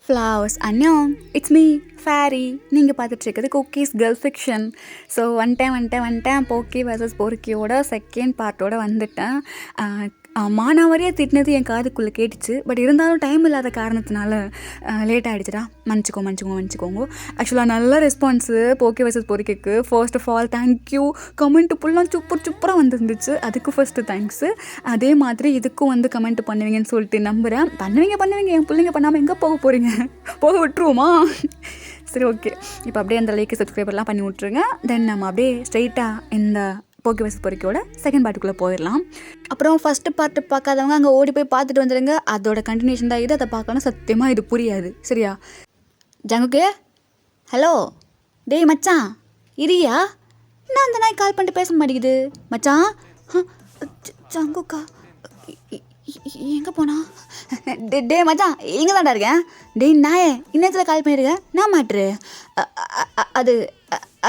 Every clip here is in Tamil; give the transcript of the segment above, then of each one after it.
ஃப்ளவர்ஸ் அன்னியோங் இட்ஸ் மீ ஃபேரி. நீங்கள் பார்த்துட்ருக்குது குக்கீஸ் கேர்ள் ஃபிக்ஷன். ஸோ வந்துட்டேன் போக்கி வர்சஸ் பொறுக்கியோட செகண்ட் பார்ட்டோட வந்துட்டேன். மானாவரியாக திட்டினது என் காதுக்குள்ளே கேட்டுச்சு. பட் இருந்தாலும் டைம் இல்லாத காரணத்தினால லேட் ஆகிடுச்சுடா. மன்னிச்சிக்கோங்க. ஆக்சுவலாக நல்ல ரெஸ்பான்ஸு போக்கி வர்சஸ் பொறுக்கிக்கு. First of all thank you. Comment ஃபுல்லாக சூப்பராக வந்துருந்துச்சு. அதுக்கு ஃபஸ்ட்டு தேங்க்ஸு. அதே மாதிரி இதுக்கும் வந்து கமெண்ட் பண்ணுவீங்கன்னு சொல்லிட்டு நம்புகிறேன். பண்ணுவீங்க. என் பிள்ளைங்க பண்ணாமல் எங்கே போக போகிறீங்க? போக விட்டுருவோமா? சரி, ஓகே. இப்போ அப்படியே அந்த லைக்கு சப்ஸ்கிரைபர்லாம் பண்ணி விட்ருங்க. தென் நம்ம அப்படியே ஸ்ட்ரைட்டாக இந்த போக்கி வர்சஸ் பொறுக்கியோட செகண்ட் பார்ட்டுக்குள்ளே போயிடலாம். அப்புறம் ஃபஸ்ட்டு பார்ட்டு பார்க்காதவங்க அங்கே ஓடி போய் பார்த்துட்டு வந்துடுங்க. அதோட கண்டினியூஷன் தான் இது. அதை பார்க்கணும். சத்தியமாக இது புரியாது. சரியா ஜங்குக்கு? ஹலோ டேய் மச்சான், இரியா? நான் அந்த நாய் கால் பண்ணிட்டு பேச மாட்டேங்குது மச்சான். ஜங்குக்கா எங்கே போனா? டே மச்சான், எங்கே தான்டா இருக்கேன்? டேய் நாயே, இன்னத்தில் கால் பண்ணியிருக்கேன். நான் மாட்டுரு. அது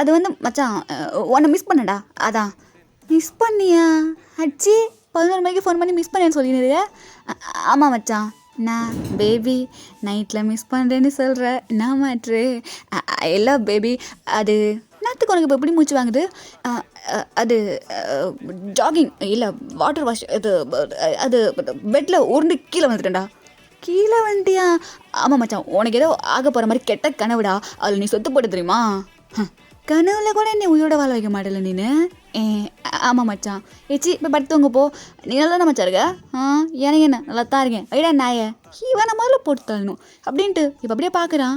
அது வந்து மச்சான், உன்னை மிஸ் பண்ணடா. அதான் மிஸ் பண்ணியா? அச்சி 11 மணிக்கு ஃபோன் பண்ணி மிஸ் பண்ணேன்னு சொல்லிடுறியா? ஆமாம் மச்சான், நான் பேபி நைட்டில் மிஸ் பண்ணுறேன்னு சொல்கிறேன். நான் மாட்டுரு. இல்லை பேபி, அது நேரத்துக்கு உனக்கு இப்போ எப்படி மூச்சு வாங்குது? அது ஜாகிங் இல்லை வாட்டர் வாஷ். அது பெட்டில் உருண்டு கீழே வந்துட்டேன்டா. கீழே வந்துட்டியா? ஆமாம் மச்சான், உனக்கு ஏதோ ஆக போகிற மாதிரி கெட்ட கனவுடா. அதில் நீ சொத்து போட்டு தெரியுமா? கனவுல கூட என்னை உயிரோட வாழ வைக்க மாட்டேல நீனு. ஆமாம் மச்சான். ஏச்சி இப்போ படுத்துவங்க போ. நீ நல்லா தானே மச்சா இருக்க? எனக்கு என்ன நல்லா தான் இருக்கேன். ஐடா நாயை, இவன் நான் முதல்ல போட்டு தரணும் அப்படின்ட்டு இப்போ அப்படியே பார்க்குறான்.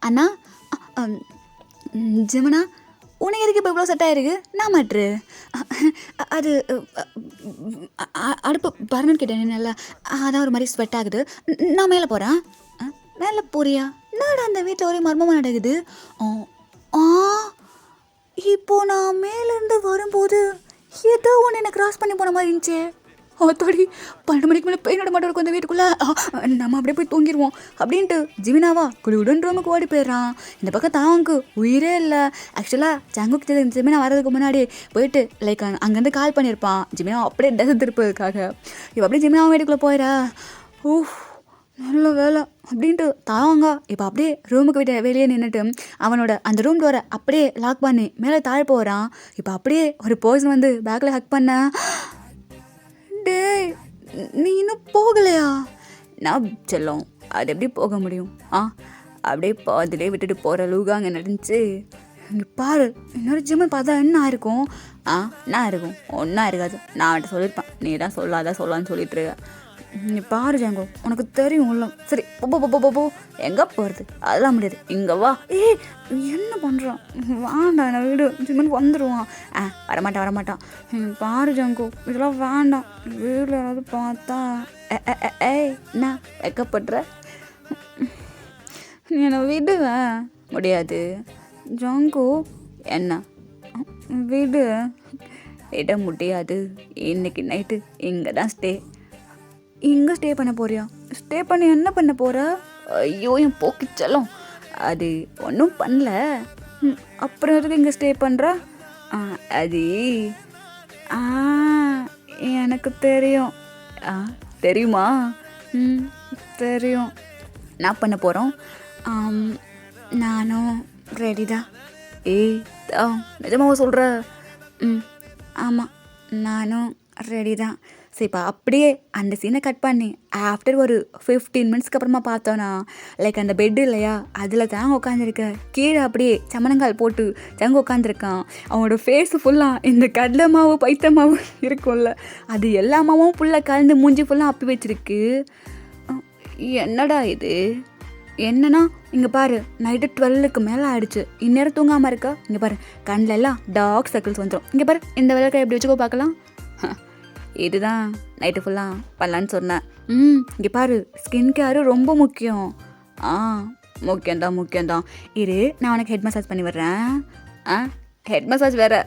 அண்ணா ஜிமனா, உனக்கு எதுக்கு இப்போ இவ்வளோ செட் ஆகிருக்கு? நான் மாட்டுரு. அது அடுப்பு பரணுன்னு கேட்டேன். நல்லா அதான் ஒரு மாதிரி ஸ்வெட் ஆகுது. நான் மேலே போகிறேன். மேலே போறியா? என்னடா அந்த வீட்டில் ஒரே மர்மமாக நடக்குது. இப்போ நான் மேலேருந்து வரும்போது ஏதோ ஒன்று என்னை கிராஸ் பண்ணி போன மாதிரி இருந்துச்சு. தோடி 12 மணிக்கு மேலே பெயினோட மாட்டோம் இருக்கும் அந்த வீட்டுக்குள்ளே. நம்ம அப்படியே போய் தூங்கிடுவோம் அப்படின்ட்டு ஜிமினாவா குழுவுடன் ரூமுக்கு ஓடி போயிடுறான். இந்த பக்கம் தாவுக்கு உயிரே இல்லை. ஆக்சுவலாக ஜங்குக்கு ஜிமினா வரதுக்கு முன்னாடி போயிட்டு லைக் அங்கேருந்து கால் பண்ணியிருப்பான். ஜிமினா அப்படியே டெஸ் திருப்பதுக்காக. இப்போ அப்படியே ஜிமினாவும் வீட்டுக்குள்ளே போயிடா. நல்ல வேலை அப்படின்ட்டு தாவாங்க இப்போ அப்படியே ரூமுக்கு விட்டு வெளியே நின்றுட்டு அவனோட அந்த ரூம் டோரை அப்படியே லாக் பண்ணி மேலே தாழ் போகிறான். இப்போ அப்படியே ஒரு பர்சன் வந்து பேக்கில் ஹக் பண்ண. டே நீ இன்னும் போகலையா? நான் செல்லம், அது எப்படி போக முடியும்? அப்படியே பாதிலே விட்டுட்டு போகிற அளவுக்கு அங்கே நடந்துச்சு. இங்கே பாரு, இன்னொரு ஜிம்மு பார்த்தா என்ன ஆயிருக்கும்? நான் இருக்கும் ஒன்றா இருக்காது. நான் அவன்கிட்ட சொல்லியிருப்பேன், நீ தான் சொல்லான்னு சொல்லிட்டு இருக்க. நீ பாரு ஜாங்கோ, உனக்கு தெரியும் இல்லை? சரி போ. எங்கே போகிறது? அதெல்லாம் முடியாது. இங்கே வா. என்ன பண்ணுறான்? வேண்டாம், நான் வீடு ஜிம்மன் வந்துடுவான். வரமாட்டான். பாரு ஜாங்கோ, இதெல்லாம் வேண்டாம். வீட்டில் யாராவது பார்த்தா என்ன வைக்கப்படுற? நீ என்னை விடுவேன் முடியாது ஜாங்கோ. என்ன விட முடியாது. இன்னைக்கு நைட்டு இங்கே தான் இங்கே ஸ்டே பண்ண போறியா? ஸ்டே பண்ணி என்ன பண்ண போகிற? ஐயோ என் போக்கிச்சலும், அது ஒன்றும் பண்ணல. அப்புறம் எதுக்கு இங்கே ஸ்டே பண்ணுற? அது எனக்கு தெரியும். தெரியுமா? தெரியும். நான் பண்ண போகிறோம். நானும் ரெடி தான். நிஜமாக சொல்கிற? ஆமாம், நானும் ரெடி தான். சரி, இப்போ அப்படியே அந்த சீனை கட் பண்ணி ஆஃப்டர் ஒரு 15 மினிட்ஸ்க்கு அப்புறமா பார்த்தோன்னா லைக் அந்த பெட்டு இல்லையா, அதில் தாங்க உட்காந்துருக்க. கீழே அப்படியே சமணங்கால் போட்டு தாங்க உட்காந்துருக்கான். அவனோட ஃபேஸு ஃபுல்லாக இந்த கடலை மாவு பைத்த மாவு இருக்கும்ல, அது எல்லா மாவும் ஃபுல்லாக கலந்து மூஞ்சி ஃபுல்லாக அப்பி வச்சிருக்கு. என்னடா இது? என்னன்னா இங்கே பாரு, நைட்டு 12க்கு மேலே ஆகிடுச்சு. இந்நேரம் தூங்காமல் இருக்கா? இங்கே பாரு, கண்ணில் எல்லாம் டார்க் சர்க்கிள்ஸ் வந்துடும். இங்கே பாரு, இந்த விளக்கை எப்படி வச்சுக்கோ பார்க்கலாம். இதுதான் நைட்டு ஃபுல்லாக பண்ணலான்னு சொன்னேன். இங்கே பாரு, ஸ்கின் கேரு ரொம்ப முக்கியம். முக்கியம்தான். இரு, நான் உனக்கு ஹெட் மசாஜ் பண்ணி விடுறேன். ஹெட் மசாஜ் வேறு?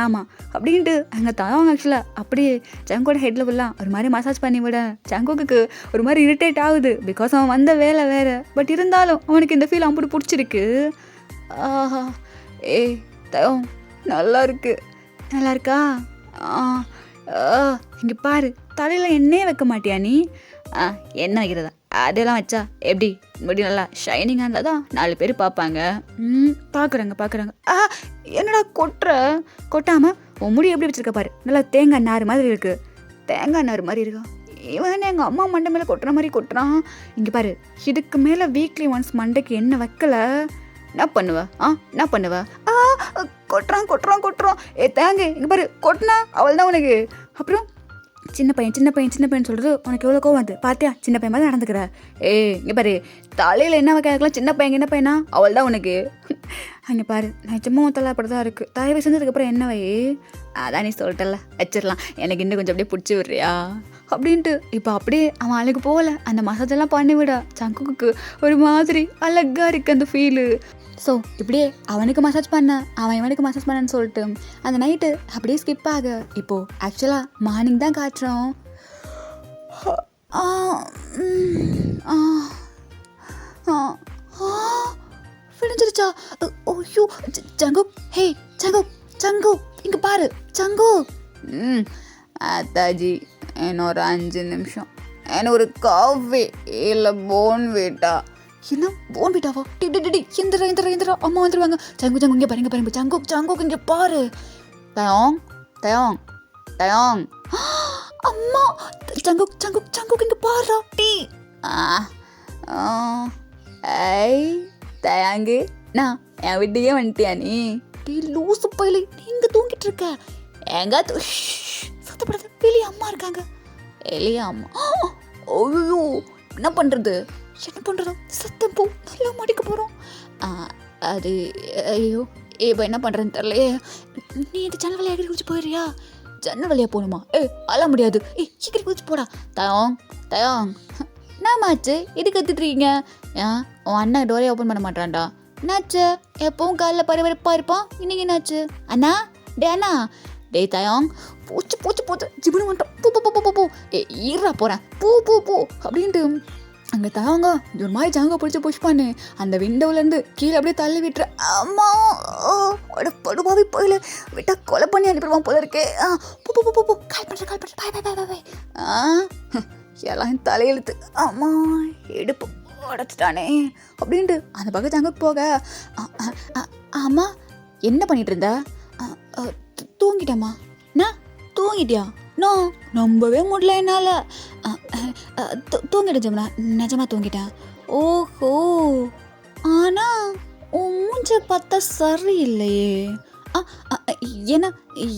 ஆமாம் அப்படின்ட்டு அங்கே தவங்க ஆக்சுவலாக அப்படியே ஜங்கோட ஹெட்டில் ஃபுல்லாக ஒரு மாதிரி மசாஜ் பண்ணி விட. ஜங்கோக்கு ஒரு மாதிரி இரிட்டேட் ஆகுது. பிகாஸ் அவன் வந்த வேலை வேறு. பட் இருந்தாலும் அவனுக்கு இந்த ஃபீல் அப்படி பிடிச்சிருக்கு. தவம் நல்லா இருக்கா? இங்கே பாரு, தலையில் எண்ணெயே வைக்க மாட்டியா நீ? என்ன வைக்கிறதா? அதெல்லாம் வச்சா எப்படி முடி நல்லா ஷைனிங்காக இருந்தால் தான் 4 பேர் பார்ப்பாங்க. பார்க்குறாங்க. என்னடா கொட்டாமல் உன் முடி எப்படி வச்சுருக்க பாரு, நல்லா தேங்காய் நார் மாதிரி இருக்குது. தேங்காய் நார் மாதிரி இருக்கா? இவன் எங்கள் அம்மா மண்டை மேலே கொட்டுற மாதிரி கொட்டுறான். இங்கே பாரு, இதுக்கு மேலே வீக்லி ஒன்ஸ் மண்டைக்கு என்ன வைக்கல என்ன பண்ணுவ? கொட்டுறான். தேங்க இங்கே பாரு, கொட்டினா அவள் தான் உனக்கு. அப்புறம் சின்ன பையன் சொல்கிறது உனக்கு எவ்வளோ கோவம் வந்து பார்த்தியா? சின்ன பையன் மாதிரி நடந்துக்கிற. இங்கே பாரு, தலையில் என்ன வைக்கலாம், சின்ன பையனா அவள் தான் உனக்கு. அங்கே பாரு, நிஜமும் தலை அப்படி தான் இருக்குது. தயவு செஞ்சதுக்கப்புறம் என்ன வை, அதான் நீ சொல்லிட்டல வச்சிடலாம், எனக்கு இன்னும் கொஞ்சம் அப்படியே பிடிச்சி விட்றியா அப்படின்ட்டு. இப்போ அப்படியே அவன் அழகு போகல, அந்த மசாஜெல்லாம் பண்ணி விட சங்குக்கு ஒரு மாதிரி அழகாக இருக்குது அந்த ஃபீலு. ஸோ இப்படியே அவனுக்கு மசாஜ் இவனுக்கு மசாஜ் பண்ணன்னு சொல்லிட்டு அந்த நைட்டு அப்படியே ஸ்கிப் ஆக இப்போது ஆக்சுவலாக மார்னிங் தான் காட்டுறோம். விடிஞ்சிருச்சா? ஓய்யோ சங்கு, ஹே சங்கு இங்கே பாரு சங்கு. அத்தாஜி இன்னொரு 5 நிமிஷம், என்ன ஒரு காஃபி இல்லை போன் வீட்டா? என்ன போன் வீட்டாவா? டி எந்திரா அம்மா வந்துருவாங்க. சங்கு இங்கே பாருங்க சங்கு இங்கே பாரு. தயோங் அம்மா, சங்கு இங்கே பாரு டி. ஐ தயாங்கு, நான் என் வீட்டுக்கே வந்துட்டியா நீ? டி லூசு பயில, நீங்க தூங்கிட்டு இருக்க எங்க சத்தப்படாத, வெளியே அம்மா இருக்காங்க. வெளியே அம்மா? ஐயோ என்ன பண்ணுறது சத்தம் போ, நல்லா மாடிக்க போகிறோம். அது ஐயோ இப்போ என்ன பண்ணுறதுன்னு தெரியலையே. நீ இந்த ஜன்னல் வழியாக எகிரி குதிச்சு போயிடுறியா? ஜன்னல் வழியாக போகணுமா? அழ முடியாது. எகிரி குதிச்சு போடா. தயோங் என்னமாச்சு இது கற்றுட்ருக்கீங்க? உன் அண்ணன் டோரே ஓப்பன் பண்ண மாட்டான்டா. என்னாச்சு? எப்பவும் காலைல பரபரப்பாக இருப்பான், இன்னைக்கு என்னாச்சு? அண்ணா டேய் தயோங், போச்சு ஜிபுனு வந்துட்டோம். போ ஈரா போகிறேன், போ அப்படின்ட்டு அங்கே தயவங்க ஒரு மாதிரி ஜாங்க பிடிச்சி புஷ் பண்ணு. அந்த விண்டோவிலேருந்து கீழே அப்படியே தள்ளி விட்டுற. அம்மா படுபாவி போயில விட்டா கொலை பண்ணி அனுப்பிடுவான் போல இருக்கே. போ கால் பண்ணுறேன். எல்லாம் தலையெழுத்து. அம்மா எடுப்பு உடச்சிட்டானே அப்படின்ட்டு அந்த பக்கம் ஜாங்குக்கு போக, அம்மா என்ன பண்ணிட்டு இருந்த? தூங்கிட்டேம்மா. நான் தூங்கிட்டியா? நம்பவே முடியல என்னால். தூங்கிட்டேன் ஜமுனா, நிஜமாக தூங்கிட்டேன். ஓஹோ, ஆனால் உன் மூஞ்ச பார்த்தா சரியில்லையே.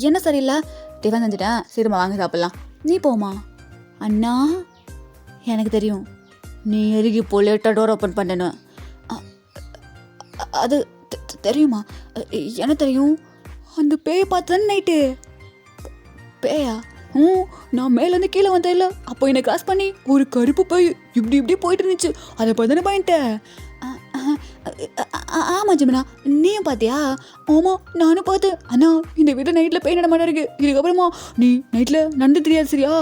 என்ன சரியில்லை? டிஃபன் செஞ்சுட்டேன், சீக்கிரமா வாங்க சாப்பிட்லாம். நீ போமா? அண்ணா எனக்கு தெரியும் நீ எருகி போ, லேட்டாக டோர் ஓப்பன் பண்ணணும். அது தெரியுமா? என்ன தெரியும்? அந்த பேய் பார்த்து தானே நைட்டு. பேயா? நான் மேலேருந்து கீழே வந்தேன் இல்லை, அப்போ என்னை கிராஸ் பண்ணி ஒரு கருப்பு பை இப்படி போயிட்டு இருந்துச்சு. அதை பார்த்து தானே பயன்ட்டேன். ஆமாம் ஜிமனா, நீயும் பார்த்தியா? ஆமாம் நானும் பார்த்தேன். அண்ணா இந்த வீட்டில் நைட்டில் பேய் நடமாட்டா இருக்கு. இதுக்கப்புறமா நீ நைட்டில் நடந்து தெரியாது சரியா?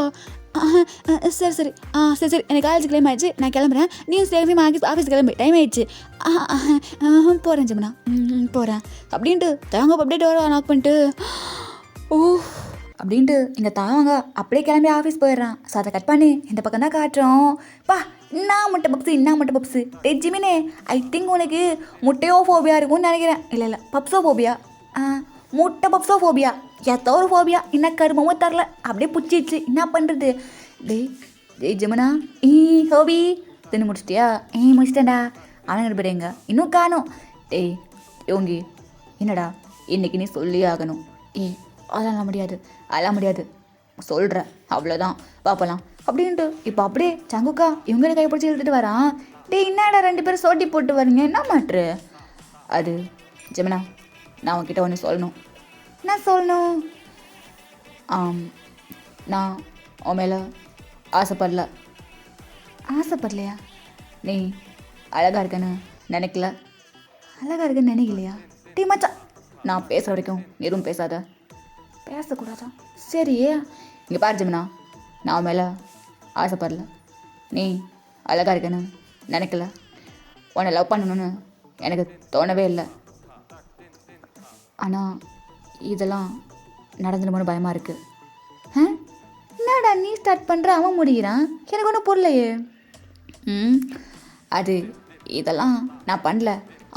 சரி எனக்கு காலேஜ் கிளம்பி ஆயிடுச்சு, நான் கிளம்புறேன். நீயும் சேஃபி ஆஃபீஸ் கிளம்பி டைம் ஆயிடுச்சு. போகிறேன் ஜிமனா, போகிறேன் அப்படின்ட்டு தாங்க அப்படியே டோரை நாக் பண்ணிட்டு அப்படின்ட்டு எங்கள் தாவங்க அப்படியே கிளம்பி ஆஃபீஸ் போயிடுறான். ஸோ அதை கட் பண்ணி இந்த பக்கம் தான் காட்டுறோம். நான் முட்டை பப்ஸு டே ஜிமினே, ஐ திங்க் உனக்கு முட்டையோ ஃபோபியா இருக்கும்னு நினைக்கிறேன். இல்லை பப்ஸோ ஃபோபியா, முட்டை பப்ஸோ ஃபோபியா, எத்தோ ஒரு ஃபோபியா, என்ன கருமமோ தரல, அப்படியே பிடிச்சிச்சு. என்ன பண்ணுறது? டேய் ஜிமனா, ஹோபி தின்னு முடிச்சிட்டியா? முடிச்சிட்டேன்டா. அவன் இருப்பேங்க இன்னும் காணும். டேய் யோங்கி, என்னடா இன்னைக்கு நீ சொல்லி ஆகணும். அதெல்லாம் முடியாது சொல்கிறேன், அவ்வளோதான், பார்ப்பலாம் அப்படின்ட்டு இப்போ அப்படியே சங்குக்கா இவங்களை கைப்பிடிச்சி இழுத்துட்டு வரான். டே என்னடா 2 பேரும் சோட்டி போட்டு வரீங்க, என்ன மாட்ரு? அது ஜெமினா, நான் உன்கிட்ட ஒன்று சொல்லணும். என்ன சொல்லணும்? நான் உன் மேலே ஆசைப்படலையா? நீ அழகாக இருக்கேன்னு நினைக்கலையா? டீ மச்சான், நான் பேசுகிற வரைக்கும் எதுவும் பேசக்கூடாதா? சரி இங்கே பாரு ஜெமினா, நான் மேலே ஆசைப்படல, நீ அழகாக இருக்கேன்னு நினைக்கல, உன்னை லவ் பண்ணணும்னு எனக்கு தோணவே இல்லை. ஆனால் இதெல்லாம் நடந்துடுமோன்னு பயமாக இருக்குது. என்னடா நீ ஸ்டார்ட் பண்ணுற, அவன் முடிகிறான், எனக்கு ஒன்றும் புரியலையே. ம் அது இதெல்லாம் நான் பண்ணல,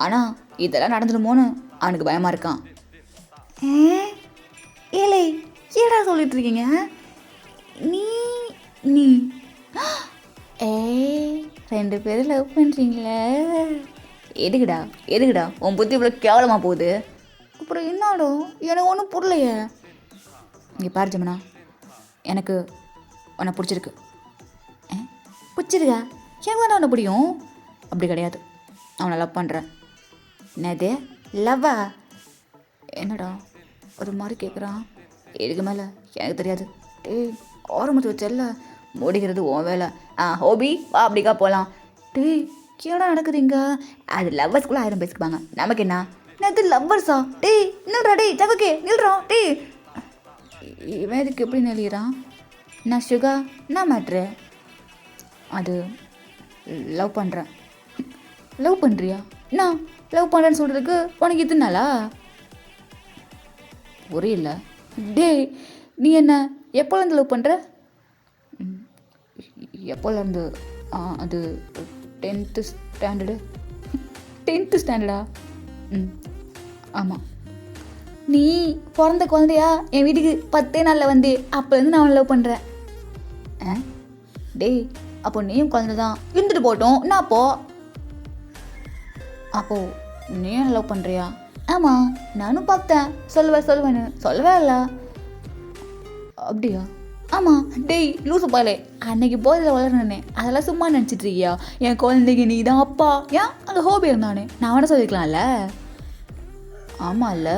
ஆனால் இதெல்லாம் நடந்துடுமோன்னு அவனுக்கு பயமாக இருக்கான். ஏலே ஏடா சொல்லிட்டு இருக்கீங்க நீ நீ ஏ 2 பேரும் லவ் பண்ணுறீங்களே? எதுக்குடா உன் புத்தி இவ்வளோ கேவலமாக போகுது? அப்புறம் என்னடோ எனக்கு ஒன்றும் புரியலையே. இங்கே பாரு ஜமுனா, எனக்கு உன்னை பிடிச்சிருக்கு. பிடிச்சிருக்கா? எனக்கு தானே உன்னை பிடிக்கும். அப்படி கிடையாது, அவனை லவ் பண்ணுறேன். என்னது லவ்வா? என்னடா ஒரு மாதிரி கேட்குறான். இதுக்கு மேலே எனக்கு தெரியாது. டேய் ஆரம்பிச்சு வச்சல, முடிக்கிறது உன் வேலை. ஹோபி வா அப்படிக்கா போகலாம். டேய் கேடா நடக்குதுங்க. அது லவ்வர்ஸ்குள்ளே 1000 பேசிக்குவாங்க, நமக்கு என்ன? என்னது லவ்வர்ஸா? டேய் நில்றா, டேய் ஜகக்கே நில்றா. டேய் இவன் இதுக்கு எப்படி நெளிகிறான்? நான் சுகா என்ன மேட்ரு? அது லவ் பண்ணுறேன். லவ் பண்ணுறியா? நான் லவ் பண்ணுறேன்னு சொல்கிறதுக்கு உனக்கு இதுனாலா? புரியல. டேய் நீ என்ன எப்போலேருந்து லவ் பண்ணுற? எப்போலேருந்து? அது 10th ஸ்டாண்டர்டு. 10th ஸ்டாண்டர்டா? ஆமாம். நீ பிறந்த குழந்தையா என் வீட்டுக்கு 10 நாளில் வந்து அப்போலேருந்து நான் அவனை லவ் பண்ணுறேன். டேய் அப்போ நீயும் குழந்தை தான், இருந்துட்டு போட்டோம். நான் அப்போது நீயும் லவ் பண்ணுறியா? ஆமாம் நானும் பார்த்தேன், சொல்லுவேன்னு சொல்லவே இல்லை. அப்படியா? ஆமாம். டேய் லூசு பாலே, அன்னைக்கு போதில் வளர்னே அதெல்லாம் சும்மா நினச்சிட்டு இருக்கியா? என் குழந்தைக்கு நீ தான் அப்பா. ஏன் அங்கே ஹோபி இருந்தானே, நான் வேணா சொல்லிக்கலாம்ல. ஆமாம் இல்லை?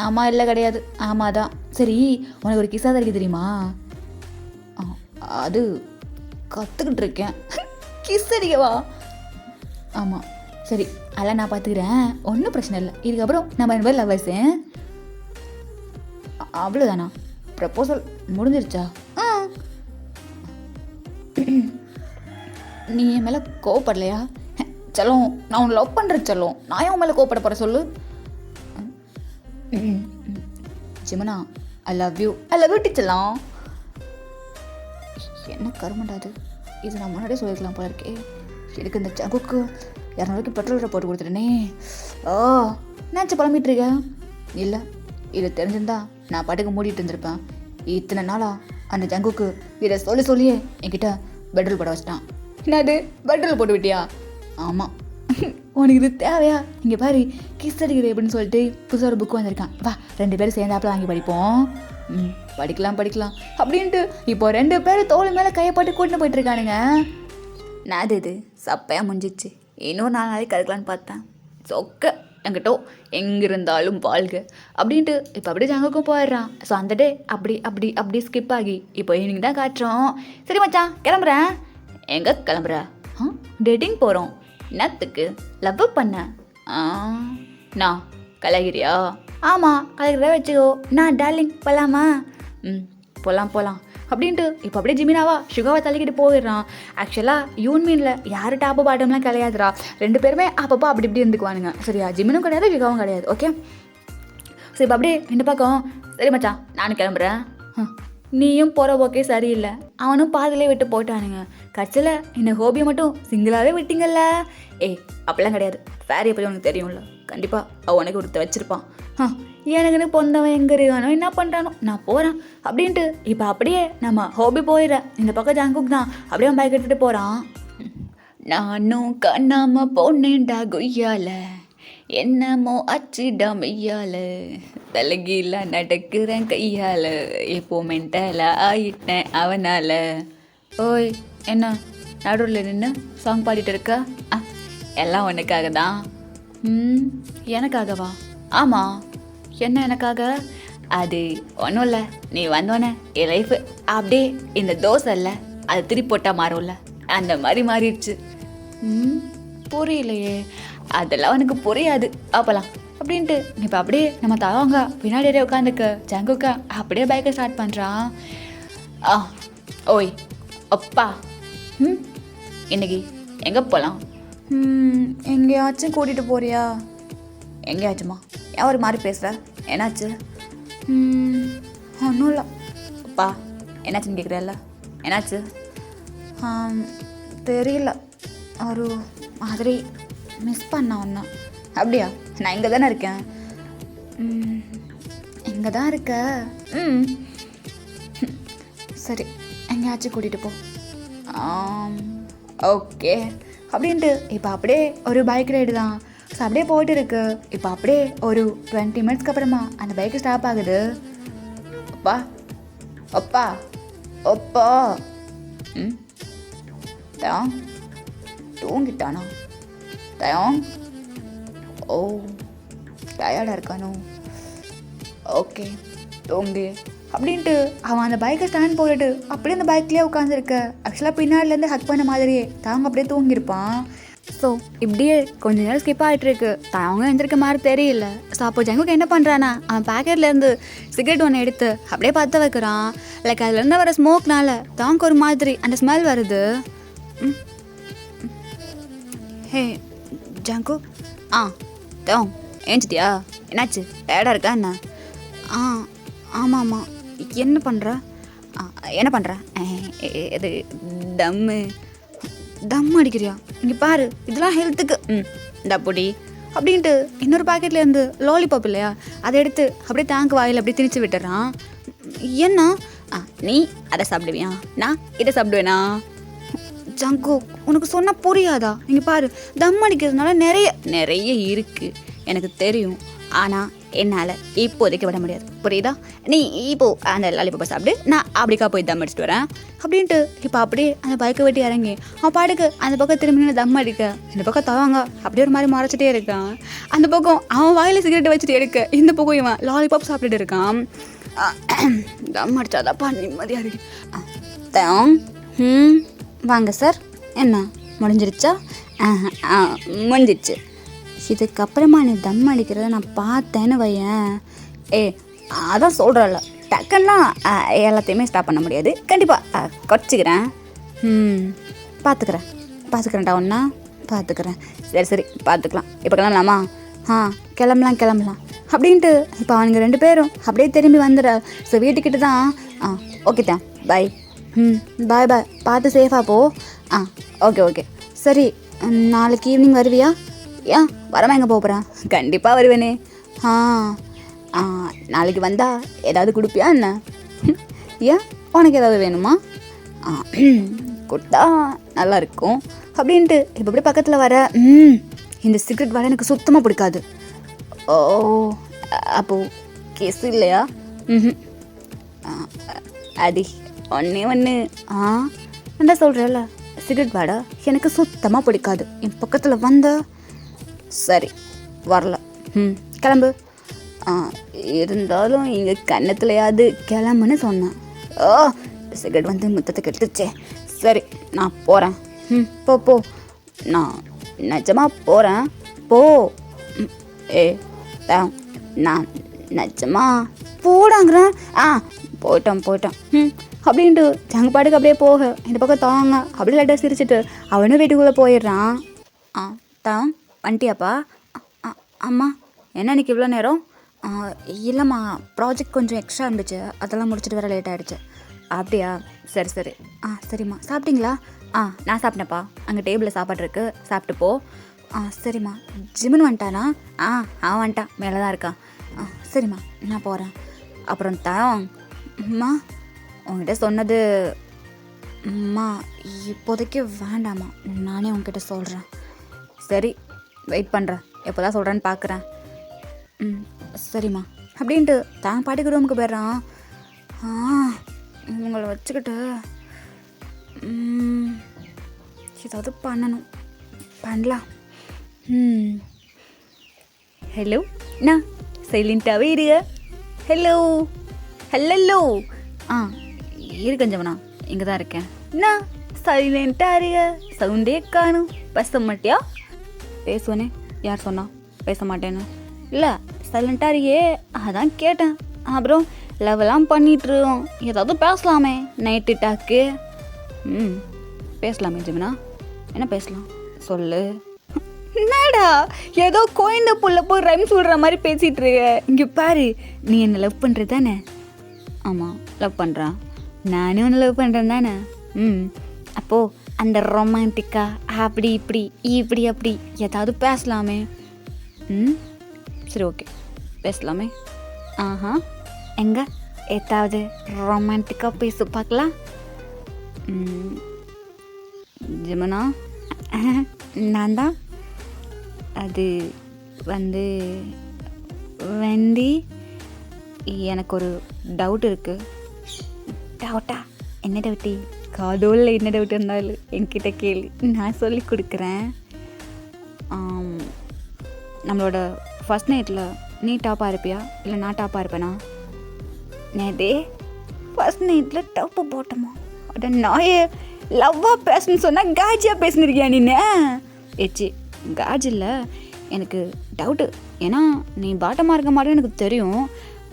ஆமாம் இல்லை கிடையாது, ஆமாம் தான். சரி உனக்கு ஒரு கிஸ்ஸா தரிக்க தெரியுமா? அது கற்றுக்கிட்டு இருக்கேன். கிஸ் அடிக்கவா? ஆமாம். சரி அதெல்லாம் நான் பார்த்துக்கிறேன், ஒன்றும் பிரச்சனை இல்லை. இதுக்கப்புறம் நம்ம 2 பேர் லவ்வர்ஸு. அவ்வளோதானா? ப்ரப்போசல் முடிஞ்சிருச்சா? நீ என் மேலே கோவப்படலையா? செல்லம் நான் உன்னை லவ் பண்ணுறேன் செல்லம், நான் உன் மேலே கோவப்பட போகிற சொல்லு. ஜிமனா ஐ லவ் யூ டீச்சர்லாம். என்ன கருமண்டாது இது, நான் முன்னாடியே சொல்லியிருக்கலாம் போல இருக்கே. எனக்கு இந்த ஜங்குக்கு 200 பெட்ரோல் போட்டு கொடுத்துட்டேனே. நினச்சி புலம்பிட்டு இருக்கேன். இல்லை இதை தெரிஞ்சிருந்தா நான் பாட்டுக்கு மூடிட்டு இருந்திருப்பேன். இத்தனை நாளா அந்த ஜங்குக்கு இதை சொல்லியே என்கிட்ட பெட்ரோல் போட வச்சிட்டான். என்னது பெட்ரோல் போட்டு விட்டியா? ஆமாம். உனக்கு இது தேவையா? இங்கே பாரு கிஸ் அடிக்கிறது எப்படின்னு சொல்லிட்டு புதுசாக ஒரு புக்கு வந்திருக்கான். வா 2 பேரும் சேர்ந்தாப்புல வாங்கி படிப்போம். படிக்கலாம் அப்படின்ட்டு இப்போ 2 பேரும் தோல் மேலே கையை போட்டு கூட்டின்னு போயிட்டுருக்கானுங்க. நான் இது சப்பையாக முடிஞ்சிச்சு. இன்னொரு 4 நாளைக்கு கற்றுக்கலான்னு பார்த்தேன். சொக்க என்கிட்ட எங்கே இருந்தாலும் வாழ்க அப்படின்ட்டு இப்போ அப்படியே ஜங்குக்கும் போயிடுறான். ஸோ அந்த டே அப்படி ஸ்கிப் ஆகி இப்போ ஈவினிங் தான் காட்டுறோம். சரி மச்சான் கிளம்புறேன். எங்கே கிளம்புற? டேட்டிங் போகிறோம். என்னத்துக்கு? லவ் பண்ண. நான் கலாகிரியா? ஆமாம் கலாகிரியா வச்சுக்கோ. நான் டார்லிங் போகலாமா? போகலாம் அப்படின்ட்டு இப்போ அப்படியே ஜிமினாவா சுகாவை தள்ளிக்கிட்டு போயிடுறான். ஆக்சுவலாக யூன்மீனில் யார் டாப்பு பாட்டம்லாம் கிடையாதுரா, 2 பேருமே அப்பப்போ அப்படி இப்படி இருந்துக்குவானுங்க. சரியா? ஜிமினும் கிடையாது சுகாவும் கிடையாது. ஓகே சரி இப்போ அப்படியே 2 பக்கம். சரி மச்சான் நானும் கிளம்புறேன். நீயும் போகிற ஓகே சரியில்லை, அவனும் பாதிலே விட்டு போயிட்டானுங்க. கட்சியில் இந்த ஹோபியை மட்டும் சிங்கிளாகவே விட்டீங்கல்ல. அப்படிலாம் கிடையாது, ஃபேரியை பற்றி உனக்கு தெரியும்ல, கண்டிப்பாக அவன் உனக்கு ஒருத்த வச்சுருப்பான். எனக்குன்னு பொந்தவன் எங்கே இருக்கானோ என்ன பண்ணுறானோ நான் போகிறேன் அப்படின்ட்டு இப்போ அப்படியே நம்ம ஹோபி போயிடுறேன். இந்த பக்கம் ஜங்குக் தான் அப்படியே பைக் எடுத்துகிட்டு போகிறான். நானும் கண்ணாமல் போனேன்டா கொய்யால, என்னமோ அச்சிடா மெய்யால, தலைகீழ நடக்கிறேன் கையால், எப்போ மென்டலாக ஆயிட்டேன் அவனால். ஓய் என்ன நடுவில் நின்று சாங் பாடிட்டு இருக்க? எல்லாம் உனக்காக தான். எனக்காகவா? ஆமாம். என்ன எனக்காக? அது ஒன்றும் இல்லை, நீ வந்தோன்னே என் லைஃபு அப்படியே இந்த தோசை இல்லை அது திருப்பி போட்டால் மாறும்ல, அந்த மாதிரி மாறிடுச்சு. புரியலையே. அதெல்லாம் உனக்கு புரியாது, அப்பலாம் அப்படின்ட்டு இப்போ அப்படியே நம்ம தவங்க பின்னாடியே உட்காந்துக்க ஜங்குக்கா அப்படியே பைக்கை ஸ்டார்ட் பண்ணுறான். ஓய் அப்பா இன்னைக்கு எங்கே போகலாம்? எங்கேயாச்சும் கூட்டிகிட்டு போறியா? எங்கேயாச்சுமா? ஏன் ஒரு மாதிரி பேசுகிற? என்னாச்சு? ஒன்றும் இல்லை. அப்பா என்னாச்சுன்னு கேட்குறல்ல, என்னாச்சு? தெரியல, ஒரு மாதிரி மிஸ் பண்ண ஒன்று. அப்படியா? நான் இங்கே தானே இருக்கேன். இங்கே தான் இருக்க. சரி, எங்கேயாச்சும் கூட்டிகிட்டு போ. ஓகே அப்படின்ட்டு இப்போ அப்படியே ஒரு பைக் ரைடு தான். ஸோ அப்படியே போயிட்டு இருக்கு. இப்போ அப்படியே ஒரு 20 மினிட்ஸ்க்கு அப்புறமா அந்த பைக்கு ஸ்டாப் ஆகுது. அப்பா அப்பா அப்பா தயம் தூங்கிட்டானா? தயம் ஓ டயர்டாக இருக்கானோ? ஓகே தூங்கு அப்படின்ட்டு அவன் அந்த பைக்கை ஸ்டாண்ட் போட்டுட்டு அப்படியே அந்த பைக்லேயே உட்காந்துருக்க. ஆக்சுவலாக பின்னாடிலேருந்து ஹக் பண்ண மாதிரியே தாங்க அப்படியே தூங்கியிருப்பான். ஸோ இப்படியே கொஞ்ச நேரம் ஸ்கிப் ஆகிட்டுருக்கு. அவங்க எழுந்திருக்க மாதிரி தெரியல. ஸோ அப்போ ஜங்குக்கு என்ன பண்ணுறானா, அவன் பேக்கெட்லேருந்து சிகரெட் ஒன்று எடுத்து அப்படியே பற்ற வைக்கிறான். லைக் அதுலேருந்து வர ஸ்மோக்னால தாங்க ஒரு மாதிரி அந்த ஸ்மெல் வருது. ஹே ஜங்கு, தோங் ஏஞ்சிட்டியா? என்னாச்சு, டயர்டாக இருக்கா என்ன? ஆமாம். என்ன பண்ணுற? இது தம் அடிக்கிறியா? இங்கே பாரு, இதெல்லாம் ஹெல்த்துக்கு. டப்புடி அப்படின்ட்டு இன்னொரு பாக்கெட்லேருந்து லாலிபாப் இல்லையா, அதை எடுத்து அப்படியே டேங்க் வாயில் அப்படியே திணிச்சு விட்டுறான். என்ன நீ அதை சாப்பிடுவியா? நான் இதை சாப்பிடுவேனா? ஜங்கு, உனக்கு சொன்னால் புரியாதா? இங்கே பாரு, தம் அடிக்கிறதுனால நிறைய இருக்குது எனக்கு தெரியும். ஆனால் என்னால் இப்போதைக்கு விட முடியாது, புரியுதா? நீ இப்போ அந்த லாலிபாப்பை சாப்பிடு, நான் அப்படிக்கா போய் தம் அடிச்சுட்டு வரேன் அப்படின்ட்டு இப்போ அப்படியே அந்த பைக்கை வெட்டி இறங்கி அவன் பாட்டுக்கு அந்த பக்கம் திரும்பி தம் அடிக்க, இந்த பக்கம் தவாங்க அப்படியே ஒரு மாதிரி மறைச்சிட்டே இருக்கான். அந்த பக்கம் அவன் வாயில் சிகரெட்டை வச்சுட்டு எடுக்க, இந்த பக்கம் இவன் லாலிபாப் சாப்பிட்டுட்டு இருக்கான். தம் அடிச்சாதாப்பா நிம்மதியாக இருக்கு. தம் வாங்க சார். என்ன முடிஞ்சிருச்சா? முடிஞ்சிருச்சு. இதுக்கப்புறமா நீ தம் அடிக்கிறத நான் பார்த்தேன்னு வையேன். அதான் சொல்கிறல்ல, டக்குன்னா எல்லாத்தையுமே ஸ்டாப் பண்ண முடியாது. கண்டிப்பாக குறைச்சிக்கிறேன். பார்த்துக்கிறேன்டா ஒன்றா பார்த்துக்கிறேன். சரி பார்த்துக்கலாம். இப்போ கிளம்பலாமா? கிளம்பலாம் அப்படின்ட்டு இப்போ அவனுங்க 2 பேரும் அப்படியே திரும்பி வந்துடுற. ஸோ வீட்டுக்கிட்ட தான். ஓகே தான், பாய். பாய் பார்த்து சேஃபாக போ. ஓகே சரி, நாளைக்கு ஈவினிங் வருவியா? ஏன் வரமா எங்கே போகிறேன்? கண்டிப்பாக வருவேனே. நாளைக்கு வந்தால் ஏதாவது கொடுப்பியா என்ன? ஏன் உனக்கு ஏதாவது வேணுமா? கொடுத்தா நல்லா இருக்கும் அப்படின்ட்டு இப்போ அப்படியே பக்கத்தில் வர. இந்த சிகரெட் வர எனக்கு சுத்தமாக பிடிக்காது. ஓ அப்போது கேஸ் இல்லையா? அடி ஒன்று என்ன சொல்கிறேல்ல, சிகரெட் வாடா எனக்கு சுத்தமாக பிடிக்காது. என் பக்கத்தில் வந்த சரி வரல. கிளம்பு. இருந்தாலும் இங்கே கன்னத்துலையாவது கிளம்புன்னு சொன்னேன். சிகரெட் வந்து முத்தத்தை கெட்டுச்சே. சரி நான் போகிறேன். போ நான் நிஜமாக போகிறேன். போ. நான் நிஜமா போடாங்கிறேன். போயிட்டோம் அப்படின்ட்டு ஜங்கு பாட்டுக்கு அப்படியே போக, இந்த பக்கம் தாங்க அப்படியே லைட்டாக சிரிச்சிட்டு அவனும் வீட்டுக்குள்ளே போயிடுறான். தான் வந்துட்டியாப்பா? அம்மா என்ன இன்னைக்கு இவ்வளோ நேரம்? இல்லைம்மா, ப்ராஜெக்ட் கொஞ்சம் எக்ஸ்ட்ரா இருந்துச்சு, அதெல்லாம் முடிச்சுட்டு வர லேட் ஆகிடுச்சு. அப்படியா? சரி சரிம்மா. சாப்பிட்டீங்களா? நான் சாப்பிட்டேன்ப்பா. அங்கே டேபிளில் சாப்பாடு இருக்குது, சாப்பிட்டு போ. சரிம்மா. ஜிம்னு வந்துட்டானா? அவன் வந்துட்டான், மேலே தான் இருக்கான். சரிம்மா நான் போகிறேன். அப்புறம் அம்மா உங்ககிட்ட சொன்னது அம்மா இப்போதைக்கு வேண்டாம்மா, நானே உங்ககிட்ட சொல்கிறேன். சரி வெயிட் பண்ணுறேன், எப்போ தான் சொல்கிறேன்னு பார்க்குறேன். சரிம்மா அப்படின்ட்டு தான் பாட்டுக்கு ரூமுக்கு போயிடுறான். இவங்களை வச்சுக்கிட்டு ஏதாவது பண்ணலாம். ஹலோ, நான் சைலண்ட்டாகவே இருங்க. ஹலோ இருக்கேன் ஜவனா, இங்கே தான் இருக்கேன். நான் சைலண்ட்டாக இருங்க, சவுண்டே காணும். பேச மாட்டியா? பேசுவேனே, யார் சொன்னா பேச மாட்டேன்னு? இல்லை சைலண்ட்டாக இருக்கியே, அதான் கேட்டேன். அப்புறம் லெவலாம் பண்ணிட்டுருக்கோம், ஏதாவது பேசலாமே நைட்டு டாக்கு. பேசலாமே ஜிம்னா, என்ன பேசலாம் சொல்லு. என்னடா ஏதோ கோயந்த புள்ள போய் ரைம் சொல்கிற மாதிரி பேசிகிட்டு இருக்க. இங்கே பாரு, நீ என்னை லவ் பண்ணுறது தானே? ஆமாம் லவ் பண்ணுறான். நானே ஒன்று லவ் பண்ணுறேன் தானே? அப்போது அந்த ரொமான்டிக்கா அப்படி இப்படி இப்படி அப்படி ஏதாவது பேசலாமே. சரி ஓகே பேசலாமே. ஆஹா எங்க ஏதாவது ரொமான்டிக்காக பேச பார்க்கலாம். ஜமுனா நான் தான். அது வந்து வெண்டி, எனக்கு ஒரு டவுட் இருக்குது. டவுட்டா? என்ன டவுட்டி? காதோலில் என்ன டவுட் இருந்தாலும் என்கிட்ட கேள்வி, நான் சொல்லி கொடுக்குறேன். நம்மளோட ஃபஸ்ட் நைட்டில் நீ டாப்பாக இருப்பியா இல்லை நான் டாப்பாக இருப்பேனா? நேதே ஃபஸ்ட் நைட்டில் டாப்பை போட்டோமா? அட நாயே, லவ்வாக பேசணுன்னு சொன்னால் காஜியாக பேசினிருக்கியா நீன்னு? ஏச்சி காஜ் இல்லை, எனக்கு டவுட்டு. ஏன்னா நீ பாட்டமாக இருக்க மாதிரி எனக்கு தெரியும்.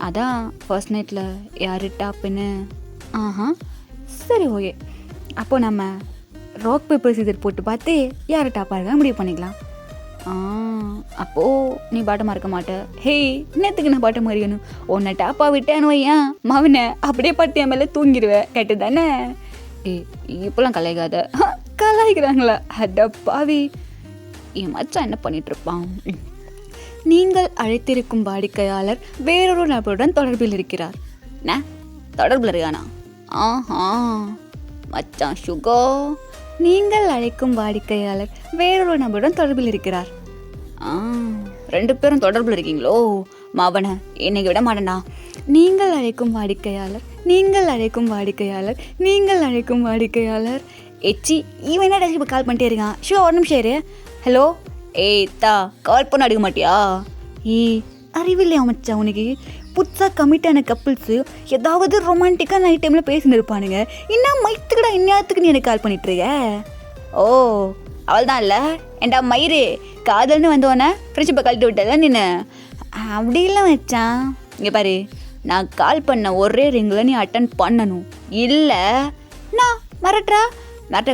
அதான் ஃபர்ஸ்ட் நைட்டில் யார் டாப்புன்னு. ஆஹா சரி ஓகே, அப்போது நம்ம ராக் பேப்பர் சீசர் போட்டு பார்த்து யார் டாப்பாக இருக்க முடிவு பண்ணிக்கலாம். அப்போது நீ பாட்டமாக இருக்க மாட்ட. ஹேய் நேற்றுக்கு நான் பாட்டமாக இருக்கணும், உன்னை டாப்பாக விட்டேன்னு வையன் மவனை அப்படியே பார்த்து என் மேலே தூங்கிடுவேன். கேட்டு தானே? இப்போலாம் கலாய்க்காத. கலாய்க்கிறாங்களா? அட பாவி, என் மச்சான் என்ன பண்ணிகிட்ருப்பான். நீங்கள் அழைத்திருக்கும் வாடிக்கையாளர் வேறொரு நபருடன் தொடர்பில் இருக்கிறார். என்ன தொடர்பில் இருக்கானா? ஆஹா மச்சான் சுகோ, நீங்கள் அழைக்கும் வாடிக்கையாளர் வேறொரு நபருடன் தொடர்பில் இருக்கிறார். ரெண்டு பேரும் தொடர்பில் இருக்கீங்களோ? மாவனை என்னைக்கு விட மாட்டேன்டா. நீங்கள் அழைக்கும் வாடிக்கையாளர், நீங்கள் அழைக்கும் வாடிக்கையாளர், நீங்கள் அழைக்கும் வாடிக்கையாளர். எச்சி இவன் என்ன இப்போ கால் பண்ணிட்டே இருக்கான். ஷோ ஒரு நிமிஷம் இரு. ஹலோ ஏய் தா, கால் பண்ண அடிக்க மாட்டியா? அறிவில்லையா மச்சா உனக்கு? புதுசாக கமிட்டான கப்புள்ஸு ஏதாவது ரொமான்டிக்காக நைட் டைமில் பேசின்னு இருப்பானுங்க. இன்னும் மைத்துக்கடா இந்நேரத்துக்கு நீ எனக்கு கால் பண்ணிட்டுருக்க? ஓ அவள் தான் இல்லை ஏண்டா மயிறு, காதல்னு வந்தோடனே ஃப்ரெண்ட்ஷிப்பை கழட்டி விட்டல நீனு? அப்படி இல்லை மச்சான், இங்கே பாரு, நான் கால் பண்ண ஒரே ரிங்கில் நீ அட்டன் பண்ணணும். இல்லை நான் மிரட்டுற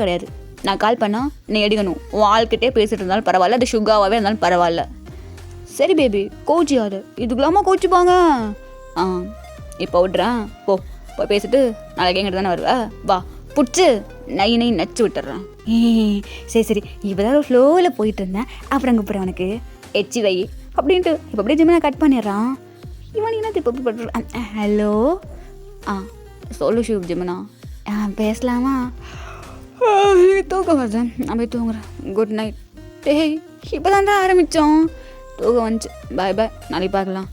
கிடையாது. நான் கால் பண்ணால் நீ எடுக்கணும். உன் ஆள்கிட்டே பேசிகிட்டு இருந்தாலும் பரவாயில்ல, அது சுகாவாகவே இருந்தாலும் பரவாயில்ல. சரி பேபி கோச்சியாது, இதுக்குலாமா கோச்சிப்பாங்க. இப்போ விட்றேன், போய் பேசிட்டு நாளைக்கு எங்கிட்ட தானே வருவா, வா பிடிச்சி நை நச்சு விட்டுறேன். சரி சரி, இப்போ தான் ஃப்ளோவில் போயிட்டு இருந்தேன், அப்புறம் கூப்பிட்றேன் உனக்கு. எச்சி வை அப்படின்ட்டு இப்போ அப்படியே ஜிம்னா கட் பண்ணிடுறான். இவன் என்ன இப்போ பண்ணுறான். ஹலோ சொல்லு ஷூப் ஜிம்னா, பேசலாமா? தூக்கம் வருது, நான் போய் தூங்குறேன். Good night. டேய் இப்போ தான்டா ஆரம்பித்தோம், தூக்கம் வந்துச்சு. பாய் பாய், நாளைக்கு பார்க்கலாம்.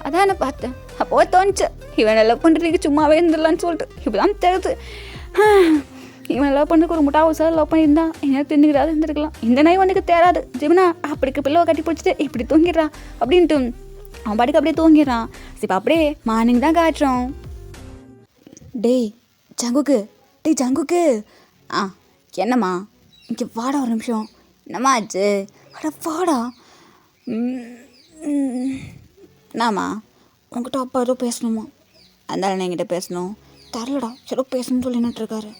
அதான் நான் பார்த்தேன், அப்போ தோணுச்சு இவன் லவ் பண்ணுறதுக்கு சும்மாவே இருந்துடலான்னு சொல்லிட்டு. இப்போ தான் தெரியுது, இவன் லவ் பண்ணுறதுக்கு ஒரு முட்டாவை சார் லவ் பண்ணியிருந்தா என்ன தின்னுக்கிறாது இருந்துருக்கலாம். இந்த நாய் உனக்கு தேராது ஜிம்னா. அப்படிக்கு பிள்ளைவை கட்டி பிடிச்சிட்டு இப்படி தூங்கிடுறான் அப்படின்ட்டு அவன் பாட்டுக்கு அப்படியே தூங்கிடுறான். இப்போ அப்படியே மார்னிங் தான் காட்டுறோம். டேய் ஜங்குக்கு, டேய் ஜங்குக்கு, என்னம்மா இங்கே வாடா ஒரு நிமிஷம். என்னம்மா ஆச்சு? அட வாடா. என்னம்மா உங்ககிட்ட அப்பா ஏதோ பேசணுமா? அதனால என்கிட்ட பேசணும் தரலடா, ஏதோ பேசணும்னு சொல்லி நின்றுருக்காரு.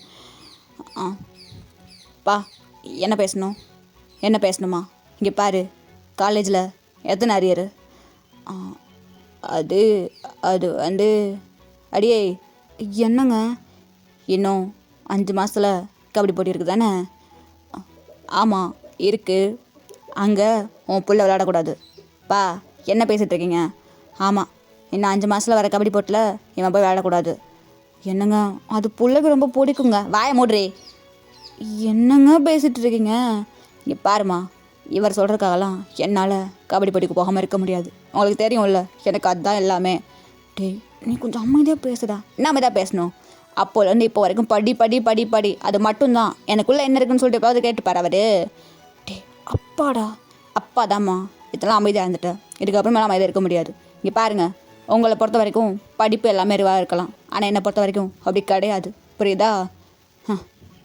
பா என்ன பேசணும்? என்ன பேசணுமா? இங்கே பாரு, காலேஜில் எத்தனை அரியர்? அது அது வந்து அடியே என்னங்க, இன்னும் 5 மாதத்தில் கபடி போட்டி இருக்குது தானே? ஆமாம் இருக்குது. அங்கே உன் புள்ள விளையாடக்கூடாது. பா என்ன பேசிகிட்டு இருக்கீங்க? ஆமாம், இன்னும் 5 மாதத்தில் வர கபடி போட்டியில் இவன் போய் விளையாடக்கூடாது. என்னங்க அது புள்ளைக்கு ரொம்ப பிடிக்குங்க. வாய மூடுறே. என்னங்க பேசிகிட்டு இருக்கீங்க? இங்கே பாருமா, இவர் சொல்கிறதுக்காகலாம் என்னால் கபடி போட்டிக்கு போகாமல் இருக்க முடியாது. உங்களுக்கு தெரியும்ல, எனக்கு அதுதான் எல்லாமே. டேய் நீ கொஞ்சம் அமைதியாக பேசுடா. என்ன அமைதியாக பேசணும்? அப்போலேருந்து இப்போ வரைக்கும் படி படி படி படி, அது மட்டும்தான். எனக்குள்ளே என்ன இருக்குன்னு சொல்லிட்டு எப்போது கேட்டுப்பார் அவர். டே அப்பாடா, அப்பா தாம்மா, இதெல்லாம் அமைதியாக இருந்துட்டேன், இதுக்கப்புறமேலாம் அமைதியாக இருக்க முடியாது. இங்கே பாருங்கள், உங்களை பொறுத்த வரைக்கும் படிப்பு எல்லாமே இதுவாக இருக்கலாம், ஆனால் என்னை பொறுத்த வரைக்கும் அப்படி கிடையாது. புரியுதா?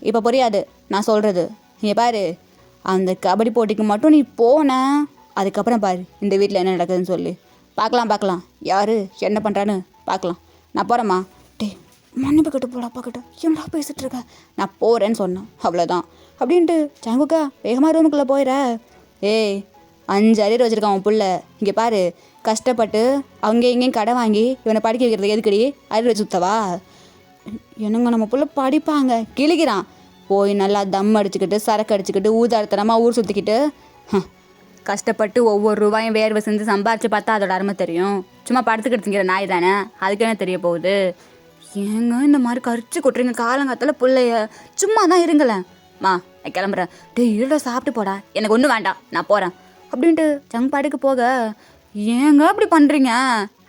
இப்போ புரியாது நான் சொல்கிறது. இங்கே பாரு, அந்த கபடி போட்டிக்கு மட்டும் நீ போன, அதுக்கப்புறம் பாரு இந்த வீட்டில் என்ன நடக்குதுன்னு சொல்லி பார்க்கலாம். யார் என்ன பண்ணுறான்னு பார்க்கலாம். நான் போகிறேம்மா. டே மன்னிப்பு கிட்ட போட அப்பா கிட்ட என்னடா பேசிகிட்டு இருக்க? நான் போகிறேன்னு சொன்னேன், அவ்வளோதான் அப்படின்ட்டு. ஜங்குக்கா வேகமாக ரூமுக்குள்ளே போயிட. ஏய் 5 அரியர் வச்சுருக்கான் உன் புள்ள. இங்கே பாரு, கஷ்டப்பட்டு அவங்க இங்கேயும் கடை வாங்கி இவனை படிக்க வைக்கிறது எதுக்கடி? அரியர் வச்சு சுத்தவா? என்னங்க நம்ம புள்ள படிப்பாங்க கிழிக்கிறான். போய் நல்லா தம் அடிச்சுக்கிட்டு சரக்கு அடிச்சுக்கிட்டு ஊதாரத்தனமாக ஊர் சுற்றிக்கிட்டு கஷ்டப்பட்டு ஒவ்வொரு ரூபாயும் வேர்வை செஞ்சு சம்பாரிச்சு பார்த்தா அதோட அருமை தெரியும். சும்மா படுத்துக்கிட்டு திங்கிற நாய் தானே, அதுக்கு என்ன தெரிய போகுது? ஏங்க இந்த மாதிரி கரிச்சு கொட்டுறீங்க காலங்காத்தால பிள்ளைய? சும்மா தான் இருங்களேன். மா நான் கிளம்புறேன். டேய் இருடா சாப்பிட்டு போடா, எனக்கு ஒன்றும் வேண்டாம் நான் போகிறேன் அப்படின்ட்டு ஜங்க் பாட்டுக்கு போக, ஏங்க அப்படி பண்ணுறீங்க?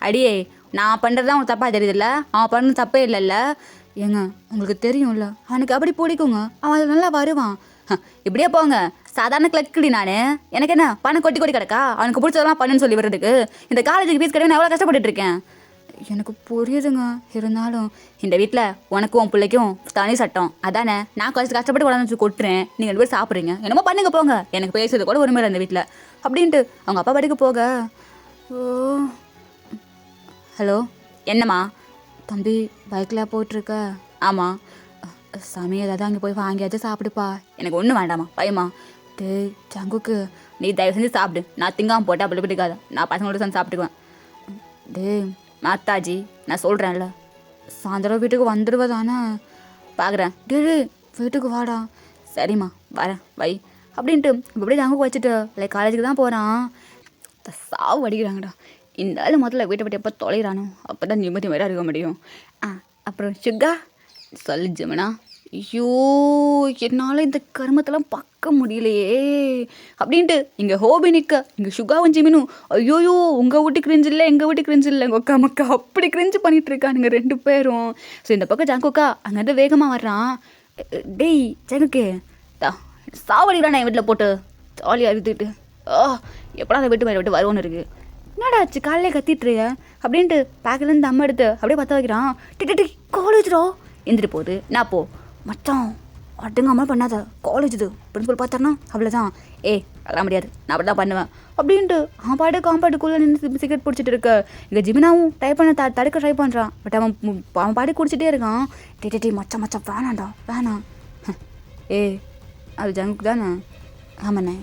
அடியே நான் பண்ணுறதுதான் உங்களுக்கு தப்பாக தெரியுதுல்ல, அவன் பண்ணுறது தப்பே இல்லைல்ல. ஏங்க உங்களுக்கு தெரியும்ல அவனுக்கு அப்படி பிடிக்குங்க, அவன் அதில் நல்லா வருவான். இப்படியே போங்க, சாதாரண கிளக்குடி நான். எனக்கு என்ன பணம் கொட்டி கொட்டி கிடக்கா அவனுக்கு பிடிச்சதெல்லாம் பண்ணுன்னு சொல்லி வர்றதுக்கு? இந்த காலேஜுக்கு ஃபீஸ் கிடையாது, நான் எவ்வளோ கஷ்டப்பட்டுட்டு இருக்கேன். எனக்கு புரியுதுங்க, இருந்தாலும் இந்த வீட்டில் உனக்கும் உன் பிள்ளைக்கும் தனி சட்டம் அதானே. நான் கஷ்டப்பட்டு உடனே கொட்டுறேன், நீங்கள் 2 பேர் சாப்பிட்றீங்க, என்னமோ பண்ணுங்க போங்க, எனக்கு பேசுறது கூட உரிமை இல்லை இந்த வீட்டில் அப்படின்ட்டு அவங்க அப்பா பாட்டுக்கு போக. ஓ ஹலோ என்னம்மா? தம்பி பைக்கில் போயிட்டுருக்க? ஆமாம். சாமி ஏதாவது அங்கே போய் வாங்கியாச்சும் சாப்பிடுப்பா, எனக்கு ஒன்றும் வேண்டாமா பயமா. டேய் ஜங்குக்கு நீ தயவு செஞ்சு சாப்பிடு, நான் திங்காமல் போட்டு அப்படி பிடிக்காத, நான் பசங்களோட சேர்ந்து சாப்பிட்டுக்குவேன். டேய் மாத்தாஜி நான் சொல்கிறேன்ல, சாயந்தரம் வீட்டுக்கு வந்துடுவ தானே? பார்க்குறேன். டே வீட்டுக்கு வாடா. சரிம்மா வரேன் வை அப்படின்ட்டு இப்படியே ஜங்குக்கு வச்சுட்டு லைக் காலேஜுக்கு தான் போகிறான். சாவு அடிக்கிறாங்கடா இந்த ஆள். முதல்ல வீட்டை விட்டு எப்போ தொலைகிறானோ அப்போ தான் நிம்மதி மாதிரி இருக்க முடியும். அப்புறம் சுகா சொல்லு ஜமுனா. ஐயோ என்னால் இந்த கருமத்தெல்லாம் பார்க்க முடியலையே அப்படின்ட்டு இங்கே ஹோபி நிற்க, இங்கே சுகாவும் ஜிமினும் ஐயோயோ உங்கள் வீட்டு கிரிஞ்சு இல்லை எங்கள் வீட்டு கிரிஞ்சு இல்லை எங்கள் அக்கா மக்கா அப்படி கிரிஞ்சு பண்ணிகிட்டு இருக்கானுங்க 2 பேரும். ஸோ இந்த பக்கம் ஜாங்குக்கா அங்கேருந்து வேகமாக வர்றான். டேய் ஜங்குக்கே தா சாவடிக்கிறான் என் வீட்டில் போட்டு ஜாலியாக இருந்துக்கிட்டு. எப்படா அந்த வீட்டு மேலே விட்டு வருவோன்னு இருக்குது. என்னடாச்சு காலையிலே கத்திட்டுறிய அப்படின்ட்டு பேக்கிலேருந்து தம் எடுத்து அப்படியே பற்ற வைக்கிறான். டி காலேஜ்ரோ எந்திரிட்டு போகுது. நான் போ மச்சான் அட்டுங்காமல் பண்ணாத, காலேஜ் இது பிரின்சிபல் பார்த்தாருனா அவ்வளோதான். அதெல்லாம் முடியாது, நான் அப்படி தான் பண்ணுவேன் அப்படின்ட்டு அவன் பாட்டு காம்பாட்டுக்குள்ளே நின்று சிகரெட் பிடிச்சிட்டு இருக்க. இங்கே ஜிமினாவும் ட்ரை பண்ண தடுக்க ட்ரை பண்ணுறான். பட் அவன் பாட்டு குடிச்சிட்டே இருக்கான். டி மச்சான் மச்சான் வேணாண்டா வேணாம். அது ஜங்க் தானே? ஆமாண்ணே.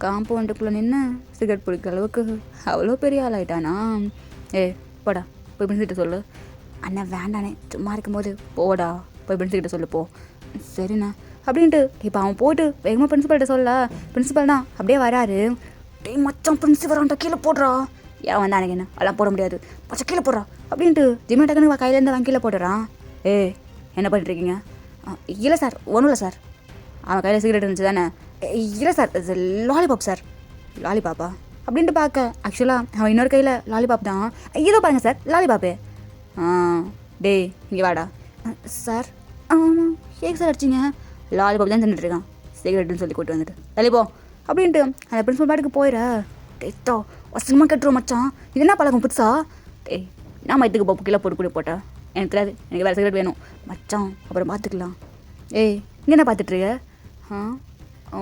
காம்பவுண்டுக்குள்ளே நின்று சிகரெட் பிடிக்கிற அளவுக்கு அவ்வளோ பெரிய ஆள் ஆகிட்டானா? போடா போய் பிரின்சிகிட்ட சொல்லு. அண்ணன் வேண்டானே சும்மா இருக்கும்போது போடா போய் பிரின்சிகிட்ட சொல்லு போ. சரிண்ணா அப்படின்ட்டு இப்போ அவன் போட்டு வேகமாக பிரின்சிபல்கிட்ட சொல்ல. பிரின்சிபல் தான் அப்படியே வராரு. டே மச்சான் பிரின்சிபல் வரான்டா கீழே போடுறா. ஏன் வந்தா எனக்கு என்ன அதெல்லாம் போட முடியாது மச்சா கீழே போடுறா அப்படின்ட்டு ஜிம்மை டக்குன்னு கையிலேருந்து அவன் கீழே போடுறான். என்ன பண்ணிட்டுருக்கீங்க? இல்லை சார் ஒன்றும் இல்லை சார். அவன் கையில் சிகரெட் இருந்துச்சு தானே? இல்லை சார் லாலிபாப் சார். லாலிபாப்பா அப்படின்ட்டு பார்க்க ஆக்சுவலாக அவன் இன்னொரு கையில் லாலிபாப் தான். இதோ பாருங்கள் சார் லாலிபாப்பே. டேய் இங்கே வாடா. சார் ஆமாம் ஏக் சார் அடிச்சிங்க? லாலிபாப் தான் தின்னுட்டுருக்கான் சிகரெட்டுன்னு சொல்லி கூட்டு வந்துட்டு தள்ளிப்போ அப்படின்ட்டு அந்த பிரின்சிபல் பாட்டுக்கு போயிட. டேத்தோ வசனமாக கட்டுருவோம் மச்சான், இது என்ன பழக்கம் புதுசா? நான் மயத்துக்கு போப்பு கீழே போட்டு கூட போட்டேன், எனக்கு தெரியாது, எனக்கு வேறு சிகரெட் வேணும் மச்சான், அப்புறம் பார்த்துக்கலாம். இங்கே என்ன பார்த்துட்ருக்க?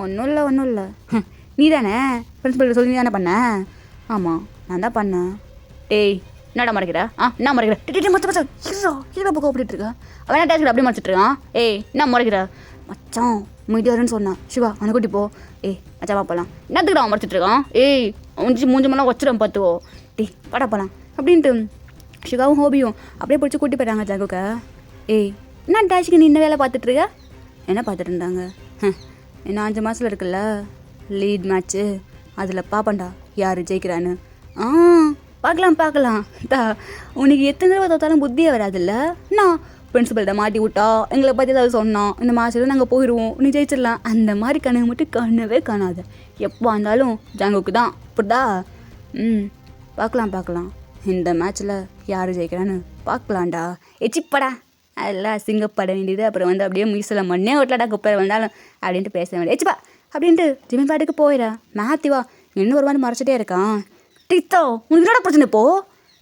ஒன்றும் இல்லை நீ தானே பிரின்சிபல் சொல்லி நீ தானே பண்ண? ஆமாம் நான் தான் பண்ணேன். என்னடா மறைக்கிற? என்ன மறைக்கிற? மச்சா கீழே பக்கம் அப்படிட்டு இருக்கா? அவன் டேஸ்ட் அப்படியே மறைச்சிட்ருக்கான். என்ன மறைக்கிற? மச்சான் மீடியாருன்னு சொன்னான். சிவா அவனை கூட்டி போ. மச்சாவா போகலாம். என்னத்துக்கு அவன் மறைச்சிட்ருக்கான்? மூஞ்சமெல்லாம் வச்சிடும் பார்த்துவோ. வாடா போகலாம் அப்படின்ட்டு சிவாவும் ஹோபியும் அப்படியே பிடிச்சி கூட்டி போயிட்டாங்க ஜாகுக்க. என்ன டேஷுக்கு நீ இந்த வேலை பார்த்துட்ருக்க? என்ன பார்த்துட்டு இருந்தாங்க? இன்னும் 5 மாதத்தில் இருக்குல்ல லீட் மேட்ச்சு, அதில் பார்ப்பண்டா யார் ஜெயிக்கிறான்னு. பார்க்கலாம் உனக்கு எத்தனை தடவை தோத்தாலும் புத்தியே வராதுல்ல. நான் பிரின்சிபல்கிட்ட மாட்டி விட்டா எங்களை பற்றி ஏதாவது சொன்னோம், இந்த மாதத்தில் நாங்கள் போயிடுவோம், நீ ஜெயிச்சிடலாம், அந்த மாதிரி கனவு மட்டும் காணவே காணாது. எப்போ வந்தாலும் ஜாங்குக்கு தான் புரிதா? பார்க்கலாம் இந்த மேட்ச்சில் யார் ஜெயிக்கிறான்னு பார்க்கலாம்டா. எச்சிப்படா அதெல்லாம் சிங்கப்பட வேண்டியது. அப்புறம் வந்து அப்படியே மீசில் மண்ணே ஓட்டலாடா குப்பை வந்தாலும் அப்படின்ட்டு பேச வேண்டியது. எச்சிப்பா அப்படின்ட்டு ஜிம்மி பாட்டுக்கு போயிடா. மேத்திவா இன்னும் ஒரு மாதிரி மறைச்சிட்டே இருக்கான். டித்தோ உனக்கு என்னோட பிரச்சனை இப்போ?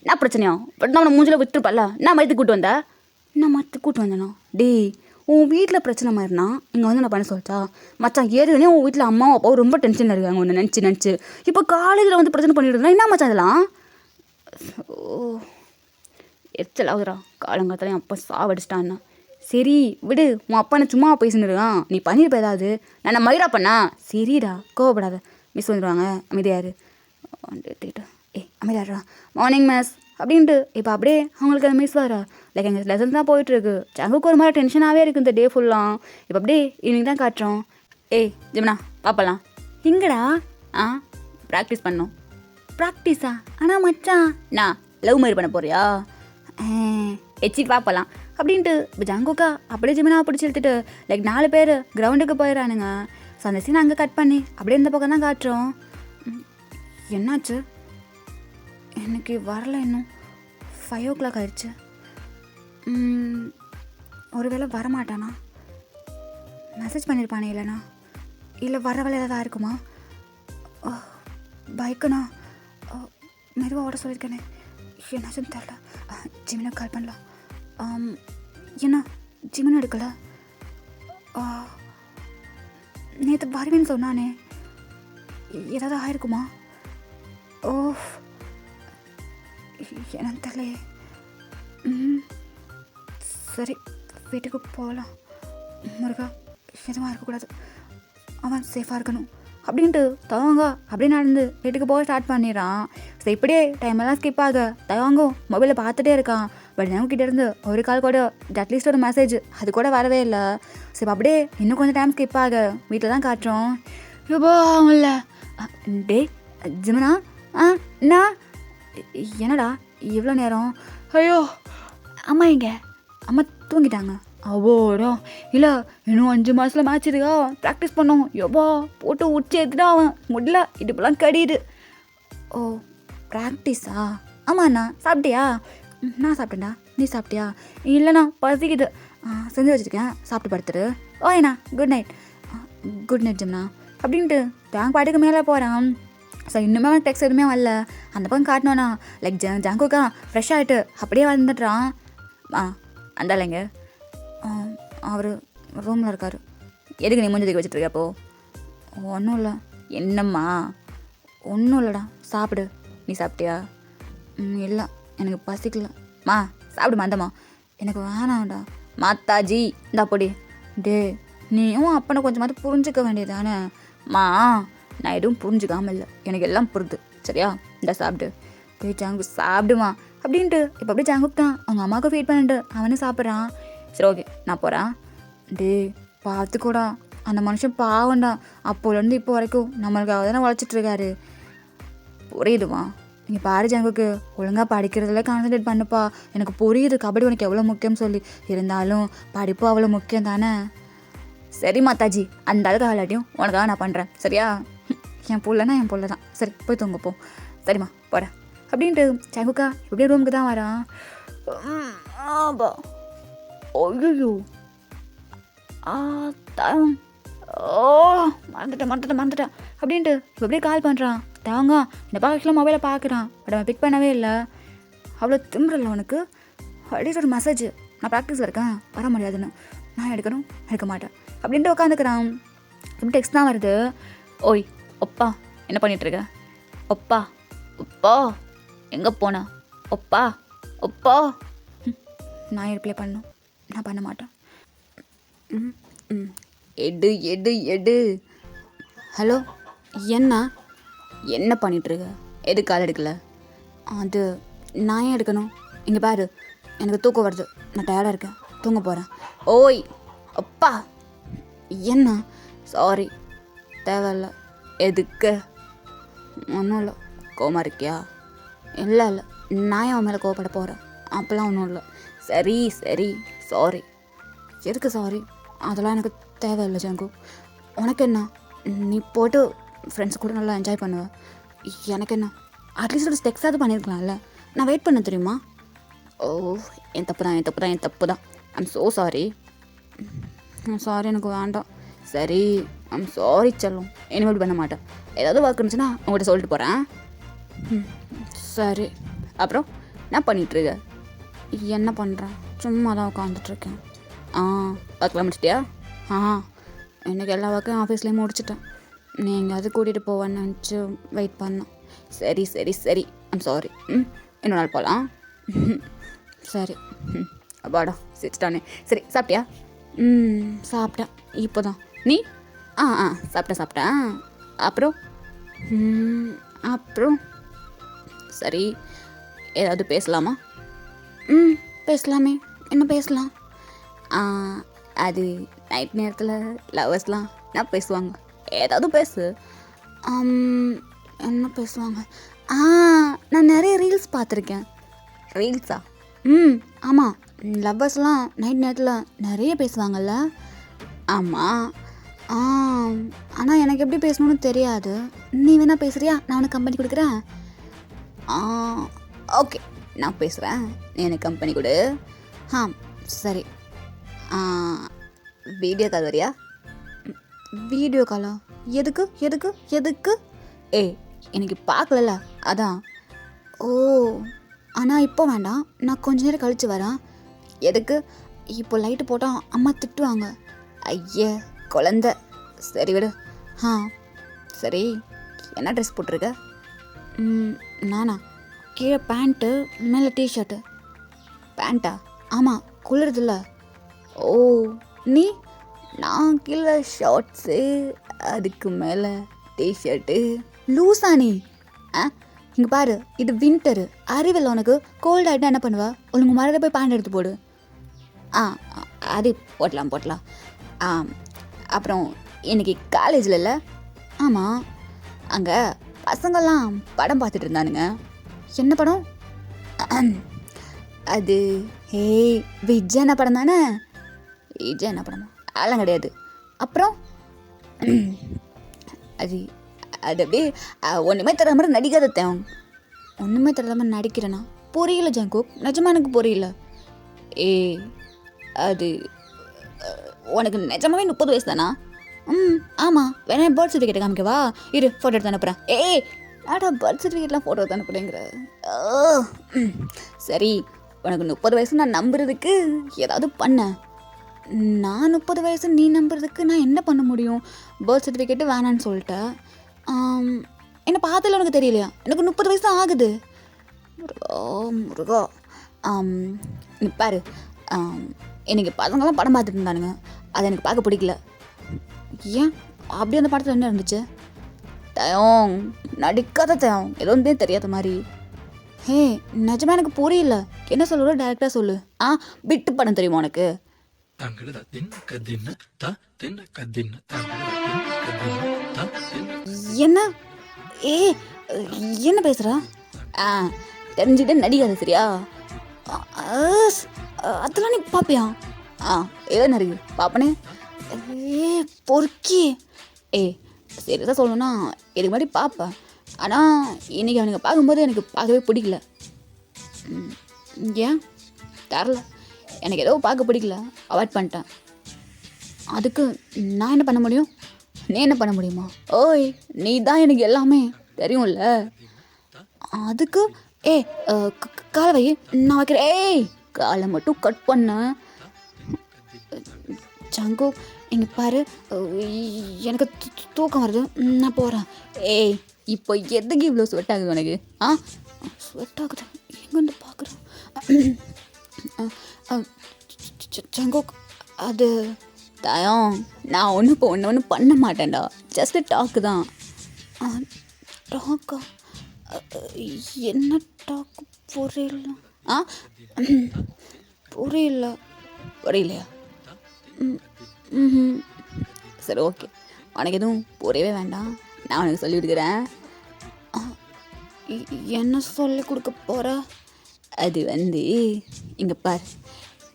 என்ன பிரச்சனையா? நான் அவனை மூஞ்சில் விட்டுருப்பல்ல, நான் மயத்துக்கு கூட்டு வந்தேன். நான் மயத்துக்கு கூட்டு வந்தேனா? உன் வீட்டில் பிரச்சனை மாதிரினா இங்கே வந்து நான் பண்ண சொல்லிட்டா மச்சான். ஏற்கனவே உன் வீட்டில் அம்மாவும் அப்பாவும் ரொம்ப டென்ஷனில் இருக்காங்க உன்னை நினச்சி. இப்போ காலேஜில் வந்து பிரச்சனை பண்ணிட்டு இருந்தா என்ன மச்சான் இதெல்லாம்? எரிச்சல் ஆகுதுடா. காலங்காத்தால என் அப்பா சாவடிச்சிட்டான்னா. சரி விடு, உன் அப்பா நான் சும்மா பேசினுருக்கான், நீ பண்ணிருப்ப ஏதாவது. நான் மயிரா பண்ணா? சரிடா கோவப்படாத, மிஸ் வந்துடுவாங்க, அமைதியாரு எடுத்துக்கிட்டு. அமைதியாடுறா. மார்னிங் மிஸ் அப்படின்ட்டு இப்போ அப்படியே அவங்களுக்கு அந்த மிஸ் வரா. லைக் எங்கள் லெசன்ஸ் தான் போயிட்டுருக்கு. ஜங்குக்கு ஒரு மாதிரி டென்ஷனாகவே இருக்குது இந்த டே ஃபுல்லாக. இப்போ அப்படியே ஈவினிங் தான் காட்டுறோம். ஏய் ஜிம்னா பார்ப்பலாம் இங்கடா. ப்ராக்டிஸ் பண்ணோம். ப்ராக்டிஸா? ஆனால் மச்சான் நான் லவ் மாதிரி பண்ண போறியா? எச்சிட்டு பார்ப்பலாம் அப்படின்ட்டு இப்போ ஜங்குக்கா அப்படியே ஜிமினா பிடிச்சி எடுத்துட்டு லைக் 4 பேர் கிரவுண்டுக்கு போயிடறானுங்க. ஸோ அந்த சீனை அங்கே கட் பண்ணி அப்படியே இந்த பக்கம் தான் காட்டுறோம். என்னாச்சு? எனக்கு வரல, இன்னும் 5 o'clock ஆயிடுச்சு. ஒருவேளை வரமாட்டானா? மெசேஜ் பண்ணியிருப்பானே இல்லைண்ணா? இல்லை வர வேலை ஏதாவது இருக்குமா? பைக்குண்ணா மெதுவாக ஓட சொல்லியிருக்கேனே, என்னாச்சுன்னு தெரில. ஜிமினா கால் பண்ணலாம். என்ன ஜிமினா எடுக்கல? நேற்று வருவேன்னு சொன்னானே, ஏதாவது ஆயிருக்குமா? ஓ என்னன்னு தெரியலையே. சரி வீட்டுக்கு போகலாம். முருகா எதுவும் இருக்கக்கூடாது, அவன் சேஃபாக இருக்கணும் அப்படின்ட்டு தவாங்க அப்படியே நடந்து வீட்டுக்கு போக ஸ்டார்ட் பண்ணிடுறான். ஸோ இப்படியே டைமெல்லாம் ஸ்கிப் ஆக தவாங்கும் மொபைலில் பார்த்துட்டே இருக்கான். பட் நம்மக்கிட்ட இருந்து ஒரு கால் கூட அட்லீஸ்ட் ஒரு மெசேஜ் அது கூட வரவே இல்லை. ஸோ இப்போ அப்படியே இன்னும் கொஞ்சம் டைம் ஸ்கிப் ஆக வீட்டில் தான் காட்டுறோம். யோபா இல்லை டே ஜிமனா நான் என்னடா இவ்வளோ நேரம்? ஐயோ அம்மா எங்க? அம்மா தூங்கிட்டாங்க. அவோடா இல்லை இன்னும் 5 மாதத்தில் மேட்ச் இருக்கா, ப்ராக்டிஸ் பண்ணோம். யோபா போட்டு உச்சி எடுத்துட்டா அவன் முடியல, இடுப்பெல்லாம் கடியுது. ஓ ப்ராக்டிஸா? ஆமாண்ணா. சாப்பிட்டியா? நான் சாப்பிட்டேன்டா. நீ சாப்பிட்டியா? இல்லைண்ணா பசிக்குது, செஞ்சு வச்சுருக்கேன், சாப்பிட்டு படுத்துரு. ஓய்ண்ணா குட் நைட். குட் நைட் ஜிம்னா அப்படின்ட்டு பேங்க் பாட்டுக்கு மேலே போகிறான். ஸோ இன்னுமே அவன் டெக்ஸ்ட் எதுவுமே வரல. அந்த பக்கம் காட்டினோன்னா லைக் ஜங்குக்கா ஃப்ரெஷ் ஆகிட்டு அப்படியே வந்துடுறான். அந்த இல்லைங்க அவர் ரூமில் இருக்கார். எதுக்கு நீ மூஞ்சி வச்சுட்ருக்க? அப்போ ஒன்றும் இல்லை. என்னம்மா? ஒன்றும் இல்லைடா, சாப்பிடு. நீ சாப்பிட்டியா? இல்லை எனக்கு பசிக்கலம்மா. சாப்பிடு மந்தம்மா. எனக்கு வேணாம்டா. மாத்தாஜி இந்தா பொடி. டே நீயும் அப்பனை கொஞ்சமாவது புரிஞ்சுக்க வேண்டியதானே? மா நான் எதுவும் புரிஞ்சுக்காமல் இல்லை, எனக்கு எல்லாம் புரியுது சரியா? இந்த சாப்பிடு. டே ஜாங்கு சாப்பிடுமா அப்படின்ட்டு இப்போ அப்படியே ஜாங்குப் தான் அவங்க அம்மாவுக்கு ஃபீட் பண்ணிட்டு அவனும் சாப்பிட்றான். சரி ஓகே நான் போகிறேன். டே பார்த்துக்கூடா, அந்த மனுஷன் பாவண்டா. அப்போலேருந்து இப்போ வரைக்கும் நம்மளுக்காக தானே உழைச்சிட்ருக்காரு. புரியுதுமா? நீங்கள் பாரு ஜங்குக்கு ஒழுங்காக படிக்கிறதுல கான்சன்ட்ரேட் பண்ணுப்பா. எனக்கு புரியுது கபடி உனக்கு எவ்வளோ முக்கியம்னு சொல்லி, இருந்தாலும் படிப்பு அவ்வளோ முக்கியம் தானே. சரி மாதாஜி, அந்த அளவுக்கு விளையாட்டியும் உனக்காக நான் பண்ணுறேன் சரியா? என் பிள்ளைனா என் பிள்ளை தான். சரி போய் தூங்கப்போ. சரிம்மா போகிறேன் அப்படின்ட்டு ஜங்குக்கா இப்படியே ரூமுக்கு தான் வரான். ஆபா ஐயோ மறந்துட்டேன் அப்படின்ட்டு இப்போ அப்படியே கால் பண்ணுறான். தாங்க இந்த பாக்ஸில் மொபைலை பார்க்குறான். பட் அவன் பிக் பண்ணவே இல்லை. அவ்வளோ திமிரல அவனுக்கு. அட்லீஸ்ட் ஒரு மெசேஜ் நான் ப்ராக்டிஸில் இருக்கேன் வர முடியாதுன்னு, நான் எடுக்க மாட்டேன் அப்படின்ட்டு உட்காந்துக்கிறான். இப்படி டெக்ஸ்ட் தான் வருது. ஓய் ஒப்பா என்ன பண்ணிகிட்ருக்க? ஒப்பா ஒப்பா எங்கே போனா? ஒப்பா ஒப்பா நான் ரிப்ளை பண்ணணும், நான் பண்ண மாட்டேன். எடு எடு எடு. ஹலோ என்ன பண்ணிகிட்ருக்க? எது கால் எடுக்கல? அது நான் ஏன் எடுக்கணும்? இங்கே பாரு எனக்கு தூக்கம் வருது, நான் டயர்டாக இருக்கேன், தூங்க போகிறேன். ஓய் அப்பா என்ன? சாரி தேவையில்ல. எதுக்கு? ஒன்றும் இல்லை. கோவமாக இருக்கியா? இல்லை நான் அவன் மேலே கோவப்பட போகிறேன் அப்போல்லாம் ஒன்றும் இல்லை. சரி சாரி. எதுக்கு சாரி? அதெல்லாம் எனக்கு தேவையில்லை ஜங்கு. உனக்கு என்ன? நீ போட்டு ஃப்ரெண்ட்ஸ் கூட நல்லா என்ஜாய் பண்ணுவேன். எனக்கு என்ன? அட்லீஸ்ட் ஒரு டெக்ஸ்டாவது பண்ணியிருக்கலாம்ல, நான் வெயிட் பண்ண தெரியுமா? ஓ என் தப்பு தான். I'm so sorry. எனக்கு வேண்டாம். சரி ஐம் சாரி செல்லும், இனிமேல் பண்ண மாட்டேன். ஏதாவது ஒர்க் இருந்துச்சுன்னா உங்கள்கிட்ட சொல்லிட்டு போகிறேன். சரி அப்புறம் என்ன பண்ணிகிட்ருக்க? என்ன பண்ணுறேன்? சும்மா தான் உட்காந்துட்ருக்கேன். ஒர்க்லாம் முடிச்சிட்டியா? எனக்கு எல்லா ஒர்க்கையும் ஆஃபீஸ்லேயே முடிச்சிட்டேன். நீ எங்கேயாவது கூட்டிகிட்டு போவேன்னு நினச்சி வெயிட் பண்ணேன். சரி ஐம் சாரி. இன்னொரு நாள் போகலாம். சரி அப்பாடா சிரிச்சிட்டானே. சரி சாப்பிட்டியா? சாப்பிட்டேன் இப்போ தான். நீ? சாப்பிட்டேன். அப்புறம் சரி ஏதாவது பேசலாமா? பேசலாமே. என்ன பேசலாம்? ஆ, அது நைட் நேரத்தில் லவர்ஸ்லாம் என்ன பேசுவாங்க? ஏதாவது பேசு. ஆம், என்ன பேசுவாங்க? ஆ, நான் நிறைய ரீல்ஸ் பார்த்துருக்கேன். ரீல்ஸா? ம், ஆமாம். லவ்வர்ஸ்லாம் நைட் நேரத்தில் நிறைய பேசுவாங்கல்ல? ஆமாம். ஆ, ஆனால் எனக்கு எப்படி பேசணும்னு தெரியாது. நீ வேணா பேசுறியா? நான் உனக்கு கம்பெனி கொடுக்குறேன். ஆ, ஓகே, நான் பேசுகிறேன். நீ எனக்கு கம்பெனி கொடு. ஆ, சரி. ஆ, வீடியோ கால் வரியா? வீடியோ காலா? எதுக்கு எதுக்கு எதுக்கு? ஏய், எனக்கு பார்க்கலல்ல, அதான். ஓ, ஆனால் இப்போ வேண்டாம், நான் கொஞ்ச நேரம் கழித்து வரேன். எதுக்கு? இப்போ லைட்டு போட்டால் அம்மா திட்டுவாங்க. ஐயே குழந்த. சரி விடு. ஆ, சரி. என்ன ட்ரெஸ் போட்டிருக்க? நானா? கீழே பேண்ட்டு, மேலே டிஷர்ட்டு. பேண்ட்டா? ஆமாம், குளிருதுல்ல. ஓ, நீ? நான் கீழே ஷார்ட்ஸு, அதுக்கு மேலே டிஷர்ட்டு. லூஸா நீ? ஆ, இங்கே பாரு, இது வின்டரு. அறிவில்லை உனக்கு? கோல்டு ஆகிட்டா என்ன பண்ணுவா? ஒழுங்கு மரத்தை போய் பேண்ட் எடுத்து போடு. ஆ, அது போட்டலாம். ஆ, அப்புறம் இன்னைக்கு காலேஜில் இல்லை? ஆமாம். அங்கே பசங்கள்லாம் படம் பார்த்துட்டு இருந்தானுங்க. என்ன படம்? அது விஜயண்ணா படம் தானே? விஜயண்ணா படமா? அதெல்லாம் கிடையாது. அப்புறம் அது அது அப்படியே ஒன்றுமே தர மாதிரி நடிக்காத தேவன். ஒன்றுமே தர மாதிரி நடிக்கிறேன்னா புரியல ஜங்குக், நிஜமா எனக்கு புரியல. அது உனக்கு நிஜமாவே 30 வயசு தானா? ஆமாம். வேணா பர்த் சர்டிஃபிகேட் காமிக்கவா? இரு, ஃபோட்டோ எடுத்து அனுப்புகிறேன். ஆடா, பர்த் சர்டிஃபிகேட்லாம் ஃபோட்டோ எடுத்து அனுப்புறேங்கிற. சரி, உனக்கு 30 வயசு நான் நம்புறதுக்கு ஏதாவது பண்ண. நான் 30 வயசு நீ நம்புறதுக்கு நான் என்ன பண்ண முடியும்? பர்த் சர்டிஃபிகேட்டு வேணான்னு சொல்லிட்டேன். என்னை பார்த்ததில் உனக்கு தெரியலையா? எனக்கு 30 வயசு தான் ஆகுது. முருகா. நீ பாரு, எனக்கு பசங்களாம் படம் பார்த்துட்டு இருந்தானுங்க. அது எனக்கு பார்க்க பிடிக்கல. ஏன்? அப்படி அந்த படத்தில் என்ன இருந்துச்சு? தயம் நடிக்காத தயம், ஏதோ ஒன்றே தெரியாத மாதிரி. நிஜமா எனக்கு புரியல. என்ன சொல்லுற? டேரக்டாக சொல்லு. பிட்டு படம் தெரியுமா உனக்கு? என்ன? என்ன பேசுற? தெரிஞ்சுக்கிட்டே நடிக்காது, சரியா? அதெல்லாம் நீ பாப்பியா? ஏதோ நிறைய பாப்பனே. பொறுக்கி. சீரியஸாக சொல்லணும்னா இதுக்கு மாதிரி பார்ப்பேன். ஆனால் இன்றைக்கி அவனுக்கு பார்க்கும்போது எனக்கு பார்க்கவே பிடிக்கல. ஏன் தரல? எனக்கு ஏதோ பார்க்க பிடிக்கல, அவாய்ட் பண்ணிட்டேன். அதுக்கு நான் என்ன பண்ண முடியும்? நீ என்ன பண்ண முடியுமா? ஓய், நீ தான் எனக்கு எல்லாமே தெரியும்ல. அதுக்கு காலை வை, நான் வைக்கிறேன். காலை மட்டும் கட் பண்ண. ஜங்கு, இங்கே பாரு, எனக்கு தூக்கம் வருது, நான் போகிறேன். இப்போ எதுக்கு இவ்வளோ ஸ்வெட் ஆகுது உனக்கு? ஸ்வெட் ஆகுது, எங்கேருந்து பார்க்குறேன்? ஜங்கு, அது தயம், நான் ஒன்றும் பண்ண மாட்டேன்டா. ஜஸ்ட்டு டாக்கு தான். டாக்கா? என்ன டாக்கு? புரியல. புரியலையா? சரி, ஓகே. உனக்கு எதுவும் புரியவே வேண்டாம், நான் உனக்கு சொல்லி கொடுக்குறேன். என்ன சொல்லி கொடுக்க போகிற? அது இங்கே பாரு,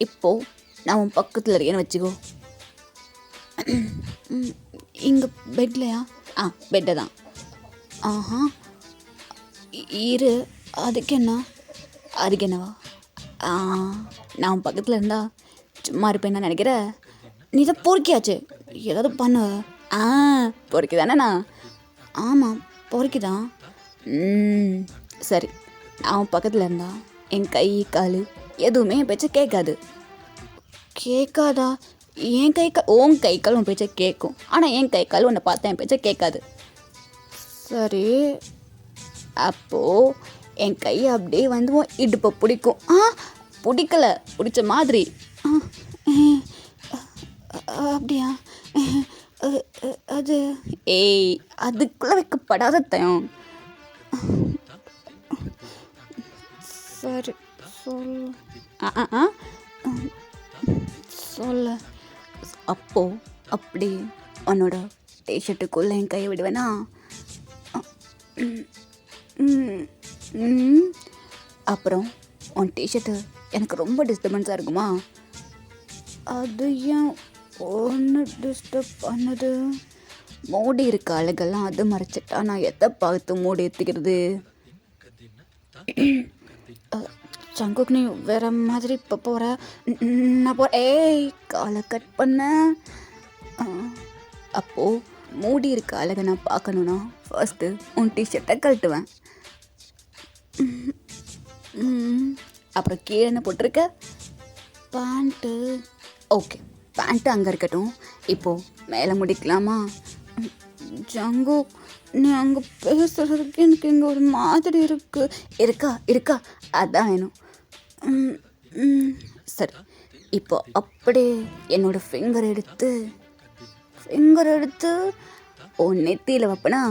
இப்போது நான் உன் பக்கத்தில் இருக்கேன்னு வச்சுக்கோ. இங்கே பெட்லையா? பெட்டை தான். இரு, அதுக்கு என்னவா? நான் உன் பக்கத்தில் இருந்தா சும்மா இருப்பேன் நான் நினைக்கிறேன். நீ தான் பொறுக்கியாச்சு, ஏதாவது பண்ண. பொறுக்கி தானேண்ணா? ஆமாம், பொறுக்கி தான். சரி, நான் உன் பக்கத்தில் இருந்தா என் கை கால் எதுவுமே என் பேச்சை கேட்காது. கேட்காதா? என் உன் கை கால் உன் பேச்சை கேட்கும், ஆனால் என் கை கால் உன்னை பார்த்தா என் பேச்சை கேட்காது. சரி, அப்போது என் கையை அப்படியே உன் இடுப்பை பிடிக்கும். பிடிக்கல, பிடிச்ச மாதிரி. அப்படியா? அது அதுக்குள்ளே வைக்கப்படாத தயம். சரி, சொல்லு. சொல்ல. அப்போ அப்படி உன்னோட டிஷர்ட்டுக்குள்ளே என் கையை விடுவேனா? அப்புறம் உன் டிஷர்ட்டு எனக்கு ரொம்ப டிஸ்டர்பன்ஸாக இருக்குமா? அது ஏன் ஒன்று டிஸ்டர்ப் பண்ணுது? மூடி இருக்க அழகெல்லாம் அது மறைச்சிட்டா நான் எதை பார்த்து மூடி ஏற்றிக்கிறது? சங்குக் நீ வேற மாதிரி இப்போ போகிற. நான் ஏய் காலை கட் பண்ண. அப்போது மூடி இருக்க அழகை நான் பார்க்கணுன்னா ஃபர்ஸ்ட்டு உன் டிஷர்ட்டை கழட்டுவேன். அப்புறம் கீழே என்ன போட்டிருக்க? பேண்ட்டு. ஓகே, பேண்ட்டு அங்கே இருக்கட்டும். இப்போது மேலே முடிக்கலாமா? ஜங்கு, நீ அங்கே பேசுகிறதுக்கு எனக்கு இங்கே ஒரு மாதிரி இருக்கா அதான் வேணும். சரி, இப்போ அப்படியே என்னோட ஃபிங்கர் எடுத்து ஓ நெத்தியில் வைப்பனா?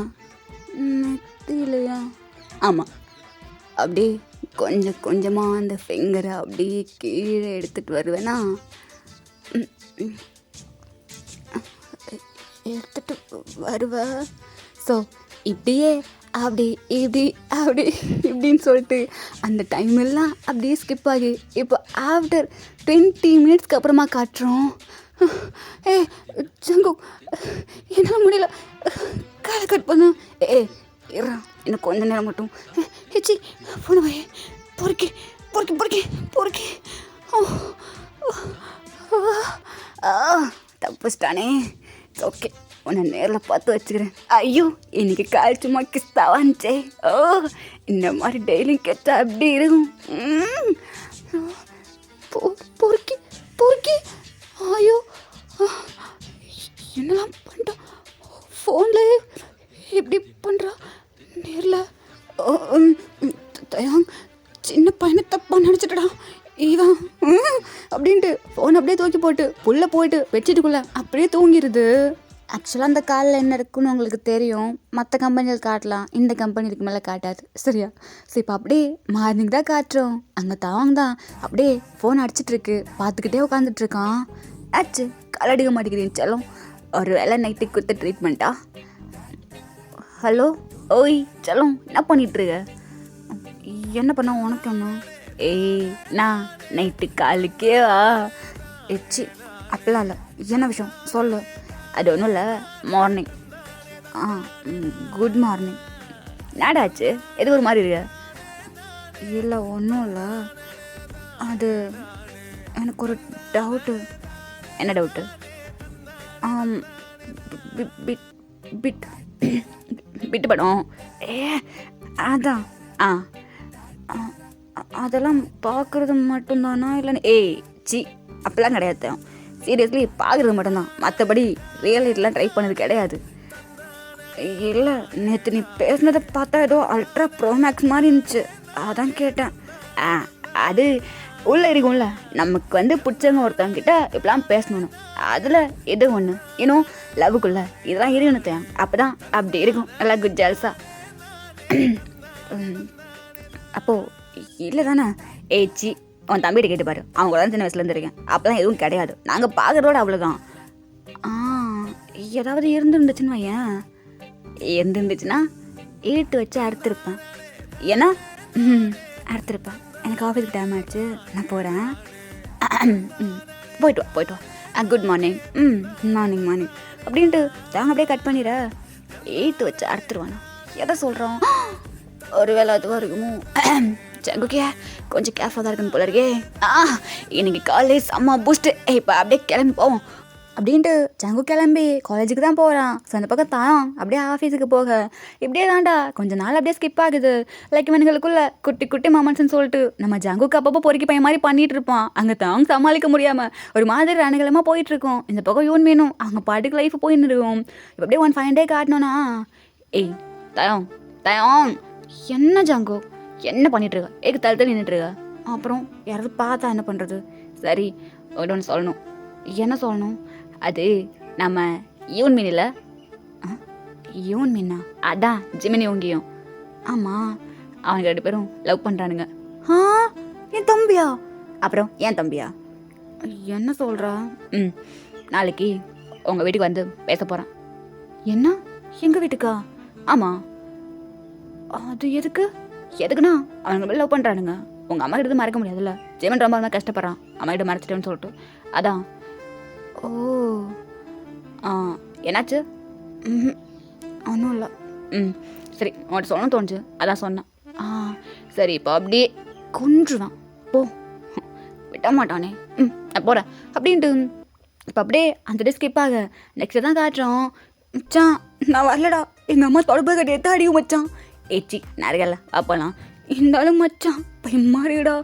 நெத்தியிலையா? ஆமாம், அப்படியே கொஞ்சம் கொஞ்சமாக அந்த ஃபிங்கரை அப்படியே கீழே எடுத்துகிட்டு வருவேனா? எடுத்துட்டு வருவ. ஸோ இப்படியே இப்படின்னு சொல்லிட்டு அந்த டைம் எல்லாம் அப்படியே ஸ்கிப் ஆகி இப்போ ஆஃப்டர் 20 மினிட்ஸ்க்கு அப்புறமா காட்டுறோம். ஜங்கு, என்னால் முடியல, காலை கட் பண்ண. இருறா, இன்னும் கொஞ்ச நேரம் மட்டும். ஹெச்சி போன பையே, பொறுக்கி தப்புச்சிட்டானே. ஓகே, உன்னை நேரில் பார்த்து வச்சுக்கிறேன். ஐயோ, இன்னைக்கு கால் சும்மா கிஸ்தா வந்துச்சே. இந்த மாதிரி டெய்லியும் கெட்டா அப்படி இருக்கும். பொறுக்கி ஐயோ, என்னெல்லாம் பண்ணுறான் ஃபோனில், எப்படி பண்ணுறா நேரில்? தயாங், சின்ன பையனை தப்பாக நினச்சிட்டடா இவன் அப்படின்ட்டு ஃபோன் அப்படியே தூக்கி போட்டு புள்ள போயிட்டு பெட்ஷீட்டுக்குள்ளே அப்படியே தூங்கிடுது. ஆக்சுவலாக அந்த காலில் என்ன இருக்குன்னு உங்களுக்கு தெரியும். மற்ற கம்பெனிகள் காட்டலாம், இந்த கம்பெனி இதுக்கு மேலே காட்டாது, சரியா? ஸோ இப்போ அப்படியே மார்னிங் தான் காட்டுறோம். அங்கே தவாங்க தான் அப்படியே ஃபோன் அடிச்சிட்ருக்கு, பார்த்துக்கிட்டே உட்காந்துட்ருக்கான். ஆச்சு, கலடிக்க மாட்டேங்கிறீங்க செல்லம். ஒரு வேளை நைட்டுக்கு கொடுத்த ட்ரீட்மெண்ட்டா? ஹலோ, ஓய் செல்லம், என்ன பண்ணிகிட்ருக்க? என்ன பண்ண உனக்கு என்ன? நான் நைட்டு காலுக்கேவா? எச்சி, அப்படிலாம் இல்லை. என்ன விஷயம் சொல்லு. அது ஒன்றும் இல்லை, மார்னிங். Good morning. நாடாச்சு, எது ஒரு மாதிரி இருக்க? இல்லை, ஒன்றும் இல்லை. அது எனக்கு ஒரு டவுட்டு. என்ன டவுட்டு? பிட்டு படம். அதான். அதெல்லாம் பார்க்குறது மட்டும்தானா இல்லைன்னு? சி, அப்படிலாம் கிடையாது. சீரியஸ்லி பார்க்குறது மட்டும்தான், மற்றபடி ரியலிட்டிலாம் ட்ரை பண்ணது கிடையாது. இல்லை, நேற்று நீ பேசுனதை பார்த்தா ஏதோ அல்ட்ரா ப்ரோமேக்ஸ் மாதிரி இருந்துச்சு, அதான் கேட்டேன். அது உள்ளே இருக்கும்ல, நமக்கு பிடிச்சவங்க ஒருத்தவங்கிட்ட இப்படிலாம் பேசணும், அதில் எது ஒன்று இன்னும் லவ்வுக்குள்ள இதெல்லாம் இருக்கணும் தேவை. அப்போ தான் அப்படி இருக்கும், நல்லா குட் ஜால்ஸா. அப்போது இல்லை தானே? சி, உன் தம்பிகிட்ட கேட்டு பாரு, அவங்க தான் சின்ன வயசுலேருந்து இருக்கேன், அப்போ தான் எதுவும் கிடையாது, நாங்கள் பார்க்குறதோட அவ்வளோதான். ஏதாவது இருந்துருந்துச்சுன்னு வையன், இருந்துருந்துச்சுன்னா ஈட்டு வச்சு அறுத்துருப்பேன். ஏன்னா அறுத்துருப்பேன். எனக்கு ஆஃபீஸுக்கு டைம் ஆகிடுச்சு, நான் போகிறேன். போயிட்டு வா. Good morning. மார்னிங் அப்படின்ட்டு தாங்க அப்படியே கட் பண்ணிடுற. ஈட்டு வச்சு அறுத்துருவானா? எதை சொல்கிறோம்? ஒரு வேளை அதுவாக இருக்குமோ? ஜங்குக்கே, கொஞ்சம் கேர்ஃபுல்லாக தான் இருக்குன்னு போல இருக்கே. இன்னைக்கு காலேஜ் செம்ம பூஸ்ட்டு. இப்போ அப்படியே கிளம்பி போவோம் அப்படின்ட்டு ஜங்கு கிளம்பி காலேஜுக்கு தான் போகிறான். ஸோ அந்த பக்கம் தான் அப்படியே ஆஃபீஸுக்கு போக இப்படியே தான்டா கொஞ்சம் நாள் அப்படியே ஸ்கிப் ஆகுது. லைக் இவனுங்களுக்குள்ள குட்டி மாமன்ஸ்ன்னு சொல்லிட்டு நம்ம ஜங்குக்கு அப்பப்போ பொறுக்கி பையன் மாதிரி பண்ணிகிட்டு இருப்பான். அங்கே தாங்க சமாளிக்க முடியாமல் ஒரு மாதிரி ரணகலமாக போயிட்டுருக்கோம். இந்த பக்கம் யூன் வேணும், அவங்க பாட்டுக்கு லைஃப் போயின்னு இருக்கும். இப்போ அப்படியே 1 fine day காட்டணும்னா, தயம் என்ன ஜங்கு என்ன பண்ணிகிட்ருக்க? தள்ளி நின்றுட்டுருக்க? அப்புறம் யாராவது பார்த்தா என்ன பண்ணுறது? சரி, ஒன்று சொல்லணும். என்ன சொல்லணும்? அது நம்ம யூன் மீன் இல்லை? யூன் மீனா? அதான் ஜிமினி உங்கியும். ஆமாம், அவங்க 2 பேரும் லவ் பண்ணுறானுங்க. என் தம்பியா? அப்புறம் ஏன் தம்பியா? என்ன சொல்கிறா? ம், நாளைக்கு உங்கள் வீட்டுக்கு வந்து பேச போகிறேன். என்ன, எங்கள் வீட்டுக்கா? ஆமாம். அது எதுக்கு? எதுக்குண்ணா அவங்க லவ் பண்ணுறானுங்க. உங்கள் அம்மா கிட்ட மறக்க முடியாதுல்ல. ஜெமன் ரொம்ப கஷ்டப்படுறான், அம்மா கிட்ட மறைச்சிட்டேன்னு சொல்லிட்டு. அதான். ஓ, என்னாச்சு? ம், ஒன்றும் இல்லை. ம், சரி, உங்கள்கிட்ட சொல்லணும்னு தோணுச்சு, அதான் சொன்னேன். சரி, இப்போ அப்படியே கொன்றுவான், போ. விட மாட்டானே. நான் போகிறேன் அப்படின்ட்டு இப்போ அப்படியே அந்த டே ஸ்கிப் ஆக நெக்ஸ்ட்டு தான் காட்டுறோம். மச்சான், நான் வரலடா, எங்கள் அம்மா தொடர்பு கட்டி எடுத்து அடியும் மச்சான். ஏச்சி நிறையல அப்போலாம் இருந்தாலும் மச்சான் பயமாறிடா.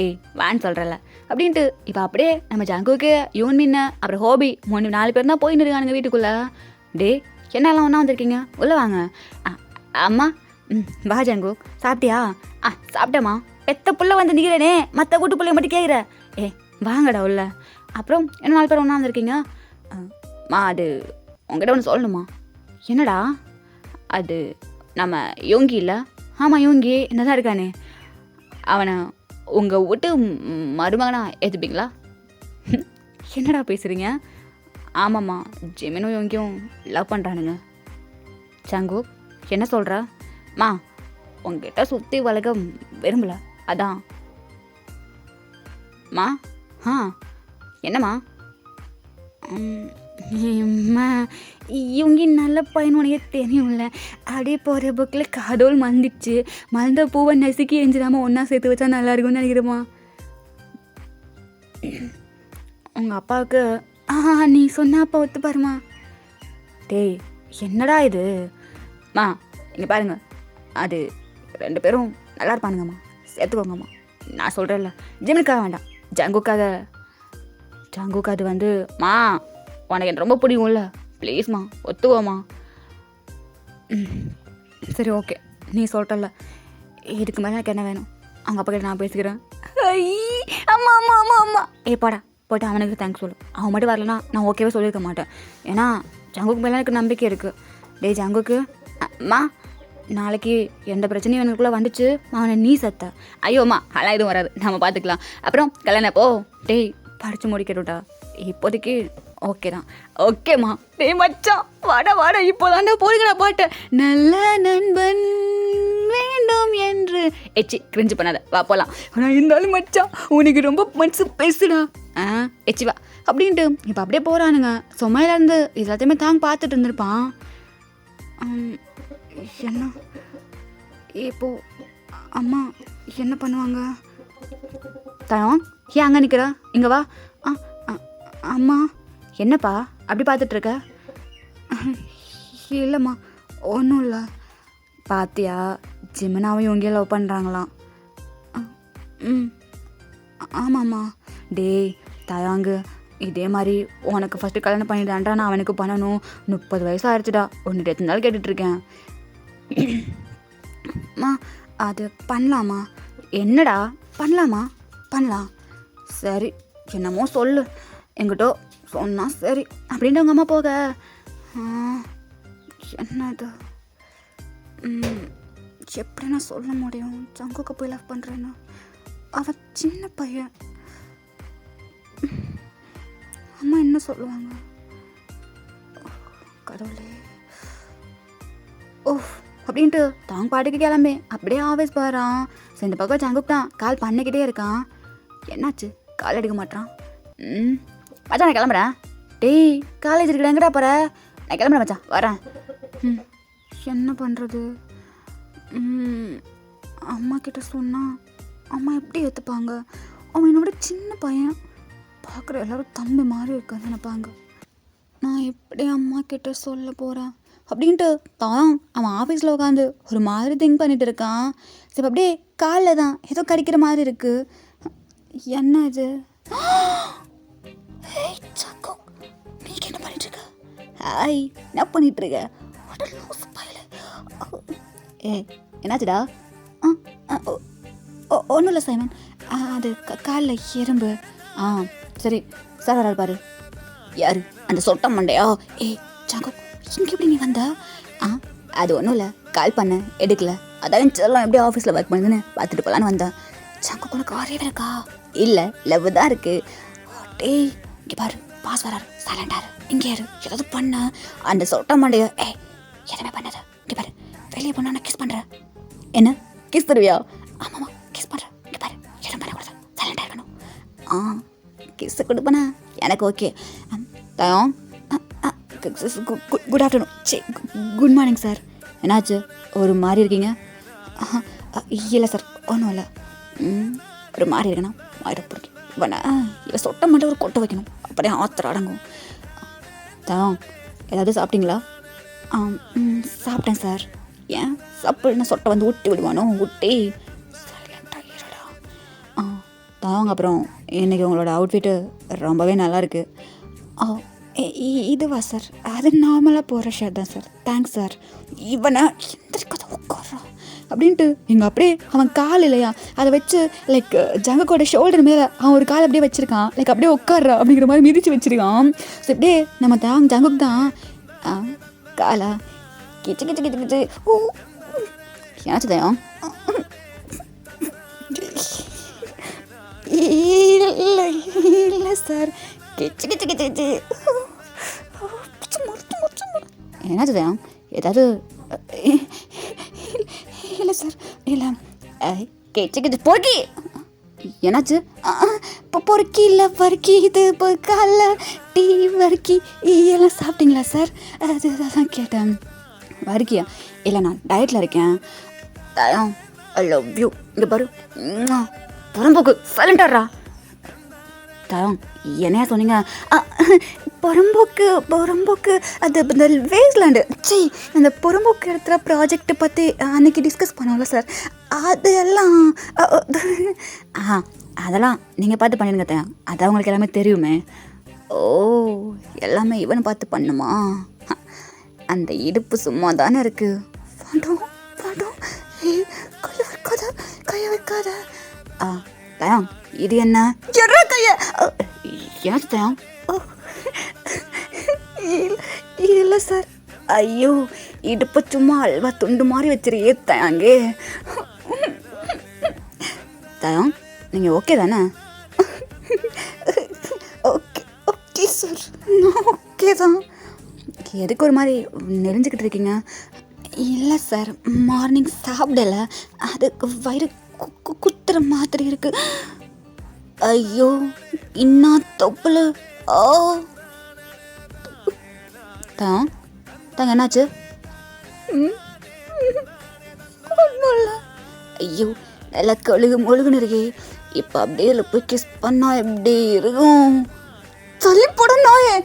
ஏய் வேன் சொல்கிறல அப்படின்ட்டு இப்போ அப்படியே நம்ம ஜங்குக்கு யூன் மின்ன அப்புறம் ஹோபி 4 பேர் தான் போயின்னு இருக்கானுங்க வீட்டுக்குள்ளே. டே என்னெல்லாம் ஒன்றா வந்திருக்கீங்க, உள்ளே வாங்க. அம்மா, வா ஜங்கு, சாப்பிட்டியா? சாப்பிட்டேம்மா. பெத்த புள்ள வந்து நிற்கிறேனே, மற்ற கூட்டு பிள்ளைய மட்டும் கேட்குற. வாங்கடா உள்ள. அப்புறம் என்ன 4 பேர் ஒன்றா வந்திருக்கீங்க? மா, அது உங்ககிட்ட ஒன்று சொல்லணுமா? என்னடா அது? நம்ம யோங்கி இல்லை? ஆமாம், யோங்கி என்ன தான் இருக்கானே, அவனை உங்கள் வீட்டு மருமகனா ஏற்றுப்பீங்களா? என்னடா பேசுகிறீங்க? ஆமாம்மா, ஜெமினும் யோங்கியும் லவ் பண்ணுறானுங்க. சங்கு, என்ன சொல்கிற? மா, உங்ககிட்ட சுற்றி வளர்க்க விரும்பல, அதான். மா, என்னம்மா? இவங்க நல்ல பையன் உனக்கு தெரியும்ல. அப்படியே போகிற புக்கில் காதோல் மறந்துடுச்சு. மறந்த பூவை நசுக்கி எஞ்சிடாமல் ஒன்றா சேர்த்து வச்சா நல்லா இருக்கும்னு நினைக்கிறேம்மா. உங்கள் அப்பாவுக்கு நீ சொன்ன அப்பா ஒத்து பாருமா. டேய் என்னடா இது? மா, இங்கே பாருங்க, அது 2 பேரும் நல்லா இருப்பானுங்கம்மா, சேர்த்துக்கோங்கம்மா. நான் சொல்கிறேன்ல, ஜிம்முக்காக வேண்டாம், ஜங்குக்காக. ஜங்குக்கு அது வந்து மா, உனக்கு எனக்கு ரொம்ப பிடிக்கும்ல, ப்ளீஸ்மா ஒத்துவோம்மா. சரி, ஓகே, நீ சொல்லிட்டல, இதுக்கு மேலே எனக்கு என்ன வேணும்? அவங்க அப்பா கிட்ட நான் பேசிக்கிறேன். அம்மா அம்மா அம்மா அம்மா போடா, போய்ட்டு அவனுக்கு தேங்க்ஸ் சொல்லு. அவன் மட்டும் வரலன்னா நான் ஓகேவே சொல்லியிருக்க மாட்டேன். ஏன்னா ஜங்குக்கு மேலே எனக்கு நம்பிக்கை இருக்குது. டே ஜங்குக்கு, அம்மா, நாளைக்கு எந்த பிரச்சனையும் எனக்குள்ளே வந்துச்சு அவனை நீ சத்த. ஐயோம்மா, அதெல்லாம் எதுவும் வராது, நம்ம பார்த்துக்கலாம். அப்புறம் கல்யாணம் எப்போ? டேய் படித்து முடிக்கட்டும்டா, இப்போதைக்கு ஓகே தான். ஓகேம்மா. டேய் மச்சான், வாடா வாடா, இப்போதான்டா போடுங்கடா பாட்டு. நல்ல நண்பன் வேண்டும் என்று எச்சி கிரிஞ்சு பண்ணாத, வா போகலாம். ஆனால் இருந்தாலும் மச்சான் உனக்கு ரொம்ப மனசு பேசுடா. எச்சி வா அப்படின்ட்டு இப்போ அப்படியே போகிறானுங்க. சுமையிலேருந்து எல்லாத்தையுமே தாங்க பார்த்துட்டு இருந்திருப்பான். என்ன இப்போ அம்மா என்ன பண்ணுவாங்க? தரம், ஏன் அங்கே நிற்கிற? இங்கே வா. அம்மா. என்னப்பா அப்படி பார்த்துட்ருக்க? இல்லைம்மா, ஒன்றும் இல்லை. பாத்தியா, ஜிமினாவும் இவங்க லவ் பண்ணுறாங்களாம். ஆமாம்மா. டேய் தயாங்கு, இதே மாதிரி உனக்கு ஃபஸ்ட்டு கல்யாணம் பண்ணிட்டான்டா, நான் அவனுக்கு பண்ணணும். 30 வயசு ஆயிடுச்சுடா, ஒன்று எத்தனை நாள் கேட்டுட்ருக்கேன். மா, அது பண்ணலாமா? என்னடா பண்ணலாமா? பண்ணலாம். சரி, என்னமோ சொல்லு, எங்கிட்ட சொன்னால் சரி அப்படின்ட்டு அவங்க அம்மா போக. என்ன இது? எப்படி நான் சொல்ல முடியும் ஜங்குக்கு போய் லவ் பண்ணுறேன்னு? அவன் சின்ன பையன், அம்மா என்ன சொல்லுவாங்க? கடவுளே. அப்படின்ட்டு தாங்க பாட்டுக்கு கிளம்பி அப்படியே ஆஃபீஸ் போகிறான். இந்த பக்கம் ஜங்குக்கு தான் கால் பண்ணிக்கிட்டே இருக்கான். என்னாச்சு, கால் எடுக்க மாட்டான். மச்சான் நான் கிளம்புறேன். டேய் காலேஜ் இருக்கிற எங்கடா போகிற? நான் கிளம்புறேன் மச்சான், வரேன். என்ன பண்ணுறது? அம்மா கிட்ட சொன்னால் அம்மா எப்படி ஏற்றுப்பாங்க? அவன் என்னோட சின்ன பையன், பார்க்குற எல்லோரும் தம்பி மாதிரி இருக்கான்னு நினைப்பாங்க. நான் எப்படி அம்மா கிட்ட சொல்ல போகிறேன் அப்படின்ட்டு தான் அவன் ஆஃபீஸில் உட்காந்து ஒரு மாதிரி திங்க் பண்ணிட்டு இருக்கான். சரி, அப்படியே காலில் தான் ஏதோ கடிக்கிற மாதிரி இருக்குது. என்ன இது? நீ என்ன பண்ணிட்டு இருக்க? ஹாய், என்ன பண்ணிட்டு இருக்க? என்னாச்சுடா? ஒன்றும் இல்லை சைமன், அது காலில் எறும்பு. சரி, சார் வராது பாரு. யாரு? அந்த சொட்ட மண்டையா? சாங்கோ, இங்கே எப்படி நீ வந்தா? அது ஒன்றும் இல்லை, கால் பண்ண எடுக்கல, அதான் செல்லம் எப்படி ஆஃபீஸில் ஒர்க் பண்ணுதுன்னு பார்த்துட்டு போகலான்னு வந்தேன். சாங்கோ, உனக்கு வரவே இருக்கா? இல்லை, லவ் தான் இருக்குது. டேய் இங்கே பாரு பாஸ் வராரு, சைலண்டாரு, இங்கே இரு, ஏதாவது பண்ண அந்த சொட்ட மாண்டைய எதுவுமே பண்ணாத, இங்கே பாரு வெளியே போனா நான் கிஸ் பண்ணுறேன். என்ன கிஸ் தருவியா? ஆமாம்மா கிஸ் பண்ணுறேன், இங்கே பாரு எதுவும் பண்ணக்கூடாது, சைலண்டாக இருக்கணும். கிஸ் கொடுப்பேண்ணா எனக்கு ஓகே. தயம் good afternoon, good morning sir. என்னாச்சு ஒரு மாதிரி இருக்கீங்க? இல்லை சார் ஒன்றும் இல்லை, ஒரு மாதிரி இருக்கேண்ணா. மாதிரி பிடிக்கும் இவனை, இவன் சொட்ட மட்டும் ஒரு கொட்டை வைக்கணும், அப்படியே ஆத்திரம் அடங்கும். தயம் ஏதாவது சாப்பிட்டீங்களா? சாப்பிட்டேன் சார். ஏன் சாப்பிட்னா சொட்டை வந்து ஊட்டி விடுவானோ? ஊட்டி சைலண்டாக இருடா. தாங்க. அப்புறம் இன்றைக்கி உங்களோட அவுட்ஃபிட்டு ரொம்பவே நல்லாயிருக்கு. இதுவா சார்? அது நார்மலாக போகிற ஷர்ட் தான் சார். Thanks sir. இவனை எந்திரிக்காத உட்கார்றான் அப்படின்ட்டு எங்கள் அப்படியே அவன் கால் இல்லையா அதை வச்சு லைக் ஜங்குக்கோட ஷோல்டர் மேலே அவன் ஒரு கால் அப்படியே வச்சுருக்கான், லைக் அப்படியே உட்கார்றா அப்படிங்கிற மாதிரி மிதித்து வச்சுருக்கான். ஸோ அப்படியே நம்ம ஜங்குக்கு தான் காலா கிச்சு கிச்சு கிச்சு கிச்சு. ஏன்னாச்சு தயம்? இல்லை இல்லை சார், கிச்சு கிச்சு கிச்சு கிச்சு. என்னாச்சு தயம்? ஏதாவது? இல்லை சார் இல்லை, கிச்சு கிச்சு பொறுக்கி. என்னாச்சு? பொறுக்கி இல்லை வறுக்கி, இது கால டீ வறுக்கி எல்லாம் சாப்பிட்டீங்களா சார்? அதுதான் கேட்டேன். வறுக்கியா? இல்லை நான் டயட்டில் இருக்கேன். தயம் ஐ லவ் யூ. இங்கே பாரு புறம்போக்கு சைலண்டாடுறா. தயம் என்னையா சொன்னீங்க? புறம்போக்கு அது இந்த வேஸ்ட்லேண்டு சி அந்த புறம்போக்கு இடத்துல ப்ராஜெக்டை பற்றி அன்றைக்கி டிஸ்கஸ் பண்ணோம்ல சார், அது எல்லாம் அதெல்லாம் நீங்கள் பார்த்து பண்ணிடுங்க தயம், அது அவங்களுக்கு எல்லாமே தெரியுமே. ஓ எல்லாமே இவனை பார்த்து பண்ணுமா? அந்த இடுப்பு சும்மா தானே இருக்குது. பாண்டோம் பாண்டோம், கைய வைக்காத. தயம் இது என்ன? கைய ஏன் தயம்? இல்லை சார். ஐயோ இடுப்பு சும்மா அல்வா துண்டு மாதிரி வச்சிருக்கே தயாங்கே. தயம் நீங்கள் ஓகே தானே? ஓகே ஓகே சார், ஓகே தான். எதுக்கு ஒரு மாதிரி நெறிஞ்சிக்கிட்டு இருக்கீங்க? இல்லை சார் மார்னிங் சாப்பிடலை, அதுக்கு வயிறு குத்துற மாதிரி இருக்கு. ஐயோ இன்னா தொப்புல. ஓ தாங்க என்னாச்சு? ஐயோ நல்லா முழுகுன்னு இருக்கே. இப்போ அப்படியே போய் கிஸ் பண்ணா எப்படி இருக்கும்? சொல்லி போட நாயே.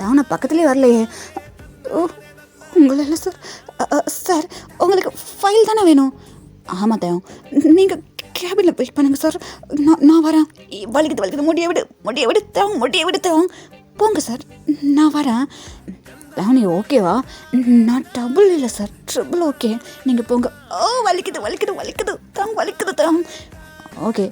நான் பக்கத்துலேயே வரலையே. ஓ உங்களை இல்லை சார். சார் உங்களுக்கு ஃபைல் தானே வேணும்? ஆமாம் தயம், நீங்கள் கேபினில் வெயிட் பண்ணுங்கள் சார், நான் வரேன். வலிக்குது முடிய விடு தயம் போங்க சார், நான் வரேன். நீ ஓகேவா? நான் டபுள் இல்லை சார், ட்ரிபிள் ஓகே. நீங்கள் போங்க. ஓ வலிக்குது தயம். ஓகே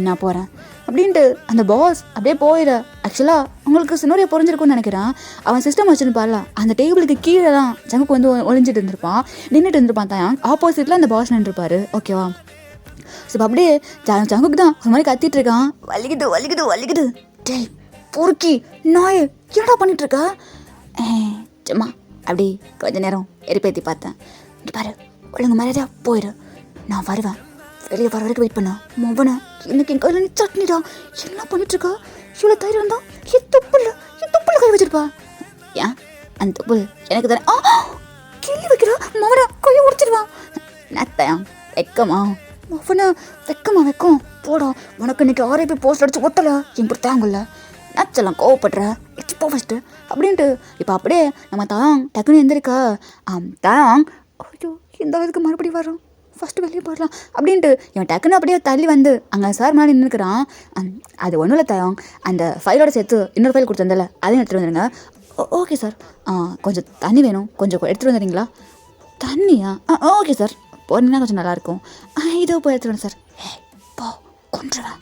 நான் போகிறேன் அப்படின்ட்டு அந்த பாஸ் அப்படியே போயிட. ஆக்சுவலாக உங்களுக்கு சின்னோரியா புரிஞ்சிருக்கும்னு நினைக்கிறேன். அவன் சிஸ்டம் வச்சுருப்பார்ல, அந்த டேபிளுக்கு கீழே தான் ஜங்குக்கு வந்து ஒளிஞ்சிட்டு இருந்திருப்பான், நின்றுட்டு இருந்திருப்பான். தான் ஆப்போசிட்டில் அந்த பாஸ் நின்றுருப்பாரு. ஓகேவா? ஸோ அப்படியே ஜங்குக்கு தான் ஒரு மாதிரி கத்திட்டு இருக்கான். வலிக்குது. டேய் பொறுக்கி நாய் என்னடா பண்ணிகிட்ருக்கா? சும்மா அப்படி கொஞ்ச நேரம் எரிப்பேற்றி பார்த்தேன். இங்கே பாரு ஒழுங்கு மரியாதையா போயிடு, நான் வருவேன். வெளியே வர வரைக்கும் வெயிட் பண்ண மொபனை. இன்னைக்கு என் கையில் சட்னிடா. என்ன பண்ணிட்டுருக்கா? இவ்வளோ தைரியம் இருந்தா என் தொப்புல கை வச்சிருப்பா. ஏன் அந்த தொப்புள் எனக்கு தானே கிள்ளி வைக்கிறா. மொபனை கையை உடைச்சிடுவான். நத்தயம் வெக்கமா மொபனை வெக்கம் போடா. உனக்கு இன்னைக்கு ஆர்ஐபி போஸ்ட் அடிச்சு ஒட்டலை இப்படி தாங்கல்ல. நச்சலாம் கோவப்படுற இப்போ ஃபஸ்ட்டு அப்படின்ட்டு. இப்போ அப்படியே நம்ம டக்குன்னு எந்திரிக்கா. தயாங் ஐயோ இந்த அளவுக்கு மறுபடியும் வரோம், ஃபஸ்ட்டு வெளியே போயிடலாம் அப்படின்ட்டு இவன் டக்குன்னு அப்படியே தள்ளி வந்து அங்கே சார் முன்னாடி நின்றுக்கிறான். அது ஒன்றும் இல்லை தயாங், அந்த ஃபைலோட சேர்த்து இன்னொரு ஃபைல் கொடுத்துருந்தல அதையும் எடுத்துகிட்டு வந்துடுங்க. Okay sir. கொஞ்சம் தண்ணி வேணும், கொஞ்சம் எடுத்துகிட்டு வந்துடுறீங்களா? தண்ணியா? ஓகே சார், போனீங்கன்னா கொஞ்சம் நல்லாயிருக்கும். இதோ போய் எடுத்துகிட்டு வரேன் சார். போ கொண்டுருவேன்.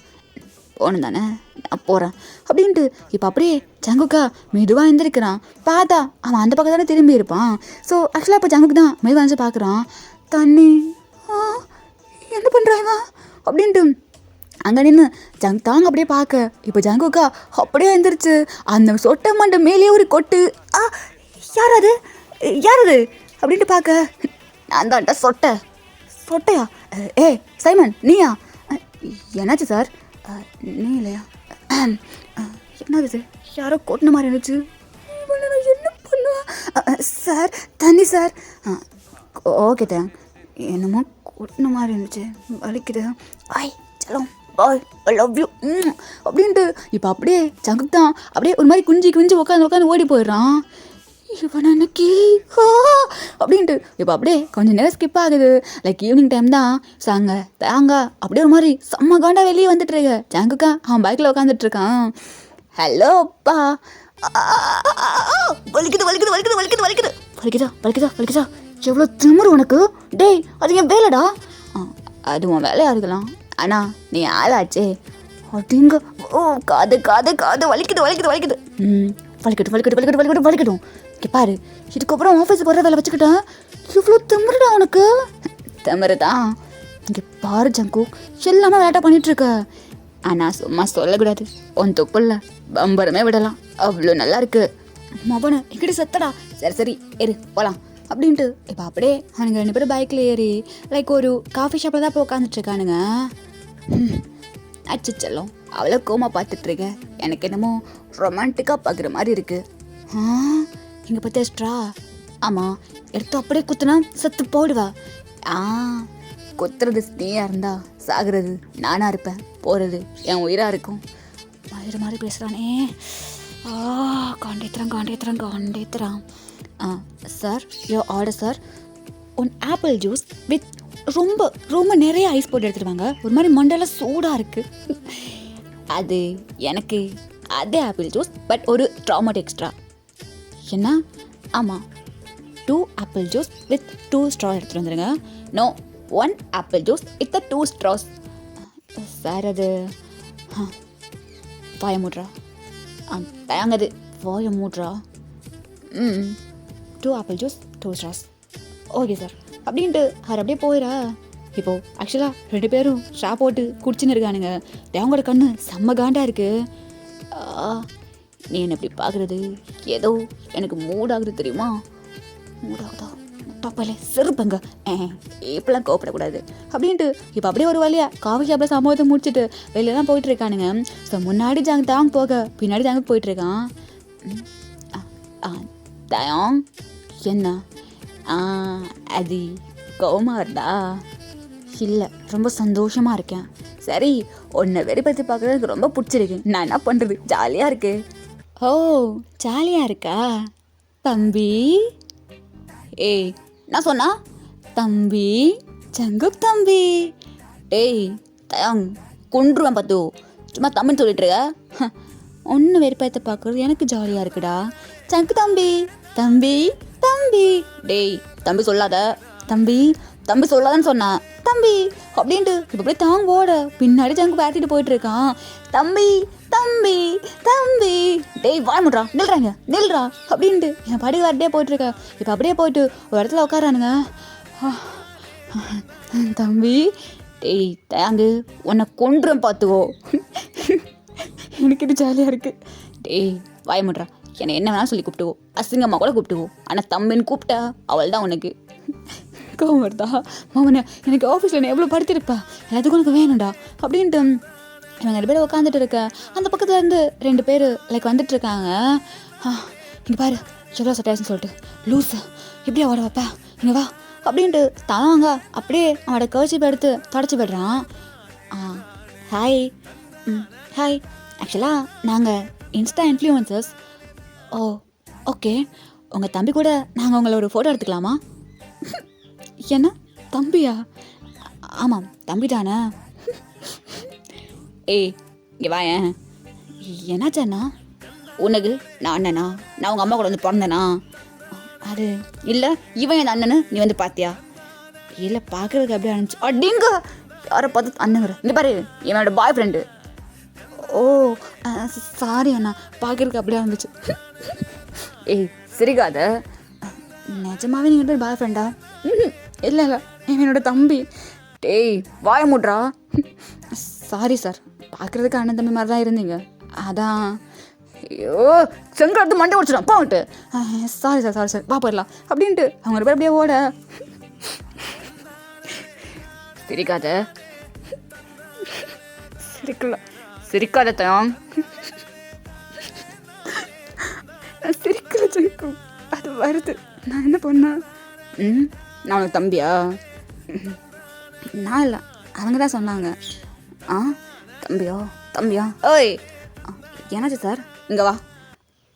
போகணும் தானே, நான் போகிறேன் அப்படின்ட்டு. இப்போ அப்படியே ஜங்குக்கா மெதுவாக எழுந்திருக்கிறான். பார்த்தா அவன் அந்த பக்கம் தானே திரும்பி இருப்பான். ஸோ ஆக்சுவலாக இப்போ ஜங்குக்கு தான் மெதுவாக வந்து பார்க்குறான். தண்ணி என்ன பண்ணுறாங்க அப்படின்ட்டு அங்கே நின்று தாங்க அப்படியே பார்க்க. இப்போ ஜங்குக்கா அப்படியே எழுந்திரிச்சு அந்த சொட்டை மண்டை மேலேயே ஒரு கொட்டு. யார் அது அப்படின்ட்டு பார்க்க, நான் தான்டா சொட்டையா? சைமன் நீயா? என்னாச்சு சார்? நீ இல்லையா? என்னது யாரோ கொட்டின மாதிரி இருந்துச்சு. என்ன பண்ணுவா சார்? தண்ணி சார். ஓகே தேங். என்னமோ கொட்டின மாதிரி இருந்துச்சு, வலிக்குது. சலோ பாய், ஐ லவ் யூ அப்படின்ட்டு இப்போ அப்படியே ஜங்குக்கு தான் அப்படியே ஒரு மாதிரி குஞ்சு உட்காந்து ஓடி போயிடுறான். இவன் எனக்கு அப்படின்ட்டு இப்போ அப்படியே கொஞ்சம் நேரம் ஸ்கிப் ஆகுது. லைக் ஈவினிங் டைம் தான். தாங்க அப்படியே ஒரு மாதிரி செம்ம காண்டா வெளியே வந்துட்டுருக்கு. ஜங்குக்கா அவன் பைக்கில் உட்காந்துட்ருக்கான். ஹலோ அப்பா, வலிக்குதா? எவ்வளோ திமிரு உனக்கு? டேய், அது என் வேலைடா. அது உன் வேலையாக இருக்கலாம், ஆனால் நீ ஆளாச்சே. அப்படிங்க. காது வலிக்குது. வலிக்கட்டும். பாரு, இதுக்கப்புறம் ஆஃபீஸுக்கு வர வேலை வச்சுக்கிட்டேன். இவ்வளோ திமிருடா உனக்கு. திமிரு தான். இங்கே பாரு ஜங்கு, எல்லாமே வேட்டா பண்ணிகிட்ருக்க. ஆனால் சும்மா சொல்லக்கூடாது. உன் தொப்புள்ள பம்பரமே விடலாம், அவ்வளோ நல்லா இருக்கு. மொபனை எங்கிட்ட சத்தடா. சரி ஏறு போகலாம் அப்படின்ட்டு இப்போ அப்படியே அவனுங்க 2 பேரும் பைக்கில் ஏறி லைக் ஒரு காஃபி ஷாப்பில் தான் போய் உட்காந்துட்ருக்கானுங்க. அச்சச்செல்லம், அவ்வளோ கோமா பார்த்துட்ருக்க. எனக்கு என்னமோ ரொமான்டிக்காக பார்க்குற மாதிரி இருக்குது. இங்கே பார்த்தியா ஸ்ட்ரா? ஆமாம், எடுத்து அப்படியே குத்துனா செத்து போடுவா. கொத்துறது நீயாக இருந்தா சாகிறது நானாக இருப்பேன், போகிறது என் உயிராக இருக்கும். மாதிரி பேசுகிறானே. காண்டேத்துறான். Sir, your order sir. One apple juice with ரொம்ப நிறைய ஐஸ் போட்டு எடுத்துகிட்டு வாங்க. ஒரு மாதிரி மண்டெல்லாம் சூடாக இருக்குது. அது எனக்கு அதே ஆப்பிள் ஜூஸ், பட் ஒரு ட்ராமட் எக்ஸ்ட்ரா. என்ன? ஆமாம், 2 ஆப்பிள் ஜூஸ் வித் 2 ஸ்ட்ரா எடுத்துகிட்டு வந்துடுங்க. No, 1 apple juice with 2 straws. Sir அது வாய மூட்றா. தயங்குது, வாய மூட்றா. 2 apple juice 2 straws. Okay sir அப்படின்ட்டு அவர் அப்படியே போயிடா. இப்போது ஆக்சுவலாக 2 பேரும் ஸ்ட்ரா போட்டு குடிச்சுன்னு இருக்கானுங்க. அவங்களோட கண்ணு செம்ம காண்டாக இருக்குது. நீ என்ன இப்படி பார்க்குறது ஏதோ எனக்கு மூடாகுது தெரியுமா? மூடாகுதா? தப்பாலே செருப்பங்க, இப்பெல்லாம் கோப்படக்கூடாது அப்படின்ட்டு இப்போ அப்படியே ஒரு வழியாக காஃபி ஷாப்பில் சம்பவத்தை முடிச்சுட்டு வெளியே தான் போயிட்டுருக்கானுங்க. ஸோ முன்னாடி தாங்க போக பின்னாடி தாங்க போயிட்டுருக்கான். தயம் என்ன? அது கோவமாக இருந்தா இல்லை, ரொம்ப சந்தோஷமாக இருக்கேன். சரி, உன்னை வெறிப்பத்தி பார்க்குறதுக்கு ரொம்ப பிடிச்சிருக்கு. நான் என்ன பண்ணுறது, ஜாலியாக இருக்கு. ஓ, ஜாலியாக இருக்கா தம்பி? நான் சொன்னா தம்பி, ஜங்குக் தம்பி. தயாங் கொன்றுவேன் பார்த்து, சும்மா தம்பின்னு சொல்லிட்டு இருக்க. ஒன்று வெறிப்பத்தை பார்க்குறது எனக்கு ஜாலியாக இருக்குடா. ஜங்கு தம்பி. தம்பி சொல்லாத. தம்பி சொல்லாதன்னு சொன்னேன். தம்பி அப்படின்ட்டு இப்போ அப்படியே தாங்கோட பின்னாடி ஜங்கு பேத்திட்டு போயிட்டு இருக்கான். தம்பி. வாய்முட்றா, நில்றா அப்படின்ட்டு என் படி வரட்டே போயிட்டுருக்க. இப்போ அப்படியே போயிட்டு ஒரு இடத்துல உட்காரானுங்க. தம்பி, தயாங்கு உன்னை கொன்றும் பார்த்துக்கோ. எனக்கு இது ஜாலியாக இருக்குது. வாய்முட்றா, என்னை என்ன வேணாலும் சொல்லி கூப்பிட்டுவோ, அசிங்கம்மா கூட கூப்பிட்டுவோ, ஆனால் தம்பின்னு கூப்பிட்டா அவள் தான் உனக்கு கோவம் வருதா? மாமனே, எனக்கு ஆஃபீஸில் நான் எவ்வளோ படுத்திருப்பா, எல்லாத்துக்கும் உனக்கு வேணும்டா அப்படின்ட்டு இவங்க 2 பேர் உட்காந்துட்டு இருக்க. அந்த பக்கத்தில் இருந்து 2 பேர் லைக் வந்துட்டுருக்காங்க. இங்கே பாரு, எவ்வளோ சட்டாயின்னு சொல்லிட்டு லூஸு இப்படியா ஓட வைப்பா, இங்கே வா அப்படின்ட்டு தாங்க அப்படியே அவனோட கர்ச்சீப் எடுத்து தொடச்சி விடுறான். ஹாய். ஆக்சுவலாக நாங்கள் இன்ஸ்டா இன்ஃப்ளூயன்சர்ஸ். ஓ ஓகே, உங்கள் தம்பி கூட நாங்கள் உங்களை ஒரு ஃபோட்டோ எடுத்துக்கலாமா? என்ன தம்பியா? ஆமாம், தம்பி தானே. இங்கே வாயேன். என்னாச்சண்ணா உனக்கு? நான் அண்ணனா? நான் உங்கள் அம்மா கூட வந்து பிறந்தேனா? அது இல்லை, இவன் என் அண்ணனு நீ வந்து பார்த்தியா? இல்லை, பார்க்குறதுக்கு அப்படியே அனுப்பிச்சு. அப்படிங்க யாரை பார்த்து அண்ணங்கிற? இங்கே பாரு, என்னோட பாய் ஃப்ரெண்டு. ஓ சாரி அண்ணா, பார்க்குறதுக்கு அப்படியே இருந்துச்சு. சிரிக்காத, நிஜமாவே நீங்கள் பேர் பாய் ஃப்ரெண்டா? இல்லை, என்னோட தம்பி. வாய மூட்றா. சாரி சார், பார்க்குறதுக்கு அண்ணன் தம்பி மாதிரி தான் இருந்தீங்க, அதான். ஐயோ செங்கல் மண்டை உடச்சிடும் போட்டு. சாரி சார் சாரி சார், வா போயிடலாம் அப்படின்ட்டு அவங்க ரெண்டு பேர் அப்படியே ஓட. சிரிக்காத சிரிக்காத தயம், சிரிக்கல ஜங்கு, அது வருது. நான் என்ன பண்ணேன்? நான் உனக்கு தம்பியா? நான் இல்லை, அவங்க தான் சொன்னாங்க. தம்பியா தம்பியா? ஓய் என்னாச்சு சார்? இங்கே வா.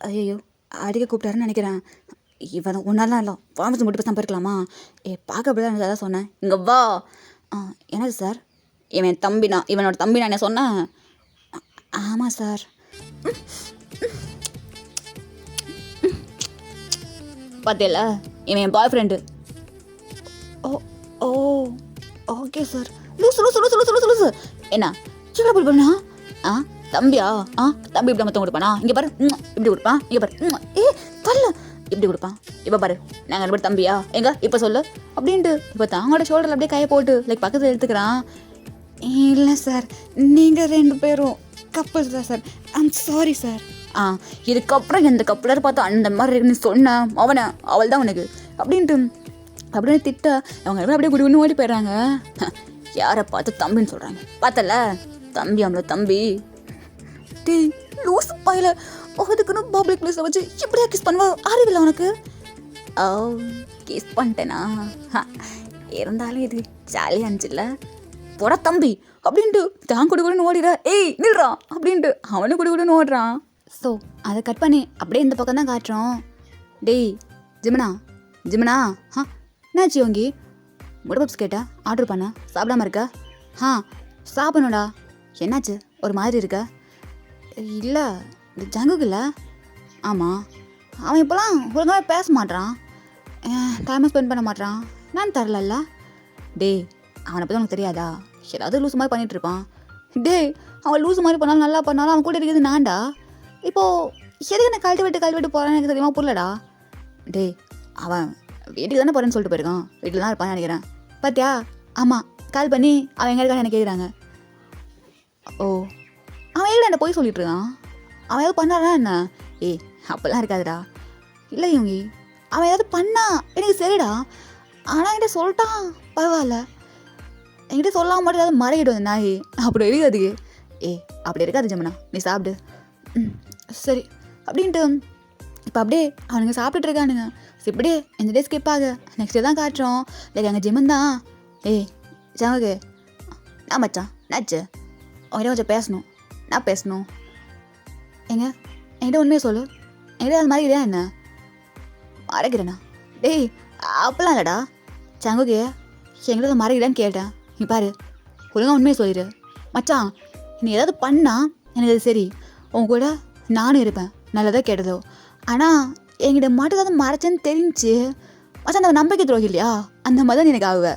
ஐயோ அடிக்க கூப்பிட்டாருன்னு நினைக்கிறேன். இவன் ஒன்றாலாம் இல்லை, வாமிச்சு மட்டும் பேசாமல் போயிருக்கலாமா? பார்க்க அப்படி தான் அதான் சொன்னேன். இங்கே வா. என்னாச்சு சார்? இவன் தம்பினா, இவனோட தம்பி நான் என்ன சொன்னேன்? ஆமாம் சார். பார்த்தியல்ல, இவன் என் பாய் ஃப்ரெண்டு. ஓ ஓகே சார். லூசு லூசு லூசு லூசு லூசு லூசு. என்ன சிக்கல போய் பண்ணா? தம்பியா? தம்பி இப்படி மொத்தம் கொடுப்பானா? இங்கே பாரு, இப்படி கொடுப்பான். இங்கே பாரு, தள்ள இப்படி கொடுப்பான். இப்போ பாரு, நாங்கள் ரெண்டு பேர் தம்பியா? எங்க இப்போ சொல்லு அப்படின்ட்டு இப்போ தாங்களோட ஷோல்டரில் அப்படியே கையை போட்டு லைக் பக்கத்தில் எடுத்துக்கிறான். இல்லை சார், நீங்கள் ரெண்டு பேரும் கப்பல் தான் சார். I'm sorry sir. இதுக்கப்புறம் எந்த கப்பலர் பார்த்து அந்த மாதிரி நீ சொன்ன அவனை அவள் தான் உனக்கு அப்படின்ட்டு அப்படின்னு திட்ட அவங்க அப்படியே குடி ஓடி போயிடுறாங்க. யாரை பார்த்து தம்பின்னு சொல்கிறாங்க? பார்த்தல, தம்பி அவங்கள தம்பி. டேய் லூசு பாயில, அதுக்குன்னு பப்ளிக் பிளேஸில் வச்சு இப்படியா கிஸ் பண்ணுவா? அறிவில்லை உனக்கு? கிஸ் பண்ணிட்டேனா? இருந்தாலும் இது ஜாலியாக இருந்துச்சுல்ல. போட தம்பி அப்படின்ட்டு தான் குடுன்னு ஓடிடுற. ஏய் நில்றா அப்படின்ட்டு அவனு குடுன்னு ஓடுறான். ஸோ அதை கட் பண்ணி அப்படியே இந்த பக்கம் தான் காட்டுறோம். டேய் ஜிமனா ஜிமனா, என்னாச்சு யோங்கி? முட்டை பப்ஸ் கேட்டா ஆர்டர் பண்ண, சாப்பிடாம இருக்க? சாப்பிடணும்டா. என்னாச்சு ஒரு மாதிரி இருக்க? இல்லை இந்த ஜங்குக்கு இல்லை. ஆமாம், அவன் இப்போலாம் ஒழுங்காக பேச மாட்டான், டைமை ஸ்பெண்ட் பண்ண மாட்டான். நான் தரல. டேய் அவனை பற்றி உனக்கு தெரியாதா? ஏதாவது லூஸ் மாதிரி பண்ணிகிட்ருப்பான். டேய் அவன் லூஸ் மாதிரி பண்ணாலும் நல்லா பண்ணாலும் அவன் கூட இருக்கிறது நான்டா. இப்போது எதுக்கு நான் கழட்டி விட்டு போகிறான்னு எனக்கு தெரியுமா? புரியலடா. டேய் அவன் வீட்டுக்கு தானே போகிறேன்னு சொல்லிட்டு போயிருக்கான், வீட்டில் தான் இருப்பான்னு நினைக்கிறேன். பார்த்தியா? ஆமாம், கால் பண்ணி அவன் எங்கே இருக்கான்னு எனக்கு கேட்குறாங்க. ஓ அவன் எங்கே என்ன போய் சொல்லிட்டு இருக்கான்? அவன் ஏதாவது பண்ணானா என்ன? அப்போல்லாம் இருக்காதுடா. இல்லை இவங்கி, அவன் ஏதாவது பண்ணா எனக்கு சரிடா, ஆனால் என்கிட்ட சொல்லிட்டான் பரவாயில்ல. என்கிட்ட சொல்லாம மட்டும் ஏதாவது மறையிடும் அந்த நாய், அப்படி இருக்காது. அப்படி இருக்காது ஜமுனா, நீ சாப்பிடு. சரி அப்படின்ட்டு இப்போ அப்படியே அவனுங்க சாப்பிட்டுட்டு இருக்கானுங்க. இப்படியே இந்த டே ஸ்கிப் ஆக நெக்ஸ்ட் டே தான் காட்டுறோம். லைக் அங்கே ஜிம்மன் தான். ஜாங்க நான் மச்சான் நாச்சு அவங்ககிட்ட கொஞ்சம் பேசணும். நான் பேசணும் என்கிட்ட உண்மையை சொல்லு. என்கிட்ட அது மாதிரி இதே என்ன மறைக்கிறேண்ணா? டேய் அப்பெல்லாம் இல்லைடா சங்குக்கு, என்கிட்ட மறைக்கிறேன்னு கேட்டேன். நீ பாரு ஒழுங்காக உண்மையை சொல்லிடு மச்சான். நீ ஏதாவது பண்ணா எனக்கு அது சரி, உன் கூட நானும் இருப்பேன், நல்லதாக கேட்டதோ. ஆனால் என்கிட்ட மட்டும் ஏதாவது மறைச்சேன்னு தெரிஞ்சு மச்சான் அந்த நம்பிக்கை துரோகி இல்லையா, அந்த மாதிரி தான் எனக்கு ஆகுவ.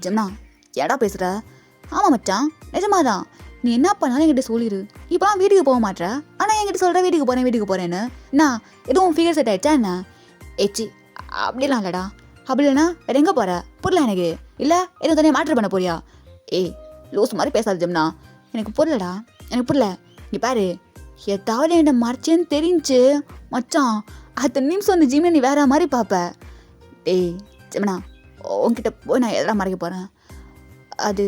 ஜம்னா ஏடா பேசுகிற? ஆமாம் மச்சான் நிஜமாதான், நீ என்ன பண்ணாலும் என்கிட்ட சொல்லிடு. இப்போலாம் வீட்டுக்கு போக மாட்டேற, ஆனால் என்கிட்ட சொல்கிற வீட்டுக்கு போகிறேன்னு. நான் எதுவும் ஃபிகர் செட் ஆகிடுச்சா என்ன? அப்படிலாம் இல்லைடா. அப்படி இல்லைனா வேறு எங்கே போகிற? புரியல எனக்கு. இல்லை எதுவும் தனியாக மேட்ரு பண்ண போறியா? லூஸ் மாதிரி பேசாது ஜம்னா, எனக்கு புரியலடா, எனக்கு புரியல. நீ பாரு ஏதாவது என்கிட்ட மறைச்சேன்னு தெரிஞ்சு மச்சான் அடுத்த நிமிஷம் அந்த ஜிம்மை நீ வேற மாதிரி பார்ப்ப. ஜம்னா உன்கிட்ட போய் நான் எதெல்லாம் மறைக்க போகிறேன்? அது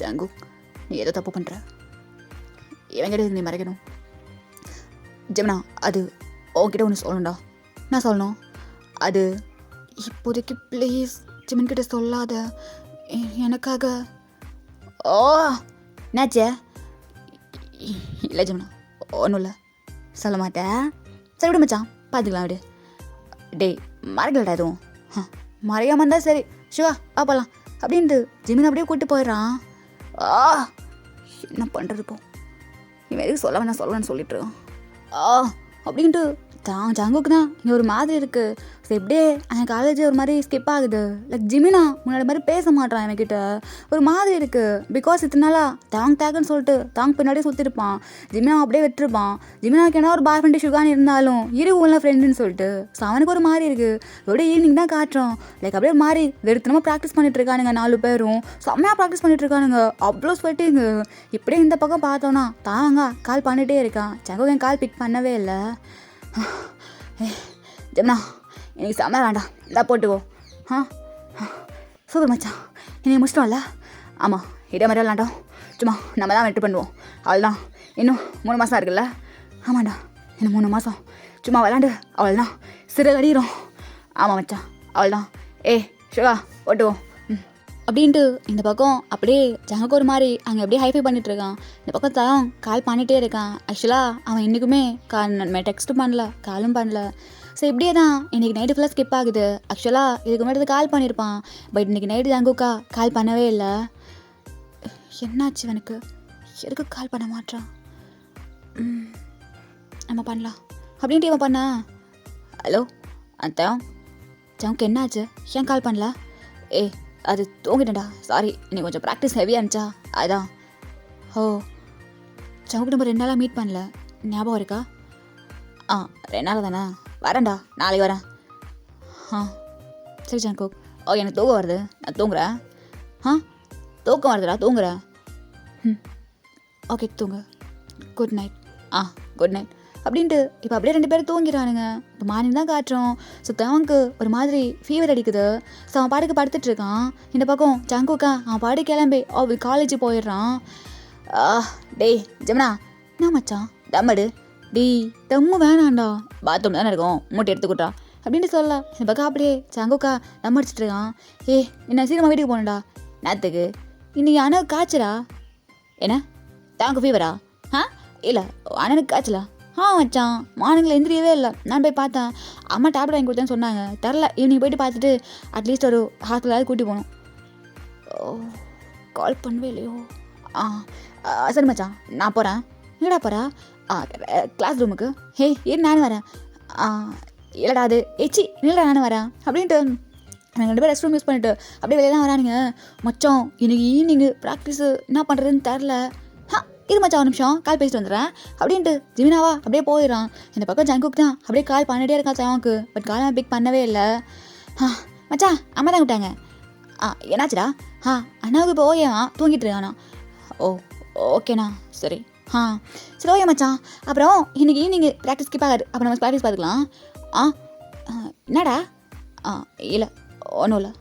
ஜங்கு, நீ ஏதோ தப்பு பண்ணுற, இவங்கிட்ட நீ மறைக்கணும். ஜம்னா அது உன்கிட்ட ஒன்று சொல்லணும்டா. நான் சொல்லணும்? அது இப்போதைக்கு ப்ளீஸ் ஜிமன்கிட்ட சொல்லாத எனக்காக. என்னாச்சே? இல்லை ஜம்னா ஒன்றும் இல்லை, சொல்ல மாட்டேன். சரி விடு மச்சான், பார்த்துக்கலாம் விடு. டேய் மறைக்கலடா எதுவும். மறையாமல் இருந்தால் சரி, சிவா பார்ப்பலாம் அப்படின்ட்டு ஜிமின் அப்படியே கூப்பிட்டு போயிடறான். என்ன பண்ணுறது இப்போ? இவன் எதுக்கு சொல்ல வேணாம் சொல்லிட்டு இருக்கான். அப்படின்ட்டு ஜங்குக்கு தான் இங்கே ஒரு மாதிரி இருக்குது. ஸோ எப்படியே என் காலேஜ் ஒரு மாதிரி ஸ்கிப் ஆகுது. லைக் ஜிமினா முன்னாடி மாதிரி பேச மாட்டான் என்கிட்ட. ஒரு மாதிரி இருக்குது. பிகாஸ் இத்தனால தேக்குன்னு சொல்லிட்டு பின்னாடியே சுற்றிருப்பான். ஜிமினா அப்படியே விட்டுருப்பான். ஜிமினாவுக்கு என்ன ஒரு பாய் ஃப்ரெண்டு சுகான்னு இருந்தாலும் உள்ள ஃப்ரெண்டுன்னு சொல்லிட்டு ஸோ அவனுக்கு ஒரு மாதிரி இருக்குது. அப்படியே ஈவினிங் தான் காட்டுறோம். லைக் அப்படியே ஒரு மாதிரி வெறுத்தனமாக ப்ராக்டிஸ் பண்ணிட்டு இருக்கானுங்க 4 பேரும். செம்மையாக ப்ராக்டிஸ் பண்ணிட்டு இருக்கானுங்க. அவ்வளோ ஸ்வெட்டிங்கு. இப்படியே இந்த பக்கம் பார்த்தோன்னா கால் பண்ணிகிட்டே இருக்கான். ஜங்கு என் கால் பிக் பண்ணவே இல்லை. ஜம்னா இன்னைக்கு செம்ம வேண்டாம், இந்தா போட்டுக்கோ. சூப்பர் மச்சான், இன்னைக்கு முடிச்சிட்டோம்ல? ஆமாம், இதே மாதிரி விளாண்டோம். சும்மா நம்ம தான் வெட்டு பண்ணுவோம், அவள்தான். இன்னும் 3 மாதம் இருக்குல்ல? ஆமாண்டா, இன்னும் 3 மாதம் சும்மா விளாண்டு அவள்தான் சிறு அடிக்கிறோம். ஆமாம் மச்சான், அவள்தான். சுகா போட்டுவோம் அப்படின்ட்டு இந்த பக்கம் அப்படியே ஜங்குக்கு ஒரு மாதிரி அங்கே அப்படியே ஹைஃபை பண்ணிட்டு இருக்கான். இந்த பக்கம் தான் கால் பண்ணிகிட்டே இருக்கான். ஆக்சுவலாக அவன் இன்றைக்குமே டெக்ஸ்ட்டும் பண்ணல, காலும் பண்ணல. ஸோ இப்படியே தான் இன்றைக்கி நைட்டு ஃபுல்லாக ஸ்கிப் ஆகுது. ஆக்சுவலாக இதுக்கு முன்னாடி கால் பண்ணியிருப்பான். பட் இன்றைக்கி நைட்டு ஜங்குக்கா கால் பண்ணவே இல்லை. என்னாச்சு எனக்கு? எதுக்கு கால் பண்ண மாட்டான்? நம்ம பண்ணலாம் அப்படின்ட்டு இவன் பண்ண. ஹலோ அத்தான், ஜங்குக்கு என்னாச்சு? ஏன் கால் பண்ணல? அது தூங்கிட்டேன்டா, சாரி. இன்னைக்கு கொஞ்சம் ப்ராக்டிஸ் ஹெவியாக இருந்துச்சா, அதான். ஜங்குக்கு நம்ம 2 நாளாக மீட் பண்ணல, ஞாபகம் இருக்கா? 2 நாள் தானே. வரேன்டா, நாளைக்கு வரேன். சரி ஜங்கு. எனக்கு தூக்கம் வருது, நான் தூங்குறேன். தூக்கம் வருதுடா, தூங்குறேன். ஓகே தூங்கு. Good night. குட் நைட் அப்படின்ட்டு இப்போ அப்படியே 2 பேரும் தூங்கிடுறானுங்க. இப்போ மார்னிங் தான் காட்டுறோம். ஸோ அவனுக்கு ஒரு மாதிரி ஃபீவர் அடிக்குது. ஸோ அவன் பாட்டுக்கு படுத்துட்டு இருக்கான். இந்த பக்கம் ஜங்குக்கா அவன் பாடு கிளம்பி காலேஜ் போயிடுறான். டேய் ஜமுனா, என்ன மச்சான் தம்மடு? தம்மு வேணாண்டா, பாத்ரூம் தானே இருக்கும், மூட்டை எடுத்துக்கிட்டா அப்படின்ட்டு சொல்ல. இந்த பக்கம் அப்படியே ஜங்குக்கா தம் அடிச்சிட்டு இருக்கான். என்ன சீக்கிரமாக வீட்டுக்கு போகணுண்டா. நேரத்துக்கு இன்னைக்கு அண்ணனுக்கு காய்ச்சலா? என்ன தாங்க ஃபீவரா? இல்லை அண்ணனுக்கு காய்ச்சலா? மச்சான் மார்னிங்கில் எந்திரியவே இல்லை. நான் போய் பார்த்தேன், அம்மா டேப்லெட் வாங்கி கொடுத்தேன்னு சொன்னாங்க, தரல. ஈவினிங் போயிட்டு பார்த்துட்டு அட்லீஸ்ட் ஒரு ஹாஸ்பிட்டலாவது கூட்டி போகணும். கால் பண்ணவே இல்லையோ? சரி மச்சான், நான் போகிறேன். எங்கடா போகிறா? கிளாஸ் ரூமுக்கு. ஏன் நானும் வரேன். இல்லைடா அது இல்லைடா நானும் வரேன் அப்படின்ட்டு நாங்கள் 2 பேரும் ரெஸ்ட் ரூம் யூஸ் பண்ணிவிட்டு அப்படியே வெளியே தான் வரானுங்க. மச்சான் இன்னைக்கு ஈவினிங்கு ப்ராக்டிஸு என்ன பண்ணுறதுன்னு தெரில. இரு மச்சான், 1 நிமிஷம் கால் பேசிட்டு வந்துடுறேன் அப்படின்ட்டு ஜிமினாவா அப்படியே போயிடறான். இந்த பக்கம் ஜங்குக்கு தான் அப்படியே கால் பண்ணிட்டே இருக்கான் சாவாக்கு. பட் கால் பிக் பண்ணவே இல்லை. மச்சான் அம்மா தான் விட்டாங்க. என்னாச்சுடா? அண்ணாவுக்கு இப்போ ஓகேவா? தூங்கிட்டு இருக்கானா? ஓகேண்ணா, சரி. சரி ஓகே மச்சான். அப்புறம் இன்னைக்கு ஈவினிங் ப்ராக்டிஸ் ஸ்கிப் ஆகாது, அப்போ நம்ம ப்ராக்டிஸ் பார்த்துக்கலாம். என்னடா? இல்லை ஒன்றும் இல்லை.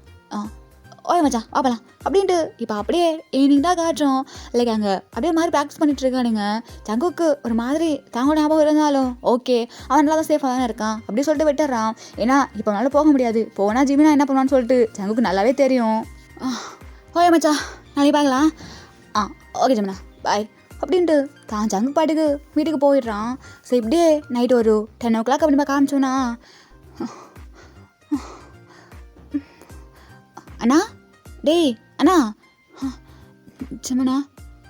ஓகே மச்சான் பார்க்கலாம் அப்படின்ட்டு இப்போ அப்படியே ஈவினிங் தான் காட்டுறோம். லைக் அங்கே அப்படியே மாதிரி ப்ராக்டிஸ் பண்ணிட்டு இருக்கானுங்க. ஜங்குக்கு ஒரு மாதிரி தாங்களோட ஞாபகம் இருந்தாலும் ஓகே, அவன் நல்லா தான் சேஃபாக தானே இருக்கான் அப்படி சொல்லிட்டு விட்டுறான். ஏன்னா இப்போ அவனால் போக முடியாது, போனால் ஜிமினா என்ன பண்ணுவான்னு சொல்லிட்டு ஜங்குக்கு நல்லாவே தெரியும். ஓகே மச்சான், நாளைக்கு பார்க்கலாம். ஓகே ஜிமினா பாய் அப்படின்ட்டு தான் ஜங்கு பாட்டுக்கு வீட்டுக்கு போயிடுறான். ஸோ இப்படியே நைட் ஒரு 10 o'clock அப்படி காமிச்சோன்னா, அண்ணா டேய் அண்ணா. ஜமுனா